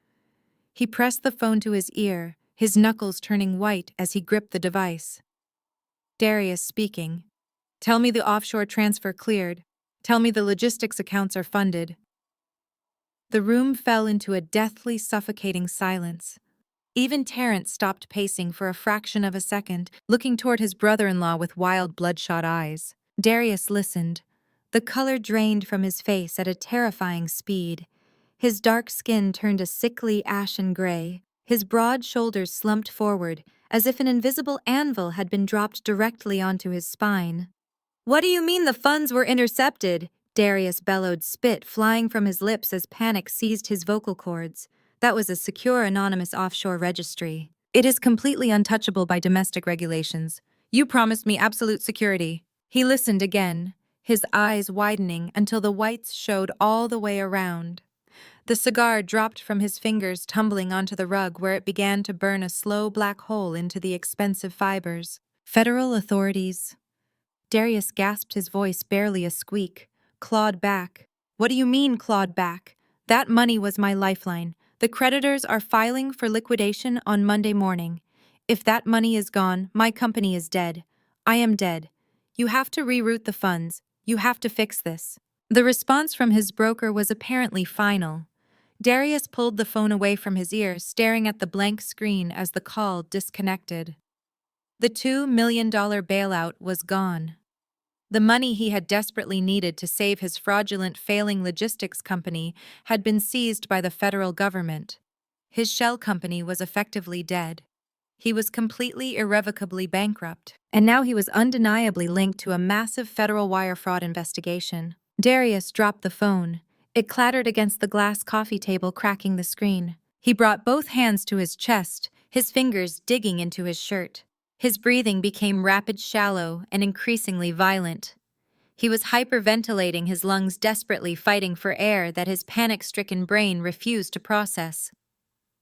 He pressed the phone to his ear, his knuckles turning white as he gripped the device. Darius speaking. "Tell me the offshore transfer cleared. Tell me the logistics accounts are funded." The room fell into a deathly, suffocating silence. Even Terrence stopped pacing for a fraction of a second, looking toward his brother-in-law with wild, bloodshot eyes. Darius listened. The color drained from his face at a terrifying speed. His dark skin turned a sickly ashen gray. His broad shoulders slumped forward, as if an invisible anvil had been dropped directly onto his spine. "What do you mean the funds were intercepted?" Darius bellowed, spit flying from his lips as panic seized his vocal cords. "That was a secure, anonymous offshore registry. It is completely untouchable by domestic regulations. You promised me absolute security." He listened again, his eyes widening until the whites showed all the way around. The cigar dropped from his fingers, tumbling onto the rug where it began to burn a slow black hole into the expensive fibers. "Federal authorities..." Darius gasped, his voice barely a squeak. "Clawed back." "What do you mean, clawed back?" "That money was my lifeline. The creditors are filing for liquidation on Monday morning. If that money is gone, my company is dead. I am dead. You have to reroute the funds. You have to fix this." The response from his broker was apparently final. Darius pulled the phone away from his ear, staring at the blank screen as the call disconnected. The $2 million bailout was gone. The money he had desperately needed to save his fraudulent, failing logistics company had been seized by the federal government. His shell company was effectively dead. He was completely, irrevocably bankrupt, and now he was undeniably linked to a massive federal wire fraud investigation. Darius dropped the phone. It clattered against the glass coffee table, cracking the screen. He brought both hands to his chest, his fingers digging into his shirt. His breathing became rapid, shallow, and increasingly violent. He was hyperventilating, his lungs desperately fighting for air that his panic-stricken brain refused to process.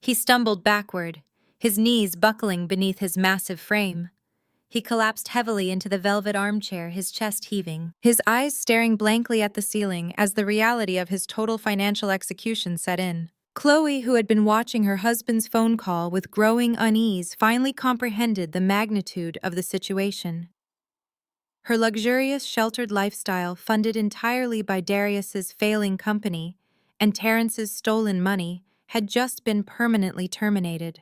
He stumbled backward, his knees buckling beneath his massive frame. He collapsed heavily into the velvet armchair, his chest heaving, his eyes staring blankly at the ceiling as the reality of his total financial execution set in. Chloe, who had been watching her husband's phone call with growing unease, finally comprehended the magnitude of the situation. Her luxurious, sheltered lifestyle, funded entirely by Darius's failing company and Terrence's stolen money, had just been permanently terminated.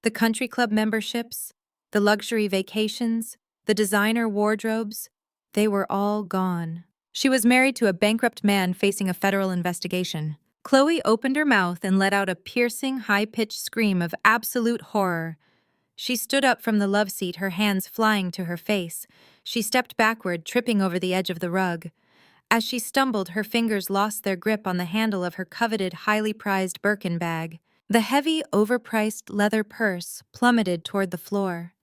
The country club memberships, the luxury vacations, the designer wardrobes, they were all gone. She was married to a bankrupt man facing a federal investigation. Chloe opened her mouth and let out a piercing, high-pitched scream of absolute horror. She stood up from the love seat, her hands flying to her face. She stepped backward, tripping over the edge of the rug. As she stumbled, her fingers lost their grip on the handle of her coveted, highly prized Birkin bag. The heavy, overpriced leather purse plummeted toward the floor.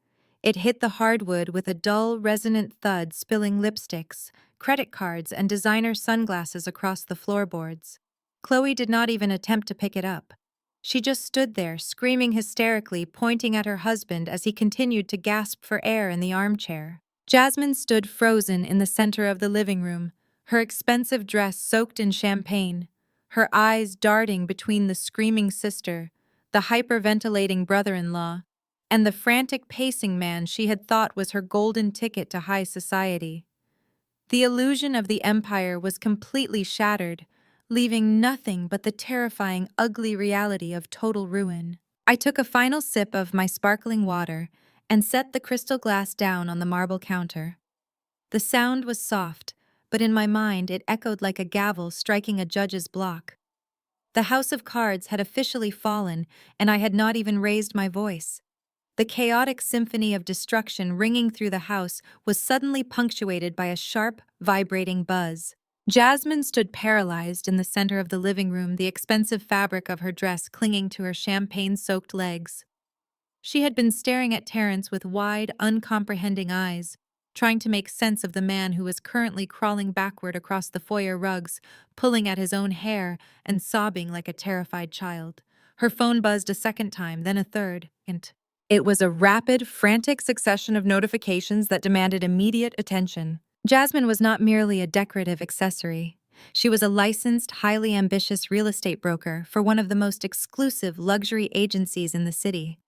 It hit the hardwood with a dull, resonant thud, spilling lipsticks, credit cards, and designer sunglasses across the floorboards. Chloe did not even attempt to pick it up. She just stood there, screaming hysterically, pointing at her husband as he continued to gasp for air in the armchair. Jasmine stood frozen in the center of the living room, her expensive dress soaked in champagne, her eyes darting between the screaming sister, the hyperventilating brother-in-law, and the frantic pacing man she had thought was her golden ticket to high society. The illusion of the empire was completely shattered, leaving nothing but the terrifying, ugly reality of total ruin. I took a final sip of my sparkling water and set the crystal glass down on the marble counter. The sound was soft, but in my mind it echoed like a gavel striking a judge's block. The house of cards had officially fallen, and I had not even raised my voice. The chaotic symphony of destruction ringing through the house was suddenly punctuated by a sharp, vibrating buzz. Jasmine stood paralyzed in the center of the living room, the expensive fabric of her dress clinging to her champagne-soaked legs. She had been staring at Terence with wide, uncomprehending eyes, trying to make sense of the man who was currently crawling backward across the foyer rugs, pulling at his own hair and sobbing like a terrified child. Her phone buzzed a second time, then a third, and it was a rapid, frantic succession of notifications that demanded immediate attention. Jasmine was not merely a decorative accessory. She was a licensed, highly ambitious real estate broker for one of the most exclusive luxury agencies in the city.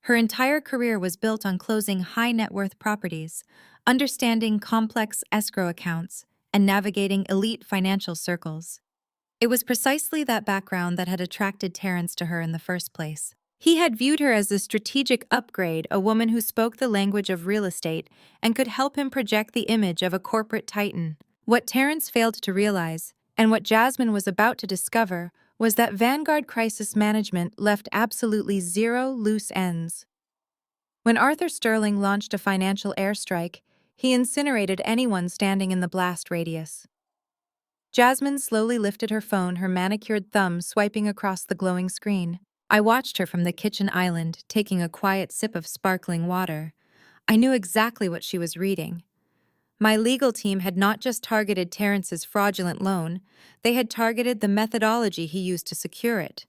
Her entire career was built on closing high-net-worth properties, understanding complex escrow accounts, and navigating elite financial circles. It was precisely that background that had attracted Terence to her in the first place. He had viewed her as a strategic upgrade, a woman who spoke the language of real estate and could help him project the image of a corporate titan. What Terence failed to realize, and what Jasmine was about to discover, was that Vanguard Crisis Management left absolutely zero loose ends. When Arthur Sterling launched a financial airstrike, he incinerated anyone standing in the blast radius. Jasmine slowly lifted her phone, her manicured thumb swiping across the glowing screen. I watched her from the kitchen island, taking a quiet sip of sparkling water. I knew exactly what she was reading. My legal team had not just targeted Terrence's fraudulent loan, they had targeted the methodology he used to secure it.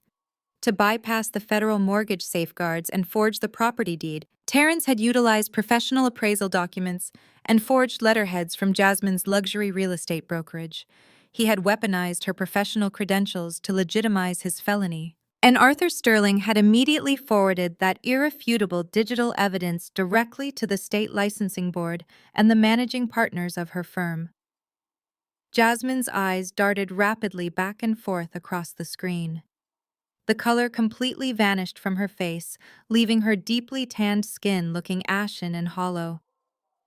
To bypass the federal mortgage safeguards and forge the property deed, Terrence had utilized professional appraisal documents and forged letterheads from Jasmine's luxury real estate brokerage. He had weaponized her professional credentials to legitimize his felony. And Arthur Sterling had immediately forwarded that irrefutable digital evidence directly to the state licensing board and the managing partners of her firm. Jasmine's eyes darted rapidly back and forth across the screen. The color completely vanished from her face, leaving her deeply tanned skin looking ashen and hollow.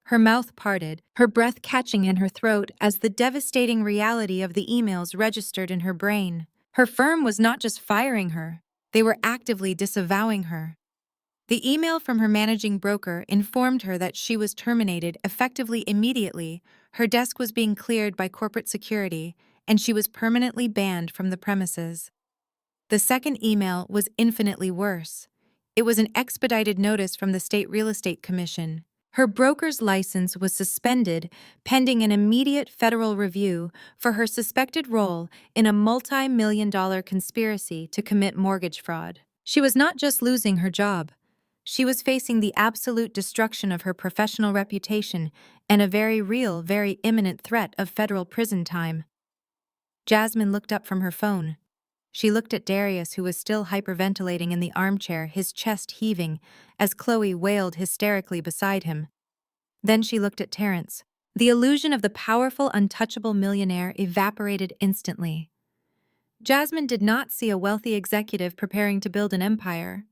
Her mouth parted, her breath catching in her throat as the devastating reality of the emails registered in her brain. Her firm was not just firing her, they were actively disavowing her. The email from her managing broker informed her that she was terminated effectively immediately, her desk was being cleared by corporate security, and she was permanently banned from the premises. The second email was infinitely worse. It was an expedited notice from the State Real Estate Commission. Her broker's license was suspended pending an immediate federal review for her suspected role in a multi-million-dollar conspiracy to commit mortgage fraud. She was not just losing her job. She was facing the absolute destruction of her professional reputation and a very real, very imminent threat of federal prison time. Jasmine looked up from her phone. She looked at Darius, who was still hyperventilating in the armchair, his chest heaving, as Chloe wailed hysterically beside him. Then she looked at Terence. The illusion of the powerful, untouchable millionaire evaporated instantly. Jasmine did not see a wealthy executive preparing to build an empire.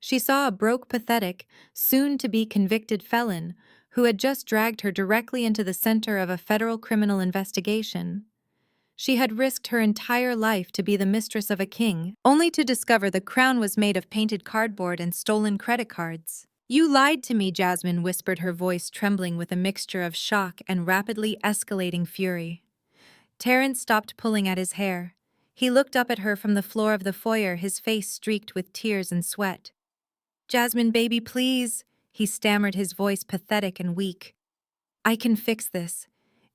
She saw a broke, pathetic, soon-to-be convicted felon who had just dragged her directly into the center of a federal criminal investigation. She had risked her entire life to be the mistress of a king, only to discover the crown was made of painted cardboard and stolen credit cards. "You lied to me," Jasmine whispered, her voice trembling with a mixture of shock and rapidly escalating fury. Terrence stopped pulling at his hair. He looked up at her from the floor of the foyer, his face streaked with tears and sweat. "Jasmine, baby, please," he stammered, his voice pathetic and weak. "I can fix this.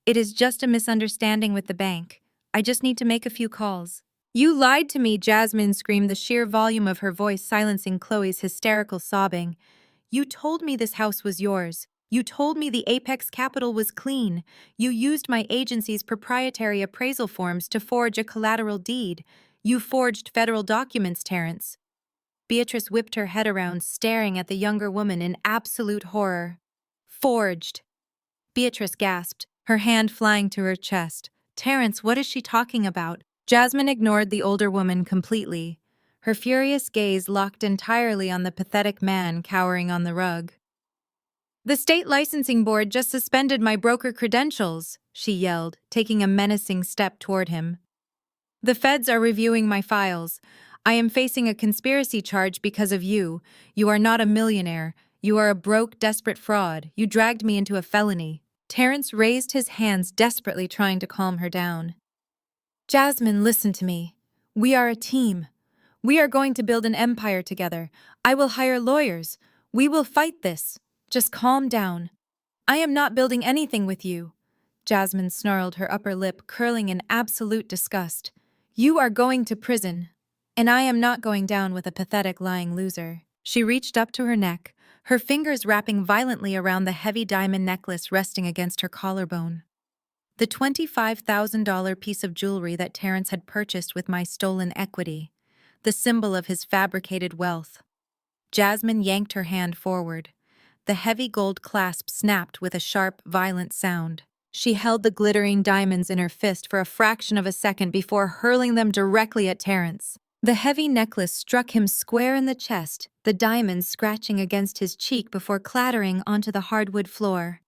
It is just a misunderstanding with the bank. I just need to make a few calls." "You lied to me," Jasmine screamed, the sheer volume of her voice silencing Chloe's hysterical sobbing. "You told me this house was yours. You told me the Apex Capital was clean. You used my agency's proprietary appraisal forms to forge a collateral deed. You forged federal documents, Terrence." Beatrice whipped her head around, staring at the younger woman in absolute horror. "Forged." Beatrice gasped, her hand flying to her chest. "Terrence, what is she talking about?" Jasmine ignored the older woman completely, her furious gaze locked entirely on the pathetic man cowering on the rug. "The state licensing board just suspended my broker credentials," she yelled, taking a menacing step toward him. "The feds are reviewing my files. I am facing a conspiracy charge because of you. You are not a millionaire. You are a broke, desperate fraud. You dragged me into a felony." Terrence raised his hands, desperately trying to calm her down. "Jasmine, listen to me. We are a team. We are going to build an empire together. I will hire lawyers. We will fight this. Just calm down." "I am not building anything with you." Jasmine snarled, her upper lip curling in absolute disgust. "You are going to prison. And I am not going down with a pathetic lying loser." She reached up to her neck, her fingers wrapping violently around the heavy diamond necklace resting against her collarbone. The $25,000 piece of jewelry that Terrence had purchased with my stolen equity, the symbol of his fabricated wealth. Jasmine yanked her hand forward. The heavy gold clasp snapped with a sharp, violent sound. She held the glittering diamonds in her fist for a fraction of a second before hurling them directly at Terrence. The heavy necklace struck him square in the chest, the diamonds scratching against his cheek before clattering onto the hardwood floor.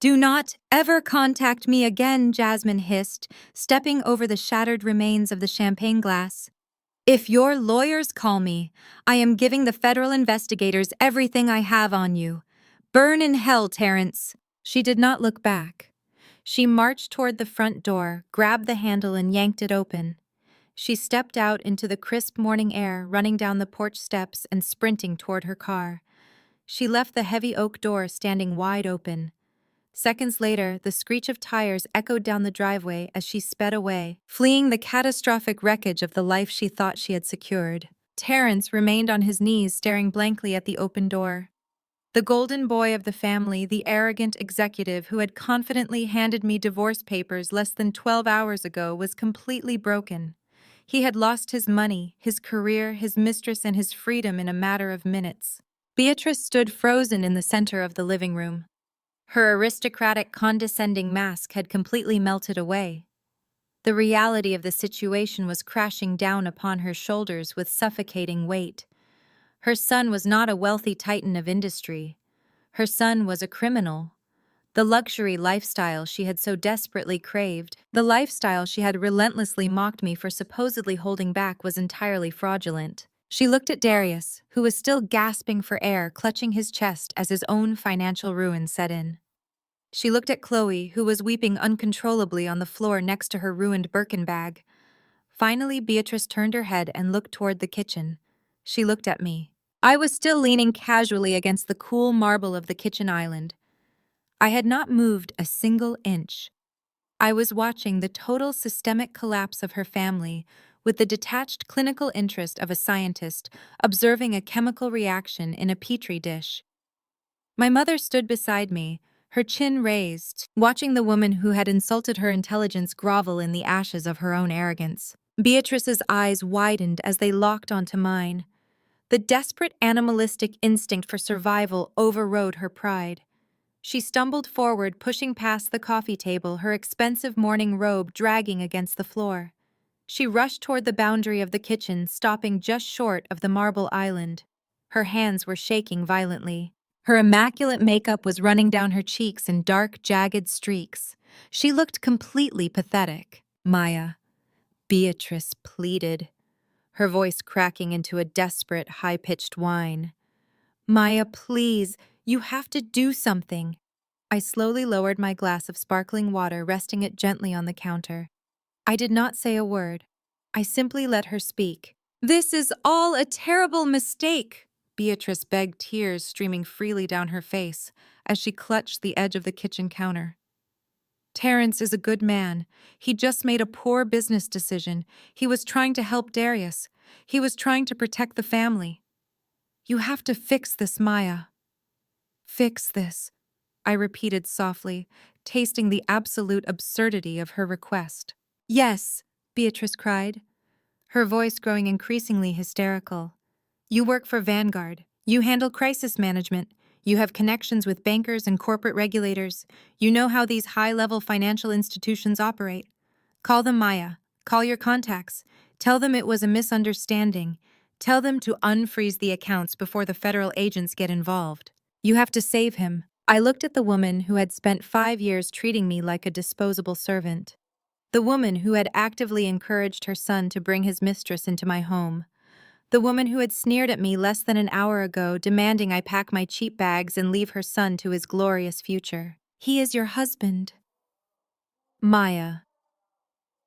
"Do not ever contact me again," Jasmine hissed, stepping over the shattered remains of the champagne glass. "If your lawyers call me, I am giving the federal investigators everything I have on you. Burn in hell, Terrence." She did not look back. She marched toward the front door, grabbed the handle and yanked it open. She stepped out into the crisp morning air, running down the porch steps and sprinting toward her car. She left the heavy oak door standing wide open. Seconds later, the screech of tires echoed down the driveway as she sped away, fleeing the catastrophic wreckage of the life she thought she had secured. Terrence remained on his knees, staring blankly at the open door. The golden boy of the family, the arrogant executive who had confidently handed me divorce papers less than 12 hours ago, was completely broken. He had lost his money, his career, his mistress, and his freedom in a matter of minutes. Beatrice stood frozen in the center of the living room. Her aristocratic, condescending mask had completely melted away. The reality of the situation was crashing down upon her shoulders with suffocating weight. Her son was not a wealthy titan of industry. Her son was a criminal. The luxury lifestyle she had so desperately craved, the lifestyle she had relentlessly mocked me for supposedly holding back, was entirely fraudulent. She looked at Darius, who was still gasping for air, clutching his chest as his own financial ruin set in. She looked at Chloe, who was weeping uncontrollably on the floor next to her ruined Birkin bag. Finally, Beatrice turned her head and looked toward the kitchen. She looked at me. I was still leaning casually against the cool marble of the kitchen island. I had not moved a single inch. I was watching the total systemic collapse of her family with the detached clinical interest of a scientist observing a chemical reaction in a petri dish. My mother stood beside me, her chin raised, watching the woman who had insulted her intelligence grovel in the ashes of her own arrogance. Beatrice's eyes widened as they locked onto mine. The desperate animalistic instinct for survival overrode her pride. She stumbled forward, pushing past the coffee table, her expensive morning robe dragging against the floor. She rushed toward the boundary of the kitchen, stopping just short of the marble island. Her hands were shaking violently. Her immaculate makeup was running down her cheeks in dark, jagged streaks. She looked completely pathetic. Maya, Beatrice pleaded, her voice cracking into a desperate, high-pitched whine. Maya, please, you have to do something. I slowly lowered my glass of sparkling water, resting it gently on the counter. I did not say a word. I simply let her speak. This is all a terrible mistake, Beatrice begged, tears streaming freely down her face as she clutched the edge of the kitchen counter. Terrence is a good man. He just made a poor business decision. He was trying to help Darius. He was trying to protect the family. You have to fix this, Maya. Fix this, I repeated softly, tasting the absolute absurdity of her request. Yes, Beatrice cried, her voice growing increasingly hysterical. You work for Vanguard. You handle crisis management. You have connections with bankers and corporate regulators. You know how these high-level financial institutions operate. Call them, Maya. Call your contacts. Tell them it was a misunderstanding. Tell them to unfreeze the accounts before the federal agents get involved. You have to save him. I looked at the woman who had spent 5 years treating me like a disposable servant. The woman who had actively encouraged her son to bring his mistress into my home. The woman who had sneered at me less than an hour ago, demanding I pack my cheap bags and leave her son to his glorious future. He is your husband. Maya.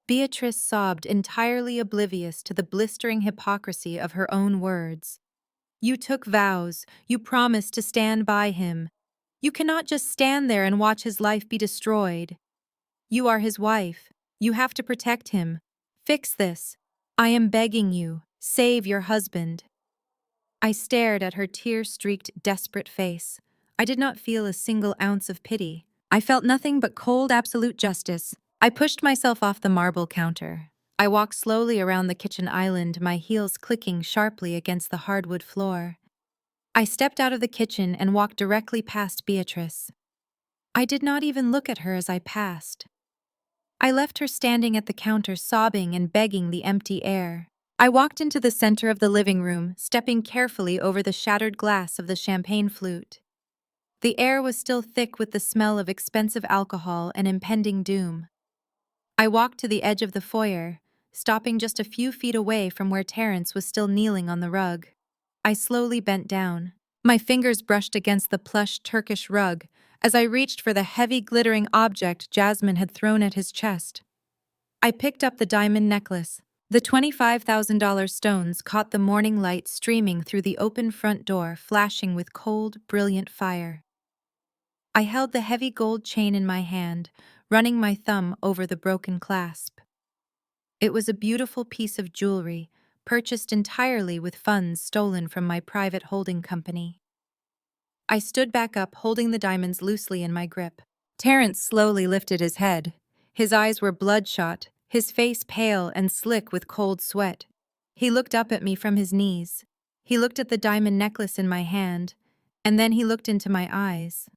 Beatrice sobbed, entirely oblivious to the blistering hypocrisy of her own words. You took vows. You promised to stand by him. You cannot just stand there and watch his life be destroyed. You are his wife. You have to protect him. Fix this. I am begging you. Save your husband. I stared at her tear-streaked, desperate face. I did not feel a single ounce of pity. I felt nothing but cold, absolute justice. I pushed myself off the marble counter. I walked slowly around the kitchen island, my heels clicking sharply against the hardwood floor. I stepped out of the kitchen and walked directly past Beatrice. I did not even look at her as I passed. I left her standing at the counter, sobbing and begging the empty air. I walked into the center of the living room, stepping carefully over the shattered glass of the champagne flute. The air was still thick with the smell of expensive alcohol and impending doom. I walked to the edge of the foyer, stopping just a few feet away from where Terrence was still kneeling on the rug. I slowly bent down. My fingers brushed against the plush Turkish rug as I reached for the heavy, glittering object Jasmine had thrown at his chest. I picked up the diamond necklace. The $25,000 stones caught the morning light streaming through the open front door, flashing with cold, brilliant fire. I held the heavy gold chain in my hand, running my thumb over the broken clasp. It was a beautiful piece of jewelry, purchased entirely with funds stolen from my private holding company. I stood back up, holding the diamonds loosely in my grip. Terrence slowly lifted his head. His eyes were bloodshot, his face pale and slick with cold sweat. He looked up at me from his knees. He looked at the diamond necklace in my hand, and then he looked into my eyes.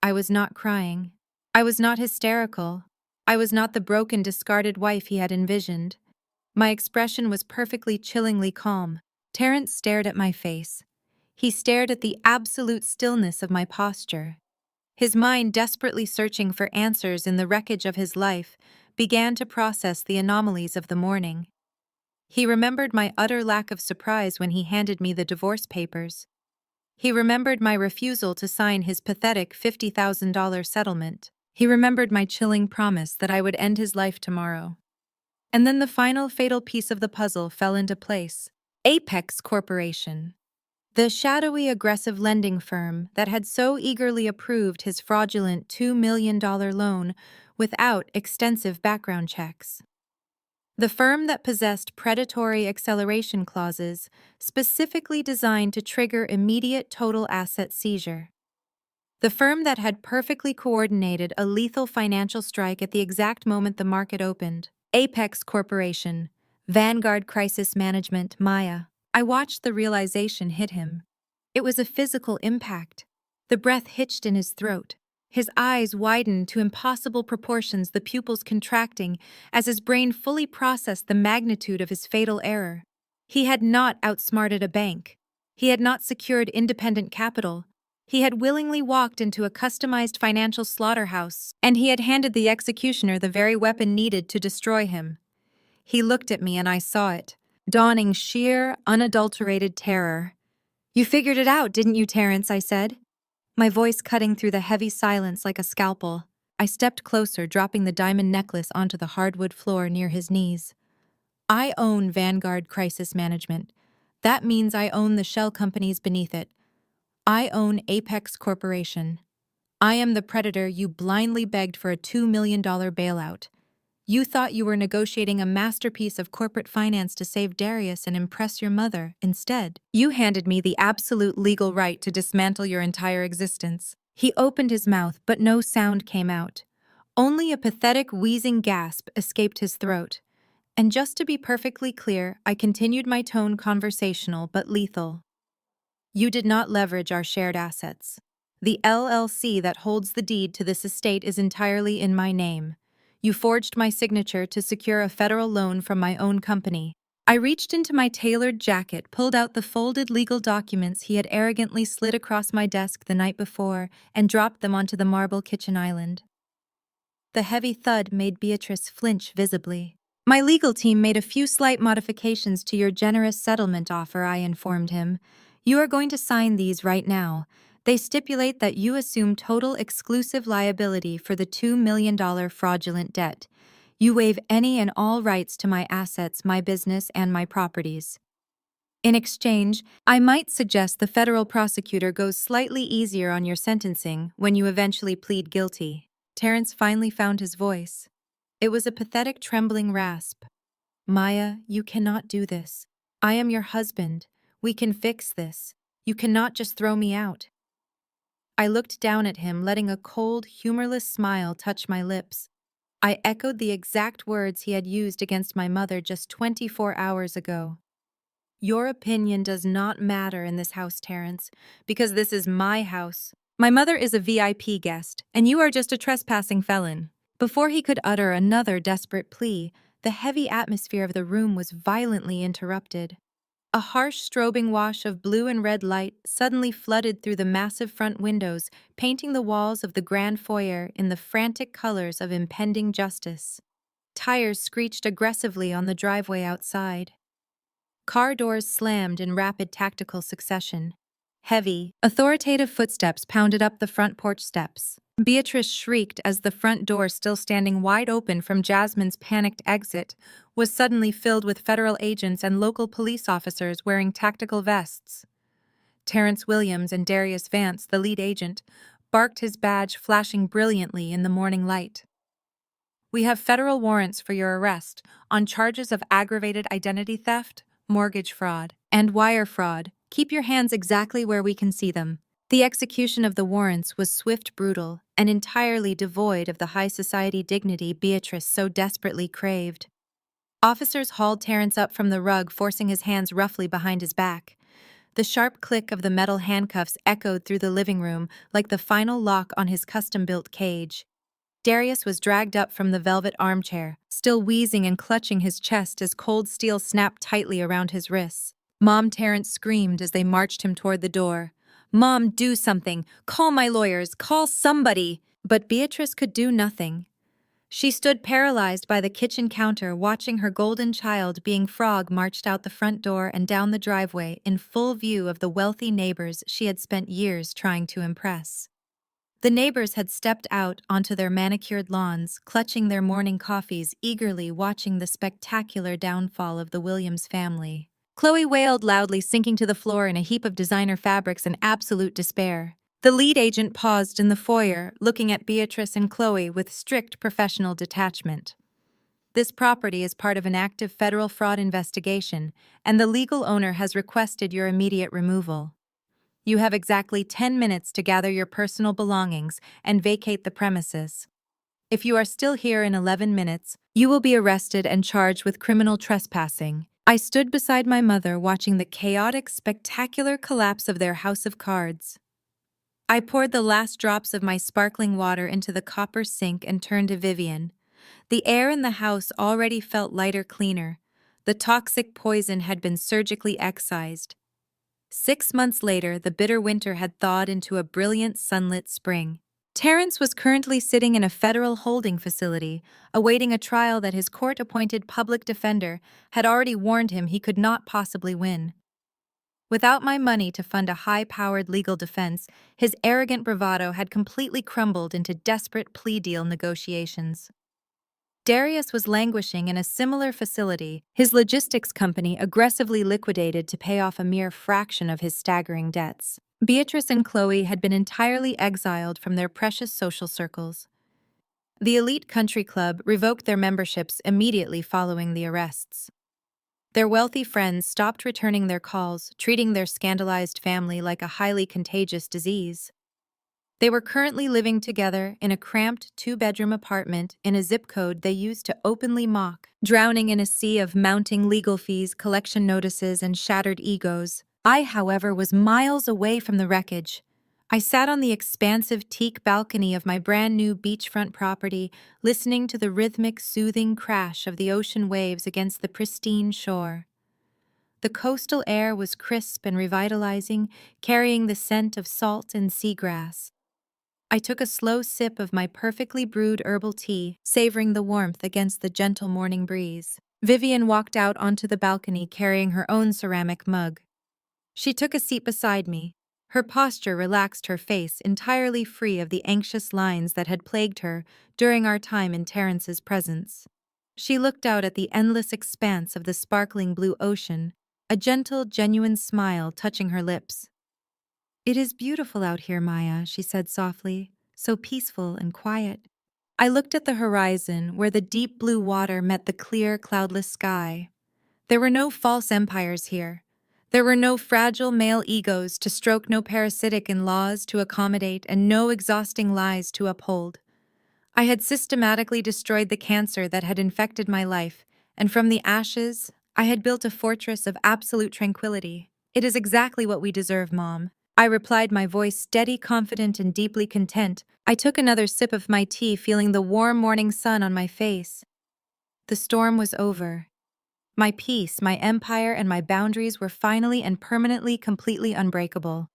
I was not crying. I was not hysterical. I was not the broken, discarded wife he had envisioned. My expression was perfectly, chillingly calm. Terrence stared at my face. He stared at the absolute stillness of my posture. His mind, desperately searching for answers in the wreckage of his life, began to process the anomalies of the morning. He remembered my utter lack of surprise when he handed me the divorce papers. He remembered my refusal to sign his pathetic $50,000 settlement. He remembered my chilling promise that I would end his life tomorrow. And then the final fatal piece of the puzzle fell into place. Apex Corporation. The shadowy, aggressive lending firm that had so eagerly approved his fraudulent $2 million loan without extensive background checks. The firm that possessed predatory acceleration clauses specifically designed to trigger immediate total asset seizure. The firm that had perfectly coordinated a lethal financial strike at the exact moment the market opened. Apex Corporation, Vanguard Crisis Management, Maya. I watched the realization hit him. It was a physical impact. The breath hitched in his throat. His eyes widened to impossible proportions, the pupils contracting as his brain fully processed the magnitude of his fatal error. He had not outsmarted a bank. He had not secured independent capital. He had willingly walked into a customized financial slaughterhouse, and he had handed the executioner the very weapon needed to destroy him. He looked at me and I saw it, dawning sheer, unadulterated terror. "You figured it out, didn't you, Terrence?" I said, my voice cutting through the heavy silence like a scalpel. I stepped closer, dropping the diamond necklace onto the hardwood floor near his knees. "I own Vanguard Crisis Management. That means I own the shell companies beneath it. I own Apex Corporation. I am the predator you blindly begged for a $2 million bailout. You thought you were negotiating a masterpiece of corporate finance to save Darius and impress your mother. Instead, you handed me the absolute legal right to dismantle your entire existence." He opened his mouth, but no sound came out. Only a pathetic, wheezing gasp escaped his throat. And just to be perfectly clear, I continued my tone conversational but lethal. "You did not leverage our shared assets. The LLC that holds the deed to this estate is entirely in my name. You forged my signature to secure a federal loan from my own company." I reached into my tailored jacket, pulled out the folded legal documents he had arrogantly slid across my desk the night before, and dropped them onto the marble kitchen island. The heavy thud made Beatrice flinch visibly. "My legal team made a few slight modifications to your generous settlement offer," I informed him. "You are going to sign these right now. They stipulate that you assume total exclusive liability for the $2 million fraudulent debt. You waive any and all rights to my assets, my business, and my properties. In exchange, I might suggest the federal prosecutor goes slightly easier on your sentencing when you eventually plead guilty." Terrence finally found his voice. It was a pathetic, trembling rasp. "Maya, you cannot do this. I am your husband. We can fix this. You cannot just throw me out." I looked down at him, letting a cold, humorless smile touch my lips. I echoed the exact words he had used against my mother just 24 hours ago. "Your opinion does not matter in this house, Terrence, because this is my house. My mother is a VIP guest, and you are just a trespassing felon." Before he could utter another desperate plea, the heavy atmosphere of the room was violently interrupted. A harsh strobing wash of blue and red light suddenly flooded through the massive front windows, painting the walls of the grand foyer in the frantic colors of impending justice. Tires screeched aggressively on the driveway outside. Car doors slammed in rapid tactical succession. Heavy, authoritative footsteps pounded up the front porch steps. Beatrice shrieked as the front door, still standing wide open from Jasmine's panicked exit, was suddenly filled with federal agents and local police officers wearing tactical vests. Terrence Williams and Darius Vance, the lead agent, barked, his badge flashing brilliantly in the morning light. "We have federal warrants for your arrest on charges of aggravated identity theft, mortgage fraud, and wire fraud. Keep your hands exactly where we can see them." The execution of the warrants was swift, brutal, and entirely devoid of the high society dignity Beatrice so desperately craved. Officers hauled Terrence up from the rug, forcing his hands roughly behind his back. The sharp click of the metal handcuffs echoed through the living room like the final lock on his custom-built cage. Darius was dragged up from the velvet armchair, still wheezing and clutching his chest as cold steel snapped tightly around his wrists. Mom, Terrence screamed as they marched him toward the door. "Mom, do something! Call my lawyers! Call somebody!" But Beatrice could do nothing. She stood paralyzed by the kitchen counter, watching her golden child being frog marched out the front door and down the driveway in full view of the wealthy neighbors she had spent years trying to impress. The neighbors had stepped out onto their manicured lawns, clutching their morning coffees, eagerly watching the spectacular downfall of the Williams family. Chloe wailed loudly, sinking to the floor in a heap of designer fabrics in absolute despair. The lead agent paused in the foyer, looking at Beatrice and Chloe with strict professional detachment. "This property is part of an active federal fraud investigation, and the legal owner has requested your immediate removal. You have exactly 10 minutes to gather your personal belongings and vacate the premises. If you are still here in 11 minutes, you will be arrested and charged with criminal trespassing." I stood beside my mother, watching the chaotic, spectacular collapse of their house of cards. I poured the last drops of my sparkling water into the copper sink and turned to Vivian. The air in the house already felt lighter, cleaner. The toxic poison had been surgically excised. 6 months later, the bitter winter had thawed into a brilliant sunlit spring. Terrence was currently sitting in a federal holding facility, awaiting a trial that his court-appointed public defender had already warned him he could not possibly win. Without my money to fund a high-powered legal defense, his arrogant bravado had completely crumbled into desperate plea deal negotiations. Darius was languishing in a similar facility, his logistics company aggressively liquidated to pay off a mere fraction of his staggering debts. Beatrice and Chloe had been entirely exiled from their precious social circles. The elite country club revoked their memberships immediately following the arrests. Their wealthy friends stopped returning their calls, treating their scandalized family like a highly contagious disease. They were currently living together in a cramped two-bedroom apartment in a zip code they used to openly mock, drowning in a sea of mounting legal fees, collection notices, and shattered egos. I, however, was miles away from the wreckage. I sat on the expansive teak balcony of my brand-new beachfront property, listening to the rhythmic, soothing crash of the ocean waves against the pristine shore. The coastal air was crisp and revitalizing, carrying the scent of salt and seagrass. I took a slow sip of my perfectly brewed herbal tea, savoring the warmth against the gentle morning breeze. Vivian walked out onto the balcony carrying her own ceramic mug. She took a seat beside me. Her posture relaxed, her face entirely free of the anxious lines that had plagued her during our time in Terrence's presence. She looked out at the endless expanse of the sparkling blue ocean, a gentle, genuine smile touching her lips. "It is beautiful out here, Maya," she said softly, "so peaceful and quiet." I looked at the horizon, where the deep blue water met the clear, cloudless sky. There were no false empires here. There were no fragile male egos to stroke, no parasitic in-laws to accommodate, and no exhausting lies to uphold. I had systematically destroyed the cancer that had infected my life, and from the ashes, I had built a fortress of absolute tranquility. "It is exactly what we deserve, Mom," I replied, my voice steady, confident, and deeply content. I took another sip of my tea, feeling the warm morning sun on my face. The storm was over. My peace, my empire, and my boundaries were finally and permanently completely unbreakable.